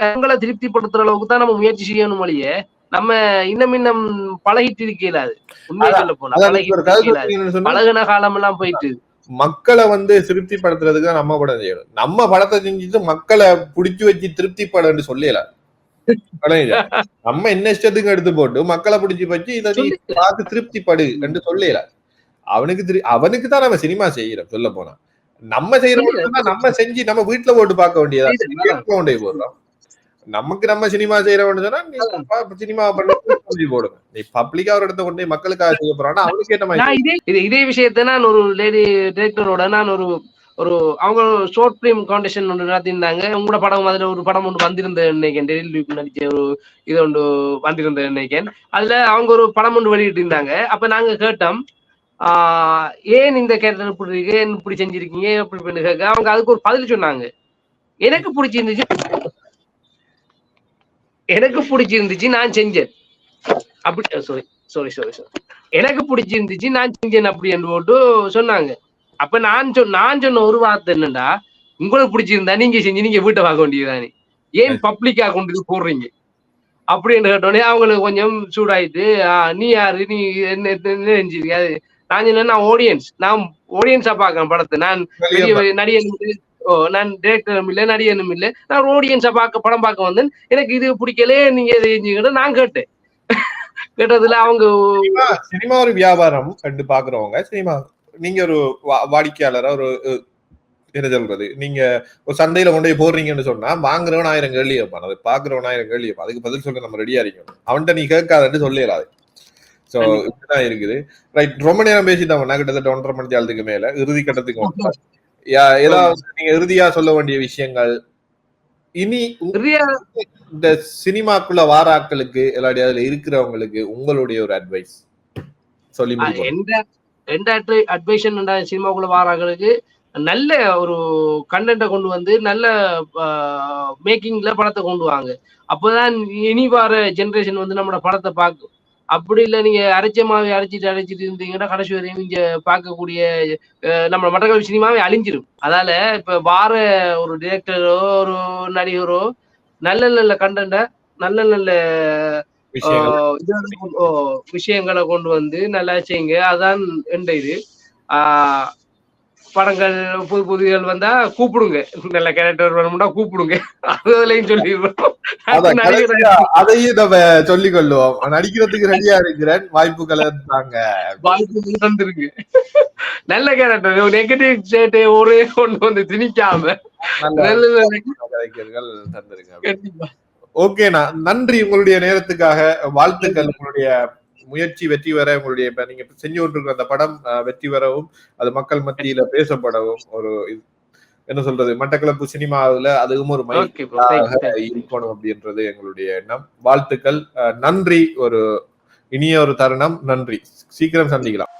அவங்களை திருப்திப்படுத்துற அளவுக்கு தான் நம்ம முயற்சி செய்யணும் வழியே நம்ம இன்னும் பழகிட்டு இருக்கலாது. உண்மையை சொல்ல போனா பழகிட்டு பழகின காலம் எல்லாம் போயிட்டு மக்களை திருப்திப்படுத்துறதுக்கு தான் நம்ம படம் செய்யணும். நம்ம படத்தை செஞ்சுட்டு மக்களை புடிச்சு வச்சு திருப்திப்படன்னு சொல்லலாம். நம்ம என்ன இஷ்டத்துக்கு எடுத்து போட்டு மக்களை பிடிச்சி வச்சு இதை நீ பார்த்து திருப்திப்படு என்று சொல்லலாம். அவனுக்கு தான் நம்ம சினிமா செய்யறோம். சொல்ல போனா நம்ம செய்யறோம், நம்ம செஞ்சு நம்ம வீட்டுல போட்டு பார்க்க வேண்டியதா போடுறோம். நமக்கு நம்ம சினிமா செய்யறோம்னு சொன்னா சினிமா பண்ணி போடுங்க. நீ பப்ளிக்கா ஒரு இடத்த கொண்டு மக்களுக்காக செய்ய போறான்னா அவனுக்கு ஏற்ற மாதிரி இதே விஷயத்த நான் ஒரு லேடி டைரக்டரோட நான் ஒரு அவங்க ஷார்ட் பிலிம் காம்படிஷன் ஒன்று நடத்திருந்தாங்க. உங்களோட படம் அதுல ஒரு படம் ஒன்று வந்திருந்த நினைக்கேன், நடிச்ச ஒரு இது ஒன்று வந்திருந்த நினைக்கேன். அதுல அவங்க ஒரு படம் ஒன்று வெளியிட்டு இருந்தாங்க. அப்ப நாங்க கேட்டோம், ஏன் இந்த கேரக்டர் இப்படி இருக்கு, ஏன் இப்படி செஞ்சிருக்கீங்க அப்படி பண்ணி கேட்க அவங்க அதுக்கு ஒரு பதில் சொன்னாங்க. எனக்கு பிடிச்சிருந்துச்சு நான் செஞ்சேன் அப்படி எனக்கு பிடிச்சிருந்துச்சு நான் செஞ்சேன் அப்படின்னு போட்டு சொன்னாங்க. அப்ப நான் சொன்ன ஒரு வார்த்தை என்னண்டா, உங்களுக்கு பிடிச்சிருந்தா நீங்க செஞ்சு நீங்க வீட்டை பார்க்க வேண்டியதுதானே, ஏன் பப்ளிக்கா கொண்டு போடுறீங்க அப்படின்னு கேட்டோடனே அவங்களுக்கு கொஞ்சம் சூடாயிட்டு, நீ யாரு, நீ என்ன செஞ்சிருக்க, நான் சொன்னேன் நான் ஆடியன்ஸா பாக்கேன் படத்தை, நான் நடிகனும் நான் டிரெக்டரும் இல்லை நடிகனும் இல்லை, நான் ஆடியன்ஸா படம் பார்க்க வந்தேன், எனக்கு இது பிடிக்கலே நீங்க செஞ்சுக்கிட்ட நான் கேட்டேன். கேட்டதுல அவங்க சினிமா ஒரு வியாபாரம் கண்டு பாக்குறவங்க, சினிமா நீங்க ஒரு வாடிக்கையாளரா ஒரு என்ன சொல்றது, நீங்க ஒரு சந்தையில கொண்டு போய் போடுறீங்கன்னு சொன்னா வாங்குறவன் 1000 கேள்வி வைப்பான், அதை பாக்குறவன் 1000 கேள்வி வைப்பான். அதுக்கு பதில் சொல்ல நம்ம ரெடியா இருக்கணும். அவன்கிட்ட நீ கேட்காதன்னு சொல்லிடாது. சோ இப்படிதான் இருக்குது. ரைட், ரொம்ப நேரம் பேசிட்டோம்னா கிட்டத்தட்ட 1.5 மணி நேரத்துக்கு மேல இறுதி கட்டத்துக்கு ஏதாவது நீங்க இறுதியா சொல்ல வேண்டிய விஷயங்கள், இனி இந்த சினிமாக்குள்ள வாராக்களுக்கு எல்லாரும் அதுல இருக்கிறவங்களுக்கு உங்களுடைய ஒரு அட்வைஸ் சொல்லி அட்வைஸ் சினிமாக்குள்ள வாராக்களுக்கு நல்ல ஒரு கண்டென்ட்டை கொண்டு வந்து நல்ல மேக்கிங்ல படத்தை கொண்டு வாங்க. அப்பதான் இனி வர ஜெனரேஷன் நம்மளோட படத்தை பார்க்கும். அப்படி இல்லை நீங்க அரைச்சமாவே அரைச்சிட்டு இருந்தீங்கன்னா கடைசி வரையும் இங்க பார்க்கக்கூடிய நம்ம மட்டக்களப்பு சினிமாவே அழிஞ்சிரும். அதால இப்ப வார ஒரு டிரெக்டரோ ஒரு நடிகரோ நல்ல கண்டென்ட்டை நல்ல விஷயங்களை கொண்டு வந்து நல்லா செய்யுங்க. அதான் என்ற இது. படங்கள் புதுகள் வந்தா கூப்பிடுங்க, நல்ல கேரக்டர் வேணும்னா கூப்பிடுங்க, அதுலயும் சொல்லிடுவோம். அதையும் நம்ம சொல்லிக் கொள்ளுவோம். நடிக்கிறதுக்கு ரெடியா இருக்கிறேன், வாய்ப்புகளை தந்துருங்க. நல்ல கேரக்டர் நெகட்டிவ் ஸ்டேட்டை ஒரே கொண்டு வந்து திணிக்காம தந்துருங்க. ஓகேண்ணா, நன்றி உங்களுடைய நேரத்துக்காக. வாழ்த்துக்கள். உங்களுடைய முயற்சி வெற்றி பெற, உங்களுடைய இப்ப நீங்க செஞ்சு கொண்டிருக்கிற அந்த படம் வெற்றி பெறவும், அது மக்கள் மத்தியில பேசப்படவும், ஒரு என்ன சொல்றது மட்டக்களப்பு சினிமாவில் அதுவும் ஒரு இருக்கணும் அப்படின்றது எங்களுடைய எண்ணம். வாழ்த்துக்கள், நன்றி. ஒரு இனிய ஒரு தருணம். நன்றி. சீக்கிரம் சந்திக்கலாம்.